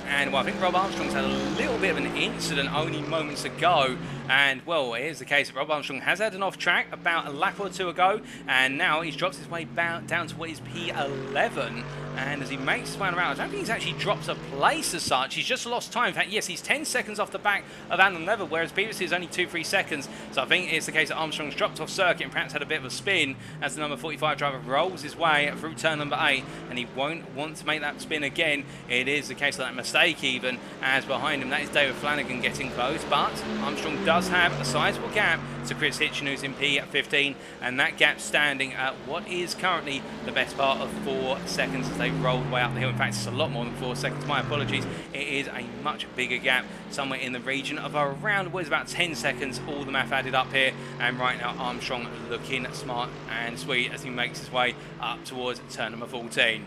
Speaker 1: And well, I think Rob Armstrong's had a little bit of an incident only moments ago, and well, here's the case that Rob Armstrong has had an off track about a lap or 2 ago, and now he's dropped his way down to what is P11. And as he makes his way around, I don't think he's actually dropped a place as such. He's just lost time. In fact, yes, he's 10 seconds off the back of Alan Lever, whereas previously it was only 2-3 seconds. So I think it's the case that Armstrong's dropped off circuit and perhaps had a bit of a spin as the number 45 driver rolls his way through turn number 8, and he won't want to make that spin again. It is the case of that mistake even, as behind him that is David Flanagan getting close, but Armstrong does have a sizable gap to Chris Hitchin, who's in P15, and that gap standing at what is currently the best part of 4 seconds as they roll the way up the hill. In fact, it's a lot more than 4 seconds, my apologies. It is a much bigger gap, somewhere in the region of around what is about 10 seconds, all the math added up here. And right now Armstrong looking smart and sweet as he makes his way up towards turn number 14.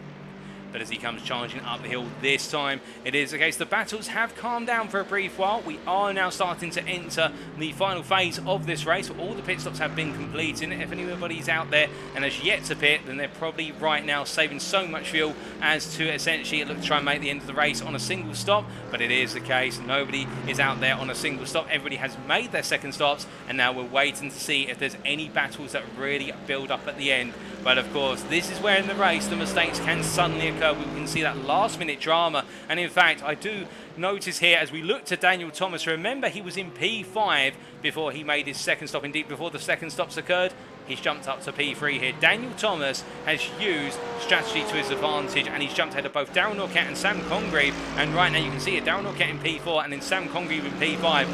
Speaker 1: But as he comes charging up the hill this time, it is the case the battles have calmed down for a brief while. We are now starting to enter the final phase of this race. All the pit stops have been completed. If anybody's out there and has yet to pit, then they're probably right now saving so much fuel as to essentially look to try and make the end of the race on a single stop. But it is the case nobody is out there on a single stop. Everybody has made their second stops, and now we're waiting to see if there's any battles that really build up at the end. But of course, this is where in the race the mistakes can suddenly occur. We can see that last minute drama, and in fact I do notice here as we look to Daniel Thomas, remember he was in P5 before he made his second stop, indeed before the second stops occurred. he's jumped up to P3 here. Daniel Thomas has used strategy to his advantage, and he's jumped ahead of both Darryl Norcat and Sam Congreve. And right now you can see it, Darryl Norcat in P4 and then Sam Congreve in P5.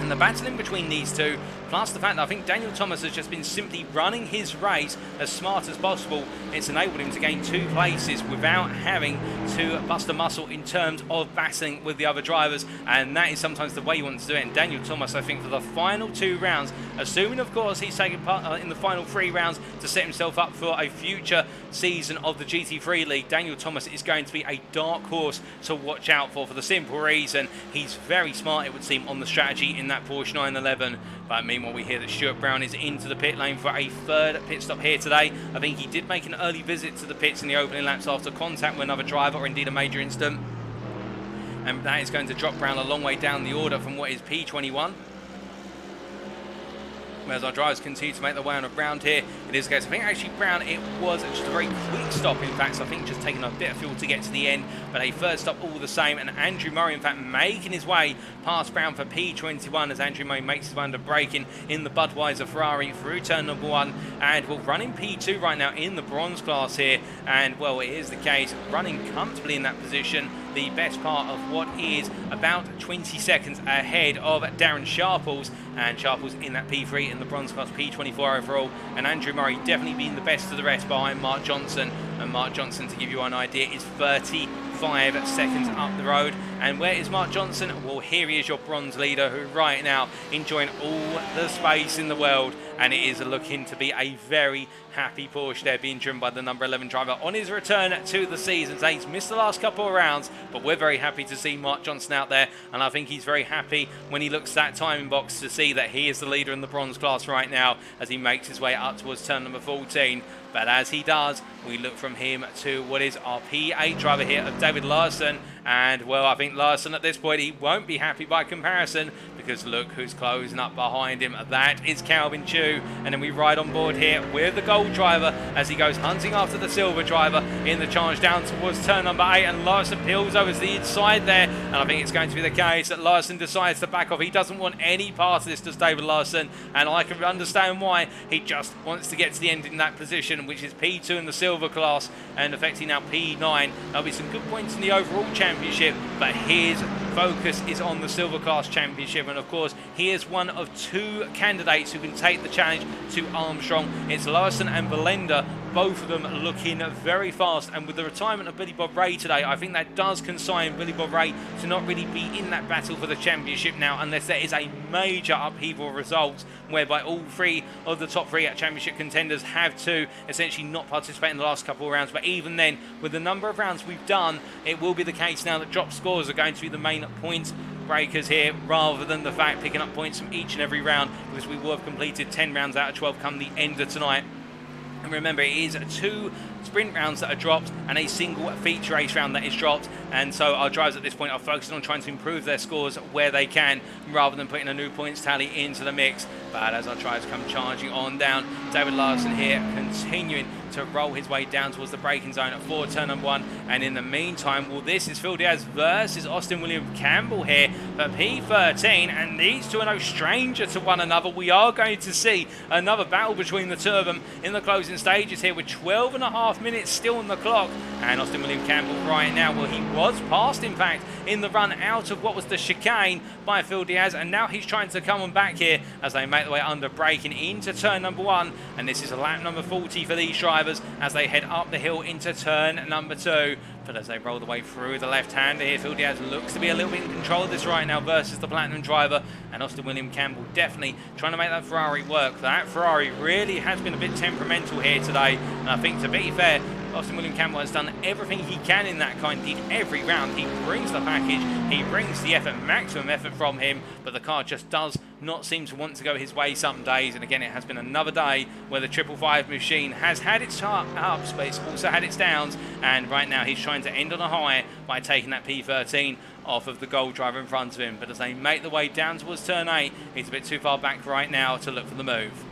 Speaker 1: And the battle in between these two, plus the fact that I think Daniel Thomas has just been simply running his race as smart as possible, it's enabled him to gain 2 places without having to bust a muscle in terms of battling with the other drivers, and that is sometimes the way you want to do it. And Daniel Thomas, I think, for the final 2 rounds, assuming of course he's taken part in the final 3 rounds to set himself up for a future season of the GT3 League, Daniel Thomas is going to be a dark horse to watch out for the simple reason he's very smart, it would seem, on the strategy in that Porsche 911. But meanwhile, we hear that Stuart Brown is into the pit lane for a 3rd pit stop here today. I think he did make an early visit to the pits in the opening laps after contact with another driver, or indeed a major incident. And that is going to drop Brown a long way down the order from what is P21. As our drivers continue to make their way on around here, it is the case. I think actually Brown, it was just a very quick stop, in fact, so I think just taking a bit of fuel to get to the end, but a 3rd stop all the same. And Andrew Murray, in fact, making his way past Brown for P21 as Andrew Murray makes his way under braking in the Budweiser Ferrari through turn number 1, and will run in P2 right now in the bronze class here. And well, it is the case, running comfortably in that position, the best part of what is about 20 seconds ahead of Darren Sharples, and Sharples in that P3 in the bronze class, P24 overall, and Andrew Murray definitely being the best of the rest behind Mark Johnson. And Mark Johnson, to give you an idea, is 35 seconds up the road. And where is Mark Johnson? Well, here he is, your bronze leader, who right now enjoying all the space in the world, and it is looking to be a very happy Porsche there, being driven by the number 11 driver on his return to the season. He's missed the last couple of rounds, but we're very happy to see Mark Johnson out there, and I think he's very happy when he looks at that timing box to see that he is the leader in the bronze class right now as he makes his way up towards turn number 14. But as he does, we look from him to what is our P8 driver here of David Larson. And, well, I think Larson at this point, he won't be happy by comparison, because look who's closing up behind him. That is Calvin Chu. And then we ride on board here with the gold driver as he goes hunting after the silver driver in the charge down towards turn number 8. And Larson peels over to the inside there. And I think it's going to be the case that Larson decides to back off. He doesn't want any part of this, does David Larson. And I can understand why. He just wants to get to the end in that position, which is P2 in the silver class, and effectively now P9. There'll be some good points in the overall championship, but his focus is on the silver class championship. And of course, he is one of 2 candidates who can take the challenge to Armstrong. It's Larson and Belenda, both of them looking very fast. And with the retirement of Billy Bob Ray today, I think that does consign Billy Bob Ray to not really be in that battle for the championship now, unless there is a major upheaval of results whereby all 3 of the top 3 championship contenders have to essentially not participate in the last couple of rounds. But even then, with the number of rounds we've done, it will be the case now that drop scores are going to be the main points breakers here, rather than the fact picking up points from each and every round, because we will have completed 10 rounds out of 12 come the end of tonight. And remember, it is 2 sprint rounds that are dropped and a single feature race round that is dropped, and so our drivers at this point are focusing on trying to improve their scores where they can, rather than putting a new points tally into the mix. But as our drivers come charging on down, David Larson here continuing to roll his way down towards the braking zone for turn number 1. And in the meantime, well, this is Phil Diaz versus Austin William Campbell here for P13, and these two are no stranger to one another. We are going to see another battle between the 2 of them in the closing stages here, with 12.5 minutes still on the clock. And Austin William Campbell right now, well, he was passed, in fact, in the run out of what was the chicane by Phil Diaz, and now he's trying to come on back here as they make their way under braking into turn number 1. And this is lap number 40 for these drivers as they head up the hill into turn number 2. But as they roll the way through the left-hander here, Phil Diaz looks to be a little bit in control of this right now versus the Platinum driver. And Austin William Campbell definitely trying to make that Ferrari work. That Ferrari really has been a bit temperamental here today. And I think, to be fair, Austin William Campbell has done everything he can in that kind. Indeed, every round he brings the package, he brings the effort, maximum effort from him, but the car just does not seem to want to go his way some days. And again, it has been another day where the 555 machine has had its ups, but it's also had its downs, and right now he's trying to end on a high by taking that P13 off of the gold driver in front of him. But as they make the way down towards turn 8, he's a bit too far back right now to look for the move.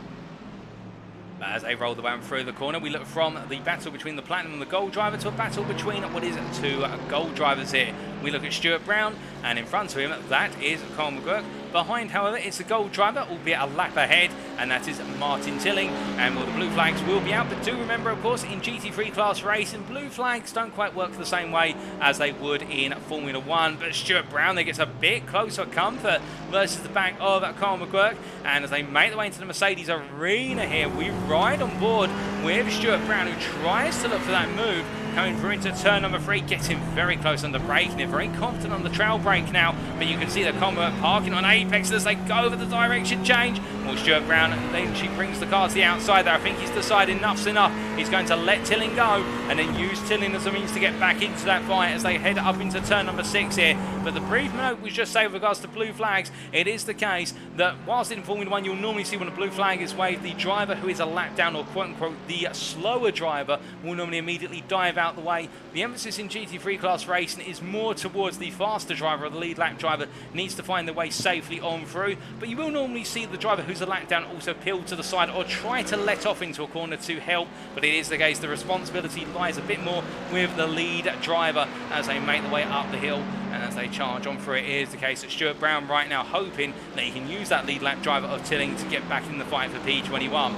Speaker 1: But as they roll the way through the corner, we look from the battle between the Platinum and the Gold driver to a battle between what is 2 Gold drivers here. we look at Stuart Brown, and in front of him, that is Carl McGurk. Behind, however, it's a gold driver, albeit a lap ahead, and that is Martin Tilling. And well, the blue flags will be out, but do remember, of course, in GT3 class racing, blue flags don't quite work the same way as they would in Formula 1. But Stuart Brown, there gets a bit closer comfort versus the back of Carl McGurk. And as they make their way into the Mercedes arena here, we ride on board with Stuart Brown, who tries to look for that move. Coming through into turn number 3, getting very close on the brake, and they're very confident on the trail brake now. But you can see the Combat parking on apex as they go over the direction change. Well, Stuart Brown, then she brings the car to the outside there. I think he's decided enough's enough. He's going to let Tilling go and then use Tilling as a means to get back into that fight as they head up into turn number 6 here. But the brief note was just say with regards to blue flags, it is the case that whilst in Formula 1 you'll normally see when a blue flag is waved, the driver who is a lap down, or quote unquote the slower driver, will normally immediately dive out the way. The emphasis in GT3 class racing is more towards the faster driver, or the lead lap driver needs to find their way safely on through, but you will normally see the driver who's a lap down also peel to the side or try to let off into a corner to help. But it is the case the responsibility lies a bit more with the lead driver as they make their way up the hill and as they charge on through. It is the case that Stuart Brown right now hoping that he can use that lead lap driver of Tilling to get back in the fight for P21.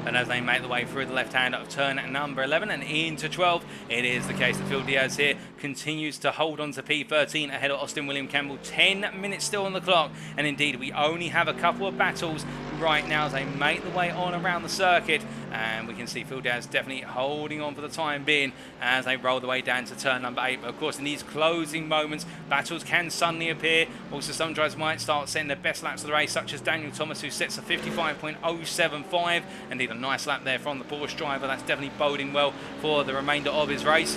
Speaker 1: And as they make the way through the left hand of turn number 11 and into 12, it is the case that Phil Diaz here continues to hold on to P13 ahead of Austin William Campbell. 10 minutes still on the clock, and indeed we only have a couple of battles right now as they make the way on around the circuit, and we can see Phil Diaz definitely holding on for the time being as they roll the way down to turn number 8. But of course in these closing moments, battles can suddenly appear. Also some drivers might start setting their best laps of the race, such as Daniel Thomas, who sets a 55.075, indeed a nice lap there from the Porsche driver. That's definitely boding well for the remainder of his race,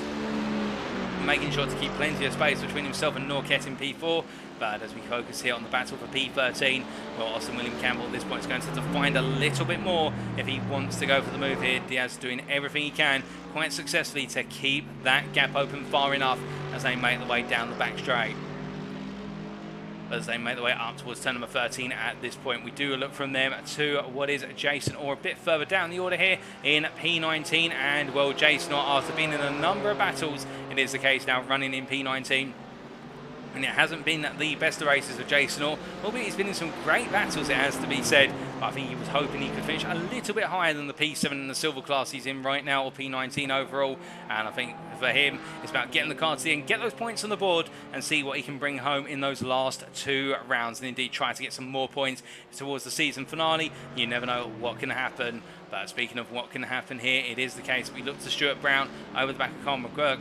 Speaker 1: making sure to keep plenty of space between himself and Norquette in P4. But as we focus here on the battle for P13, well, Austin William Campbell at this point is going to have to find a little bit more if he wants to go for the move here. Diaz doing everything he can quite successfully to keep that gap open far enough as they make the way down the back straight. As they make their way up towards turn number 13 at this point, we do look from them to what is Jason Orr a bit further down the order here in P19. And well, Jason Orr, after being in a number of battles, it is the case now running in P19. And it hasn't been the best of races for Jason Orr, albeit he's been in some great battles, it has to be said. But I think he was hoping he could finish a little bit higher than the P7 and the silver class he's in right now, or P19 overall. And I think for him, it's about getting the car to the end, get those points on the board, and see what he can bring home in those last 2 rounds. And indeed, try to get some more points towards the season finale. You never know what can happen. But speaking of what can happen here, it is the case we look to Stuart Brown over the back of Carl McGurk,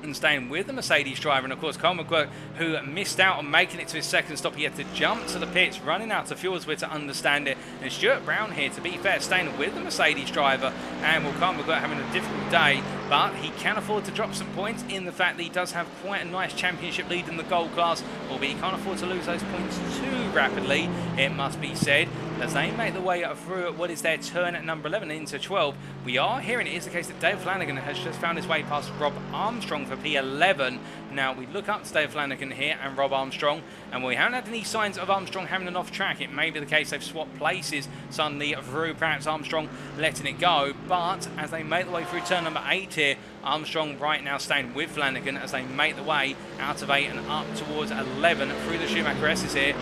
Speaker 1: and staying with the Mercedes driver. And of course Carl McGurk, who missed out on making it to his second stop, he had to jump to the pits, running out of fuel to understand it. And Stuart Brown here, to be fair, staying with the Mercedes driver. And well, Carl McGurk having a difficult day, but he can afford to drop some points in the fact that he does have quite a nice championship lead in the gold class, albeit he can't afford to lose those points too rapidly, it must be said. As they make the way through what is their turn at number 11 into 12, we are hearing it is the case that Dave Flanagan has just found his way past Rob Armstrong for P11. Now we look up to Dave Flanagan here and Rob Armstrong, and we haven't had any signs of Armstrong having an off track. It may be the case they've swapped places suddenly through perhaps Armstrong letting it go. But as they make the way through turn number 8 here, Armstrong right now staying with Flanagan as they make the way out of 8 and up towards 11 through the Schumacher S's here.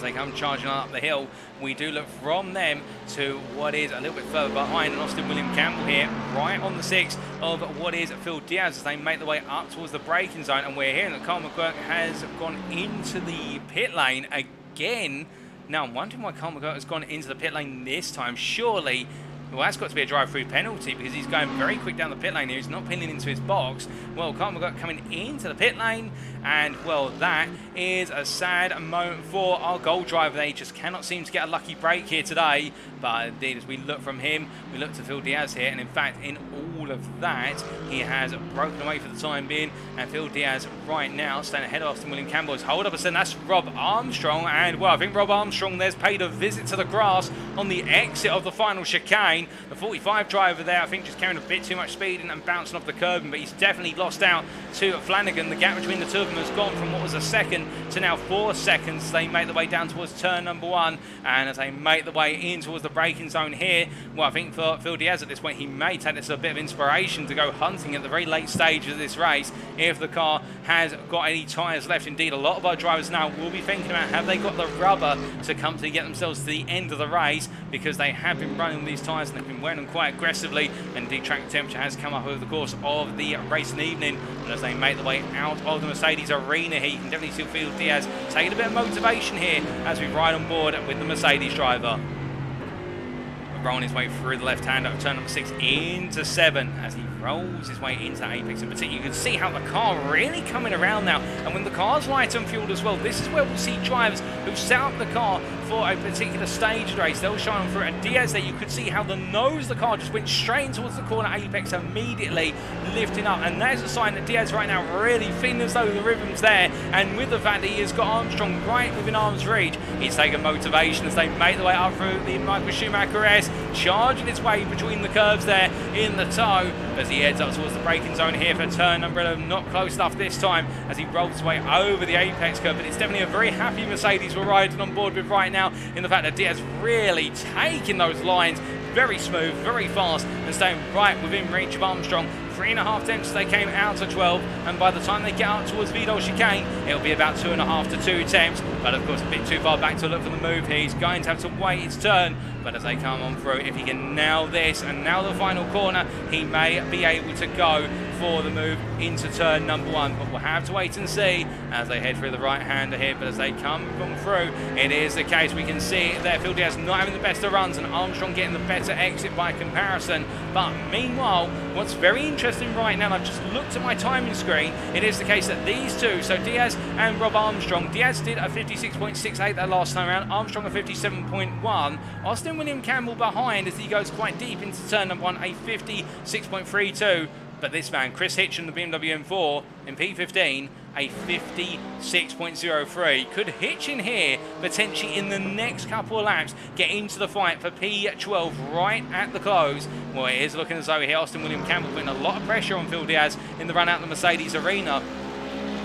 Speaker 1: They come charging up the hill. We do look from them to what is a little bit further behind, and Austin William Campbell here right on the 6 of what is Phil Diaz as they make the way up towards the braking zone. And we're hearing that Carl McGurk has gone into the pit lane again. Now I'm wondering why Carl McGurk has gone into the pit lane this time. Surely, well, that's got to be a drive-through penalty because he's going very quick down the pit lane here. He's not pinning into his box. Well, Carl McGurk coming into the pit lane, and well, that is a sad moment for our goal driver. They just cannot seem to get a lucky break here today. But indeed, as we look from him, we look to Phil Diaz here, and in fact, in all of that, he has broken away for the time being. And Phil Diaz right now staying ahead of Austin William Campbell. Hold up a second, that's Rob Armstrong, and well, I think Rob Armstrong there's paid a visit to the grass on the exit of the final chicane. chicane. The 45 driver there, I think, just carrying a bit too much speed and bouncing off the curb, but he's definitely lost out to Flanagan. The gap between the two of them has gone from what was a second to now 4 seconds. They make the way down towards turn number 1, and as they make the way in towards the braking zone here, well, I think for Phil Diaz at this point, he may take this as a bit of inspiration to go hunting at the very late stage of this race if the car has got any tyres left. Indeed, a lot of our drivers now will be thinking about, have they got the rubber to comfortably get themselves to the end of the race, because they have been running these tyres and they've been wearing them quite aggressively, and indeed track temperature has come up over the course of the racing evening. And as they make the way out of the Mercedes arena here, you can definitely see Phil Diaz taking a bit of motivation here as we ride on board with the Mercedes driver. Rolling his way through the left-hand of turn number 6 into 7 as he rolls his way into apex. In particular, you can see how the car really coming around now, and when the car's light on fuel as well, this is where we'll see drivers who set up the car for a particular stage race, they'll shine through. And Diaz there, you could see how the nose of the car just went straight towards the corner apex, immediately lifting up, and there's a sign that Diaz right now really feeling as though the rhythm's there, and with the fact that he has got Armstrong right within arm's reach, he's taken motivation as they make the way up through the Michael Schumacher S, charging its way between the curves there in the toe as he heads up towards the braking zone here for turn number 11. Not close enough this time as he rolls his way over the apex curve, but it's definitely a very happy Mercedes we're riding on board with right now, in the fact that Diaz really taking those lines very smooth, very fast, and staying right within reach of Armstrong. 3.5 tenths as they came out to 12, and by the time they get out towards Vidal chicane, it'll be about 2.5 to 2 tenths, but of course a bit too far back to look for the move here. He's going to have to wait his turn, but as they come on through, if he can nail this and nail the final corner, he may be able to go for the move into turn number 1, but we'll have to wait and see as they head through the right hander here. But as they come on through, it is the case we can see there Phil Diaz not having the best of runs and Armstrong getting the better exit by comparison. But meanwhile, what's very interesting right now, and I've just looked at my timing screen, it is the case that these two, so Diaz and Rob Armstrong, Diaz did a 56.68 that last time around, Armstrong a 57.1, Austin William Campbell behind as he goes quite deep into turn number 1, a 56.32. But this man, Chris Hitchen, the BMW M4 in P15, a 56.03. Could Hitchen here potentially in the next couple of laps get into the fight for P12 right at the close? Well, it is looking as though here Austin William Campbell putting a lot of pressure on Phil Diaz in the run out the Mercedes arena.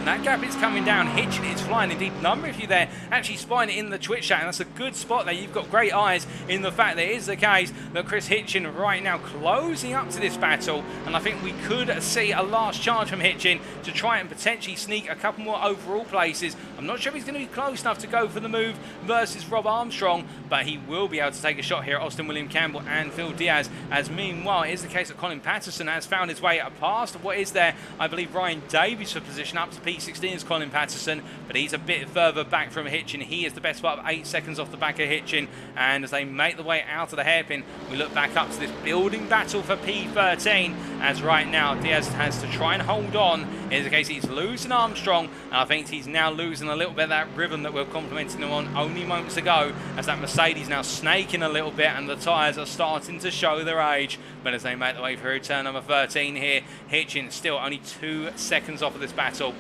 Speaker 1: That gap is coming down. Hitchin is flying. Indeed, a number of you there actually spying it in the Twitch chat, and that's a good spot there. You've got great eyes in the fact that it is the case that Chris Hitchin right now closing up to this battle, and I think we could see a last charge from Hitchin to try and potentially sneak a couple more overall places. I'm not sure if he's going to be close enough to go for the move versus Rob Armstrong, but he will be able to take a shot here at Austin William Campbell and Phil Diaz, as meanwhile it is the case that Colin Patterson has found his way past what is there, I believe, Ryan Davies for position up to P16 is Colin Patterson, but he's a bit further back from Hitchin. He is the best part of 8 seconds off the back of Hitchin, and as they make the way out of the hairpin, we look back up to this building battle for P13, as right now Diaz has to try and hold on. In the case he's losing Armstrong, and I think he's now losing a little bit of that rhythm that we were complimenting him on only moments ago, as that Mercedes now snaking a little bit and the tyres are starting to show their age. But as they make the way through turn number 13 here, Hitchin still only 2 seconds off of this battle.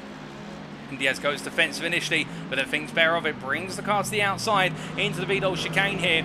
Speaker 1: And Diaz goes defensive initially, but then thinks better of it, brings the car to the outside into the Vidal chicane here.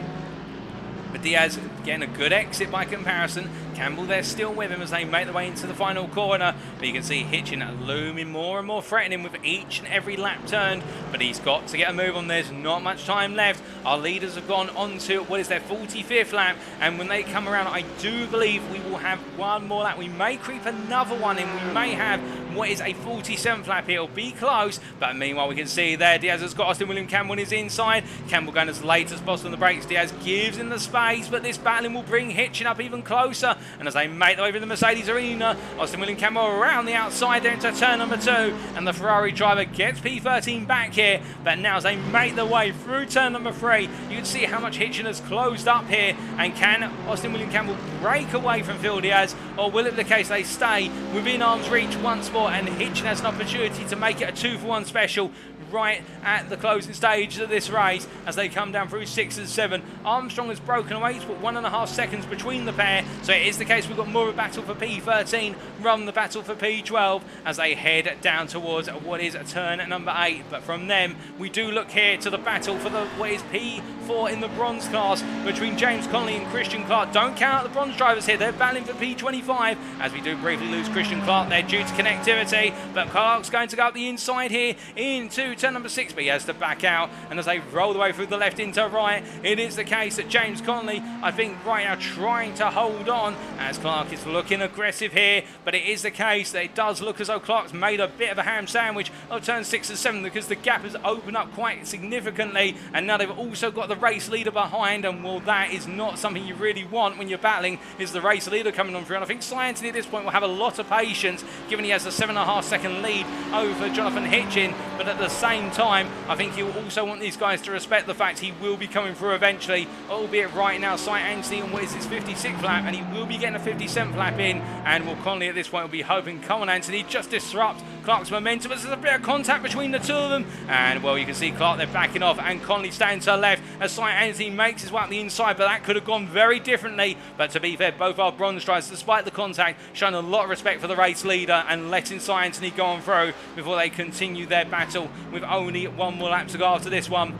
Speaker 1: But Diaz getting a good exit by comparison. Campbell there still with him as they make their way into the final corner. But you can see Hitchin looming more and more threatening with each and every lap turned. But he's got to get a move on. There's not much time left. Our leaders have gone on to what is their 45th lap. And when they come around, I do believe we will have one more lap. We may creep another one in. We may have what is a 47th lap here. It'll be close. But meanwhile, we can see there Diaz has got Austin William Campbell on his inside. Campbell going as late as possible on the brakes. Diaz gives him the space, but this battling will bring Hitchin up even closer. And as they make their way through the Mercedes arena, Austin William Campbell around the outside there into turn number 2, and the Ferrari driver gets P13 back here. But now as they make their way through turn number 3, you can see how much Hitchin has closed up here. And can Austin William Campbell break away from Phil Diaz, or will it be the case they stay within arm's reach once more, and Hitchin has an opportunity to make it a 2-for-1 special right at the closing stage of this race as they come down through 6 and 7. Armstrong has broken away to put 1.5 seconds between the pair, so it is the case we've got more of a battle for P13, run the battle for P12 as they head down towards what is turn number 8. But from them we do look here to the battle for the what is P 4 in the bronze class between James Connolly and Christian Clark. Don't count out the bronze drivers here. They're battling for P25 as we do briefly lose Christian Clark there due to connectivity. But Clark's going to go up the inside here into turn number 6, but he has to back out. And as they roll the way through the left into right, it is the case that James Connolly, I think right now, trying to hold on as Clark is looking aggressive here. But it is the case that it does look as though Clark's made a bit of a ham sandwich of turn 6 and 7 because the gap has opened up quite significantly. And now they've also got the race leader behind. And well, that is not something you really want when you're battling, is the race leader coming on through. And I think Cy Anthony at this point will have a lot of patience given he has a 7.5 second lead over Jonathan Hitchin. But at the same time, I think he'll also want these guys to respect the fact he will be coming through eventually, albeit right now Cy Anthony on what is his 56th lap, and he will be getting a 57th lap in. And Will Connolly at this point will be hoping, come on Anthony, just disrupt Clark's momentum. There's a bit of contact between the two of them, and well, you can see Clark they're backing off and Connolly staying to the left as Cy Anthony makes his way up the inside, but that could have gone very differently. But to be fair, both our bronze drivers, despite the contact, showing a lot of respect for the race leader and letting Cy Anthony go on through before they continue their battle with only one more lap to go after this one.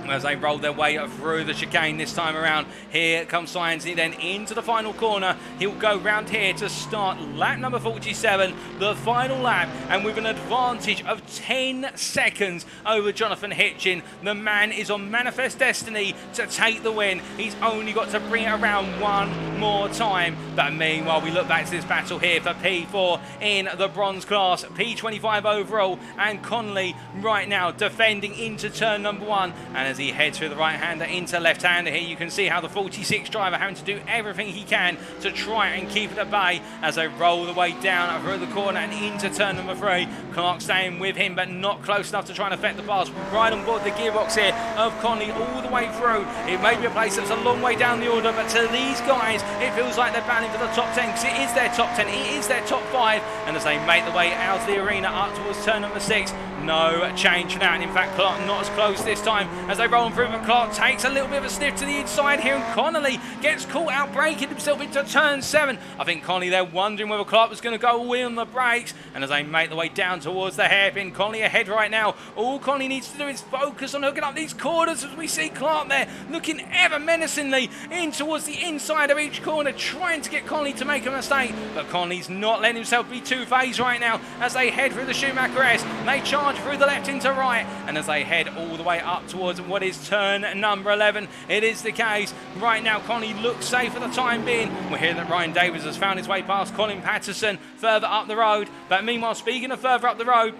Speaker 1: As they roll their way through the chicane this time around. Here comes Cy Anthony then into the final corner. He'll go round here to start lap number 47, the final lap, and with an advantage of 10 seconds over Jonathan Hitchin. The man is on manifest destiny to take the win. He's only got to bring it around one more time. But meanwhile, we look back to this battle here for P4 in the bronze class, P25 overall, and Connolly right now defending into turn number 1. And as he heads through the right-hander into left-hander here, you can see how the 46 driver having to do everything he can to try and keep it at bay as they roll the way down through the corner and into turn number 3. Clark staying with him, but not close enough to try and affect the pass. Right on board the gearbox here of Connolly all the way through. It may be a place that's a long way down the order, but to these guys, it feels like they're battling for the top 10 because it is their top 10, it is their top 5. And as they make the way out of the arena up towards turn number 6, no change for that. And in fact, Clark not as close this time as they roll through, but Clark takes a little bit of a sniff to the inside here, and Connolly gets caught out braking himself into turn 7. I think Connolly there wondering whether Clark was going to go all in on the brakes, and as they make the way down towards the hairpin, Connolly ahead right now. All Connolly needs to do is focus on hooking up these corners as we see Clark there looking ever menacingly in towards the inside of each corner, trying to get Connolly to make a mistake, but Connolly's not letting himself be two-phased right now as they head through the Schumacher S. They charge through the left into right, and as they head all the way up towards what is turn number 11, it is the case right now. Connolly looks safe for the time being. We hear that Ryan Davies has found his way past Colin Patterson further up the road, but meanwhile, speaking of further up the road,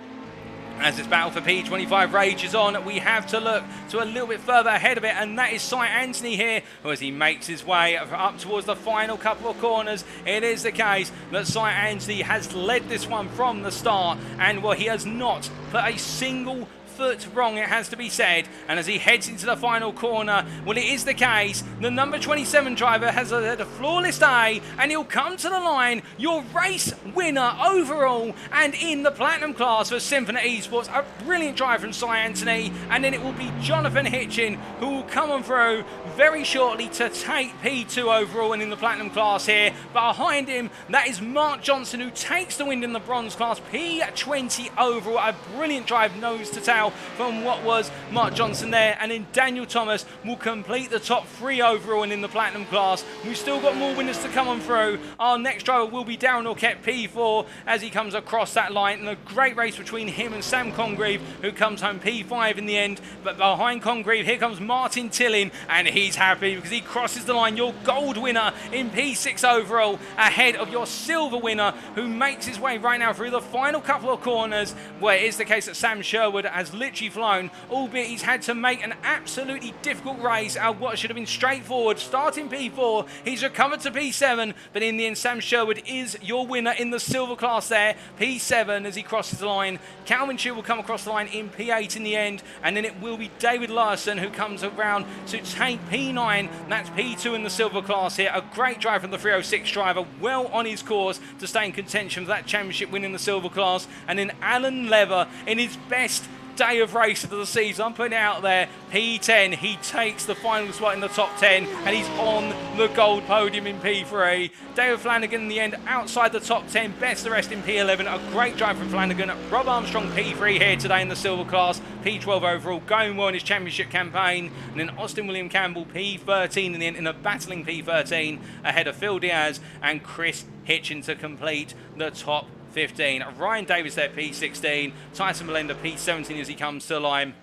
Speaker 1: as this battle for P25 rages on, we have to look to a little bit further ahead of it, and that is Cy Anthony here, who as he makes his way up towards the final couple of corners, it is the case that Cy Anthony has led this one from the start, and well, he has not put a single foot wrong, it has to be said. And as he heads into the final corner, well, it is the case the number 27 driver has had a flawless day, and he'll come to the line, your race winner overall and in the platinum class for Symphony Esports. A brilliant drive from Cy Anthony, and then it will be Jonathan Hitchin who will come on through very shortly to take P2 overall and in the platinum class here. Behind him, that is Mark Johnson, who takes the win in the bronze class, P20 overall. A brilliant drive nose to tail from what was Mark Johnson there, and then Daniel Thomas will complete the top 3 overall and in the platinum class. We've still got more winners to come on through. Our next driver will be Darren Orkett, P4, as he comes across that line, and a great race between him and Sam Congreve, who comes home P5 in the end. But behind Congreve, here comes Martin Tillin, and he's happy because he crosses the line, your gold winner in P6 overall, ahead of your silver winner, who makes his way right now through the final couple of corners, where it is the case that Sam Sherwood has literally flown, albeit he's had to make an absolutely difficult race out of what should have been straightforward. Starting P4, he's recovered to P7, but in the end, Sam Sherwood is your winner in the silver class there, P7 as he crosses the line. Calvin Chu will come across the line in P8 in the end, and then it will be David Larson who comes around to take P9. That's P2 in the silver class here. A great drive from the 306 driver, well on his course to stay in contention for that championship win in the silver class. And then Alan Lever in his best day of racing of the season. I'm putting it out there. P10, he takes the final spot in the top 10 and he's on the gold podium in P3. David Flanagan in the end outside the top 10, best the rest in P11. A great drive from Flanagan. Rob Armstrong P3 here today in the silver class, P12 overall, going well in his championship campaign. And then Austin William Campbell P13 in the end in a battling P13 ahead of Phil Diaz and Chris Hitchin to complete the top 15. Ryan Davis there P16, Tyson Melenda P17 as he comes to the line.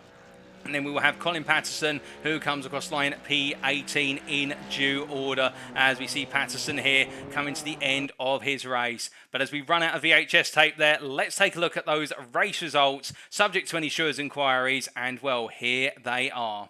Speaker 1: And then we will have Colin Patterson, who comes across line P18 in due order, as we see Patterson here coming to the end of his race. But as we run out of VHS tape there, let's take a look at those race results, subject to any Stewards inquiries, and well, here they are.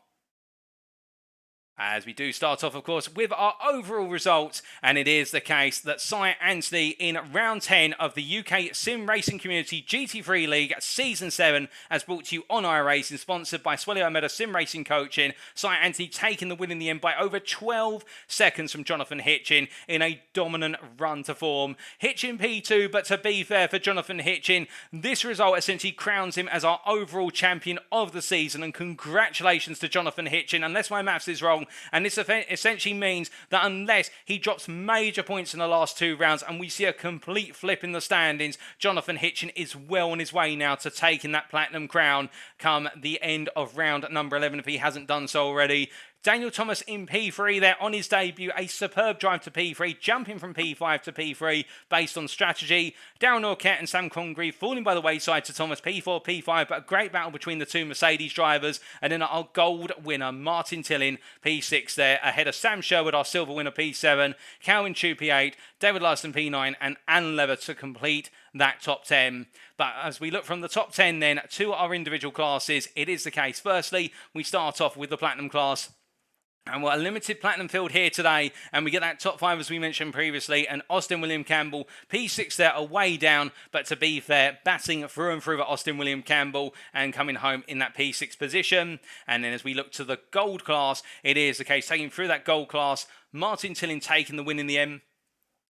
Speaker 1: As we do start off, of course, with our overall results, and it is the case that Cy Anthony in round 10 of the UK Sim Racing Community GT3 League Season 7, as brought to you on iRacing, sponsored by Swelly Omeda Sim Racing Coaching. Cy Anthony taking the win in the end by over 12 seconds from Jonathan Hitchin in a dominant run to form. Hitchin P2, but to be fair for Jonathan Hitchin, this result essentially crowns him as our overall champion of the season, and congratulations to Jonathan Hitchin, unless my maths is wrong. And this essentially means that unless he drops major points in the last 2 rounds and we see a complete flip in the standings, Jonathan Hitchin is well on his way now to taking that platinum crown come the end of round number 11 if he hasn't done so already. Daniel Thomas in P3 there on his debut, a superb drive to P3, jumping from P5 to P3 based on strategy. Darren Norquette and Sam Congreve falling by the wayside to Thomas P4, P5, but a great battle between the two Mercedes drivers. And then our gold winner, Martin Tillin, P6 there, ahead of Sam Sherwood, our silver winner, P7, Calvin Chu, P8, David Larson, P9, and Alan Lever to complete that top 10. But as we look from the top 10 then to our individual classes, it is the case. Firstly, we start off with the platinum class. And we're a limited platinum field here today, and we get that top 5 as we mentioned previously, and Austin William Campbell, P6 there, away down, but to be fair, batting through and through for Austin William Campbell and coming home in that P6 position. And then as we look to the gold class, it is the case, taking through that gold class, Martin Tillin taking the win in the end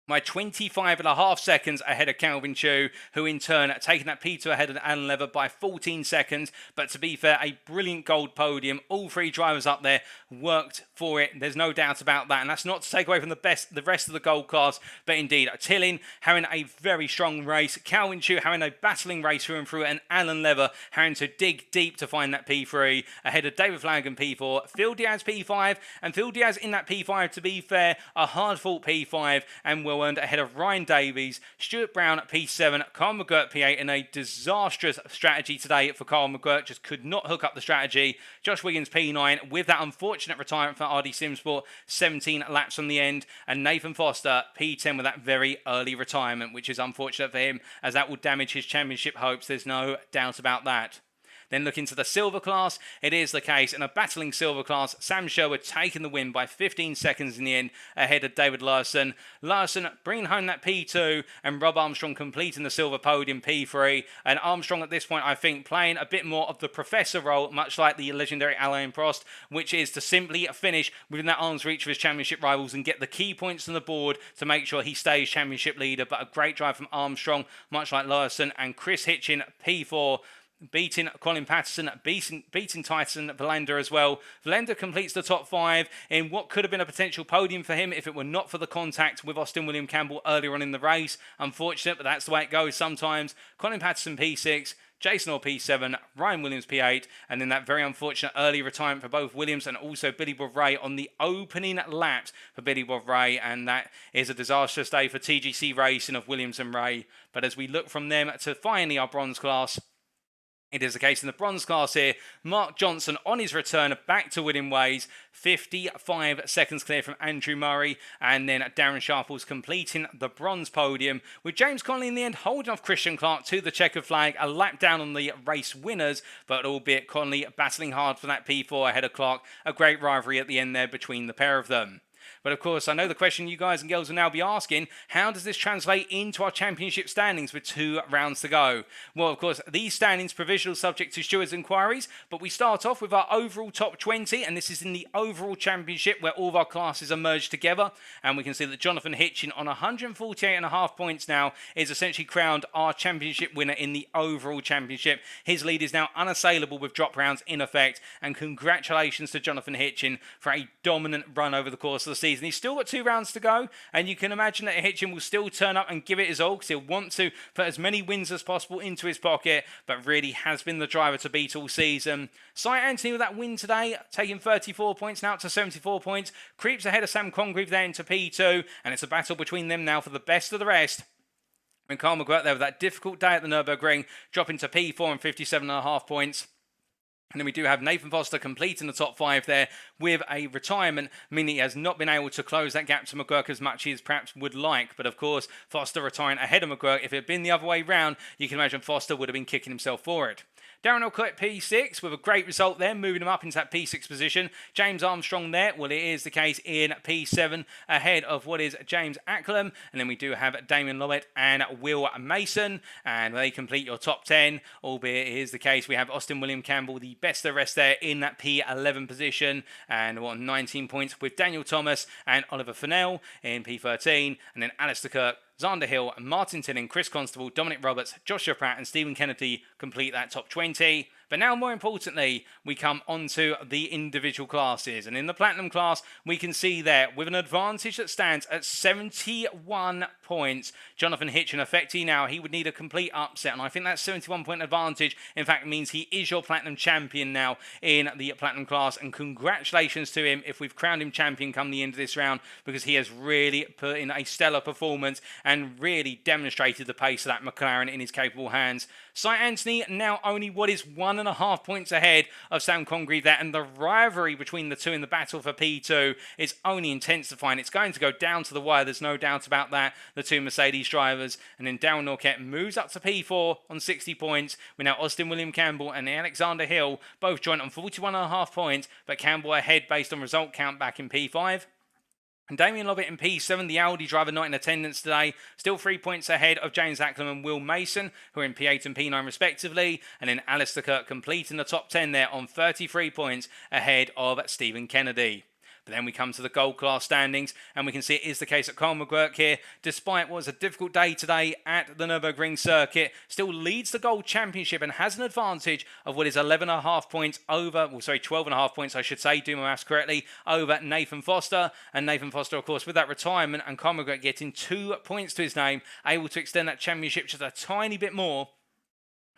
Speaker 1: by 25.5 seconds ahead of Calvin Chu, who in turn taking that P2 ahead of Alan Lever by 14 seconds. But to be fair, a brilliant gold podium. All 3 drivers up there worked for it. There's no doubt about that. And that's not to take away from the rest of the gold class. But indeed, Tillin having a very strong race. Calvin Chu having a battling race through and through. And Alan Lever having to dig deep to find that P3 ahead of David Flanagan P4. Phil Diaz P5. And Phil Diaz in that P5, to be fair, a hard-fought P5 and well earned ahead of Ryan Davies, Stuart Brown at P7, Carl McGirt P8 in a disastrous strategy today for Carl McGirt, just could not hook up the strategy. Josh Wiggins P9 with that unfortunate retirement for RD Simsport, 17 laps from the end, and Nathan Foster P10 with that very early retirement, which is unfortunate for him as that will damage his championship hopes, there's no doubt about that. Then looking to the silver class, it is the case. In a battling silver class, Sam Sherwood taking the win by 15 seconds in the end ahead of David Larson. Larson bringing home that P2 and Rob Armstrong completing the silver podium P3. And Armstrong at this point, I think, playing a bit more of the professor role, much like the legendary Alain Prost, which is to simply finish within that arm's reach of his championship rivals and get the key points on the board to make sure he stays championship leader. But a great drive from Armstrong, much like Larson, and Chris Hitchin P4, beating Colin Patterson, beating Tyson Valenda as well. Valenda completes the top 5 in what could have been a potential podium for him if it were not for the contact with Austin William Campbell earlier on in the race. Unfortunate, but that's the way it goes sometimes. Colin Patterson P6, Jason Orr P7, Ryan Williams P8, and then that very unfortunate early retirement for both Williams and also Billy Bouvray on the opening laps for Billy Bouvray, and that is a disastrous day for TGC Racing of Williams and Ray. But as we look from them to finally our bronze class, it is the case in the bronze class here. Mark Johnson on his return back to winning ways. 55 seconds clear from Andrew Murray. And then Darren Sharples completing the bronze podium, with James Connolly in the end holding off Christian Clark to the checkered flag. A lap down on the race winners, but albeit Connolly battling hard for that P4 ahead of Clark. A great rivalry at the end there between the pair of them. But of course, I know the question you guys and girls will now be asking, how does this translate into our championship standings with 2 rounds to go? Well, of course, these standings provisional subject to stewards' inquiries, but we start off with our overall top 20, and this is in the overall championship where all of our classes are merged together. And we can see that Jonathan Hitchin on 148.5 points now is essentially crowned our championship winner in the overall championship. His lead is now unassailable with drop rounds in effect, and congratulations to Jonathan Hitchin for a dominant run over the course of the season. He's still got 2 rounds to go, and you can imagine that Hitchin will still turn up and give it his all because he'll want to put as many wins as possible into his pocket, but really has been the driver to beat all season. Cy Anthony with that win today, taking 34 points now to 74 points, creeps ahead of Sam Congreve there into P2, and it's a battle between them now for the best of the rest. And Carl McGuirk there with that difficult day at the Nürburgring, dropping to P4 and 57.5 points. And then we do have Nathan Foster completing the top 5 there with a retirement, meaning he has not been able to close that gap to McGuirk as much as he perhaps would like. But of course, Foster retiring ahead of McGuirk. If it had been the other way round, you can imagine Foster would have been kicking himself for it. Darren O'Connor P6 with a great result there, moving him up into that P6 position. James Armstrong there, well, it is the case in P7 ahead of what is James Acklam. And then we do have Damien Lovett and Will Mason, and they complete your top 10, albeit it is the case we have Austin William Campbell, the best of the rest there in that P11 position, and 19 points with Daniel Thomas and Oliver Fennell in P13, and then Alistair Kirk, Xander Hill, Martin Tillin, Chris Constable, Dominic Roberts, Joshua Pratt and Stephen Kennedy complete that top 20. But now, more importantly, we come onto the individual classes. And in the Platinum class, we can see there, with an advantage that stands at 71 points, Jonathan Hitchin effectively now, he would need a complete upset. And I think that 71-point advantage, in fact, means he is your Platinum champion now in the Platinum class. And congratulations to him if we've crowned him champion come the end of this round, because he has really put in a stellar performance and really demonstrated the pace of that McLaren in his capable hands. Cy Anthony now only what is 1.5 points ahead of Sam Congreve there, and the rivalry between the two in the battle for P2 is only intensifying. It's going to go down to the wire, there's no doubt about that, the two Mercedes drivers. And then Darren Norquette moves up to P4 on 60 points. We now Austin William Campbell and Alexander Hill both joint on 41.5 points, but Campbell ahead based on result count back in P5. And Damien Lovett in P7, the Audi driver not in attendance today, still 3 points ahead of James Acklam and Will Mason, who are in P8 and P9 respectively. And then Alistair Kirk completing the top 10 there on 33 points ahead of Stephen Kennedy. But then we come to the gold class standings, and we can see it is the case at Carl McGuirk here. Despite what was a difficult day today at the Nürburgring circuit, still leads the gold championship and has an advantage of what is 11.5 points over, 12.5 points, I should say, do my maths correctly, over Nathan Foster. And Nathan Foster, of course, with that retirement and Carl McGuirk getting 2 points to his name, able to extend that championship just a tiny bit more.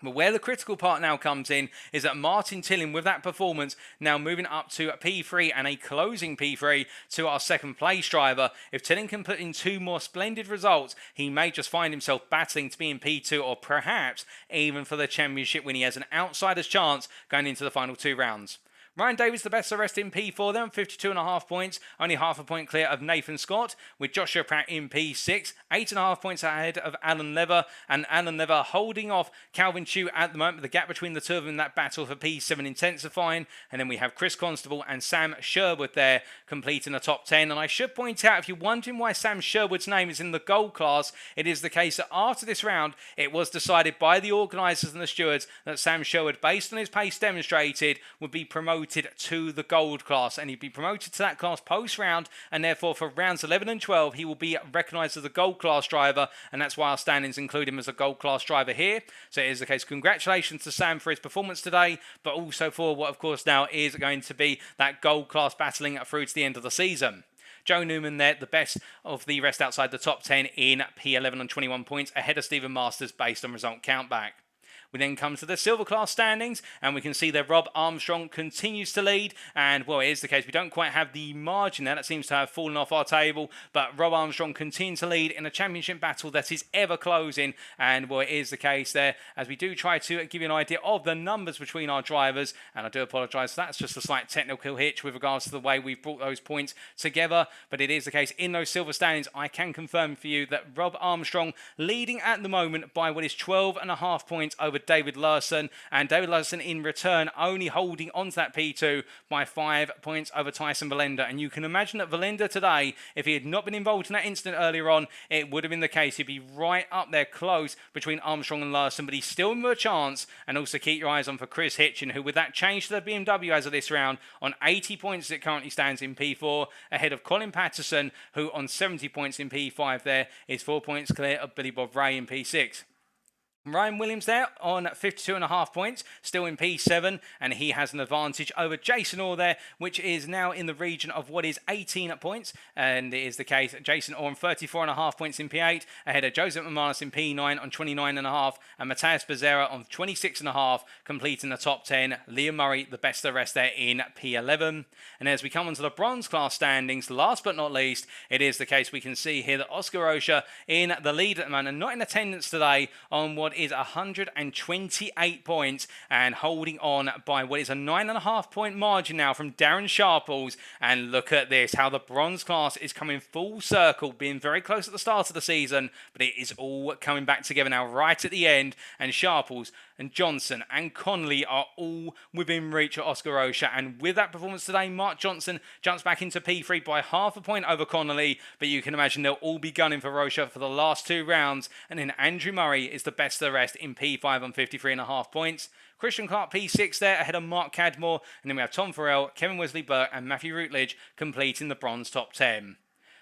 Speaker 1: But where the critical part now comes in is that Martin Tillin, with that performance, now moving up to P3 and a closing P3 to our second place driver. If Tillin can put in 2 more splendid results, he may just find himself battling to be in P2 or perhaps even for the championship when he has an outsider's chance going into the final 2 rounds. Ryan Davies, the best of the rest in P4 then, 52.5 points, only half a point clear of Nathan Scott, with Joshua Pratt in P6, 8.5 points ahead of Alan Lever, and Alan Lever holding off Calvin Chu at the moment, the gap between the two of them in that battle for P7 intensifying. And then we have Chris Constable and Sam Sherwood there completing the top 10. And I should point out, if you're wondering why Sam Sherwood's name is in the gold class, it is the case that after this round, it was decided by the organisers and the stewards that Sam Sherwood, based on his pace demonstrated, would be promoted to the gold class, and he'd be promoted to that class post round, and therefore for rounds 11 and 12 he will be recognised as a gold class driver, and that's why our standings include him as a gold class driver here. So it is the case. Congratulations to Sam for his performance today, but also for what of course now is going to be that gold class battling through to the end of the season. Joe Newman there, the best of the rest outside the top 10 in P11 on 21 points, ahead of Stephen Masters based on result countback. We then come to the silver class standings, and we can see that Rob Armstrong continues to lead. And, well, it is the case. We don't quite have the margin there. That seems to have fallen off our table. But Rob Armstrong continues to lead in a championship battle that is ever closing. And, well, it is the case there, as we do try to give you an idea of the numbers between our drivers. And I do apologise, that's just a slight technical hitch with regards to the way we've brought those points together. But it is the case in those silver standings. I can confirm for you that Rob Armstrong leading at the moment by what is 12.5 points over over David Larson, and David Larson in return only holding onto that P2 by 5 points over Tyson Valenda. And you can imagine that Valenda today, if he had not been involved in that incident earlier on, it would have been the case. He'd be right up there close between Armstrong and Larson, but he's still with a chance. And also keep your eyes on for Chris Hitchin, who with that change to the BMW as of this round, on 80 points as it currently stands in P4, ahead of Colin Patterson, who on 70 points in P5 there is 4 points clear of Billy Bob Ray in P6. Ryan Williams there on 52.5 points, still in P7, and he has an advantage over Jason Orr there, which is now in the region of what is 18 points, and it is the case. Jason Orr on 34.5 points in P8, ahead of Joseph Mamanis in P9 on 29.5, and Matthias Becerra on 26.5, completing the top 10. Liam Murray, the best of the rest there in P11. And as we come onto the bronze class standings, last but not least, it is the case we can see here that Oscar Rocha in the lead at the moment, and not in attendance today, on what is 128 points, and holding on by what is a 9.5 point margin now from Darren Sharples. And look at this, how the bronze class is coming full circle, being very close at the start of the season, but it is all coming back together now right at the end, and Sharples and Johnson and Connolly are all within reach of Oscar Rocha. And with that performance today, Mark Johnson jumps back into P3 by 0.5 point over Connolly, but you can imagine they'll all be gunning for Rocha for the last 2 rounds. And then Andrew Murray is the best of the rest in P5 on 53.5 points. Christian Clark P6 there ahead of Mark Cadmore, and then we have Tom Farrell, Kevin Wesley Burke and Matthew Routledge completing the bronze top 10.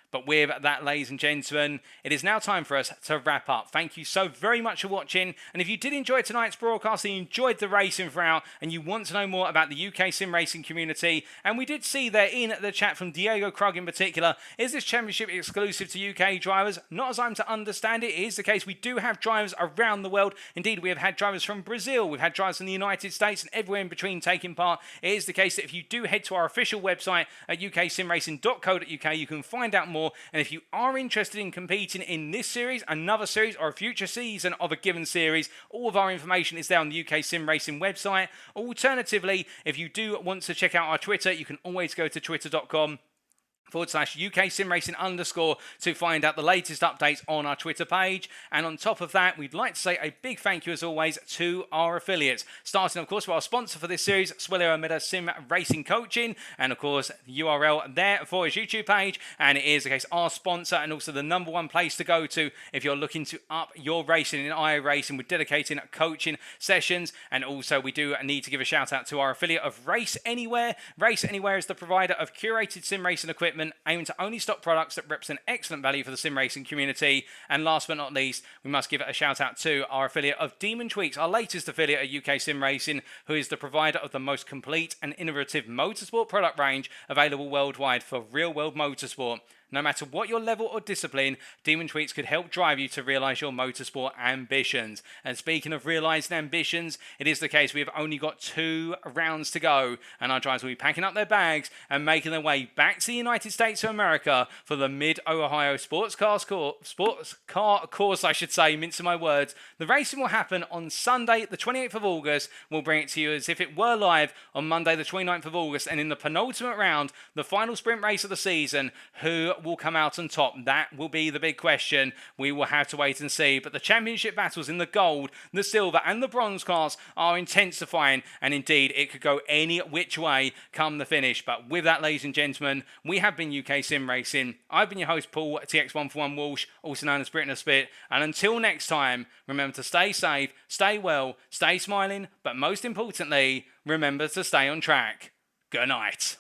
Speaker 1: But with that, ladies and gentlemen, it is now time for us to wrap up. Thank you so very much for watching. And if you did enjoy tonight's broadcast and you enjoyed the racing throughout and you want to know more about the UK sim racing community, and we did see there in the chat from Diego Krug in particular, is this championship exclusive to UK drivers? Not as I'm to understand it. It is the case. We do have drivers around the world. Indeed, we have had drivers from Brazil. We've had drivers from the United States and everywhere in between taking part. It is the case that if you do head to our official website at uksimracing.co.uk, you can find out more. And if you are interested in competing in this series, another series, or a future season of a given series, all of our information is there on the UK Sim Racing website. Alternatively, if you do want to check out our Twitter, you can always go to twitter.com/UK Sim Racing _ to find out the latest updates on our Twitter page. And on top of that, we'd like to say a big thank you as always to our affiliates, starting of course with our sponsor for this series, Swello Ameda Sim Racing Coaching, and of course the URL there for his YouTube page, and it is the case our sponsor and also the #1 place to go to if you're looking to up your racing in iRacing with dedicated coaching sessions. And also we do need to give a shout out to our affiliate of Race Anywhere. Race Anywhere is the provider of curated sim racing equipment, aiming to only stock products that represent excellent value for the sim racing community. And last but not least, we must give a shout out to our affiliate of Demon Tweaks, our latest affiliate at UK Sim Racing, who is the provider of the most complete and innovative motorsport product range available worldwide for real world motorsport. No matter what your level or discipline, Demon Tweets could help drive you to realise your motorsport ambitions. And speaking of realising ambitions, it is the case we have only got 2 rounds to go, and our drivers will be packing up their bags and making their way back to the United States of America for the Mid-Ohio Sports Car Course, I should say, mincing my words. The racing will happen on Sunday, the 28th of August. We'll bring it to you as if it were live on Monday, the 29th of August. And in the penultimate round, the final sprint race of the season, who will come out on top? That will be the big question. We will have to wait and see. But the championship battles in the gold, the silver and the bronze class are intensifying, and indeed it could go any which way come the finish. But with that, ladies and gentlemen, we have been UK Sim Racing. I've been your host, Paul TX141 Walsh, also known as Britain of Spit. And until next time, remember to stay safe, stay well, stay smiling, but most importantly, remember to stay on track. Good night.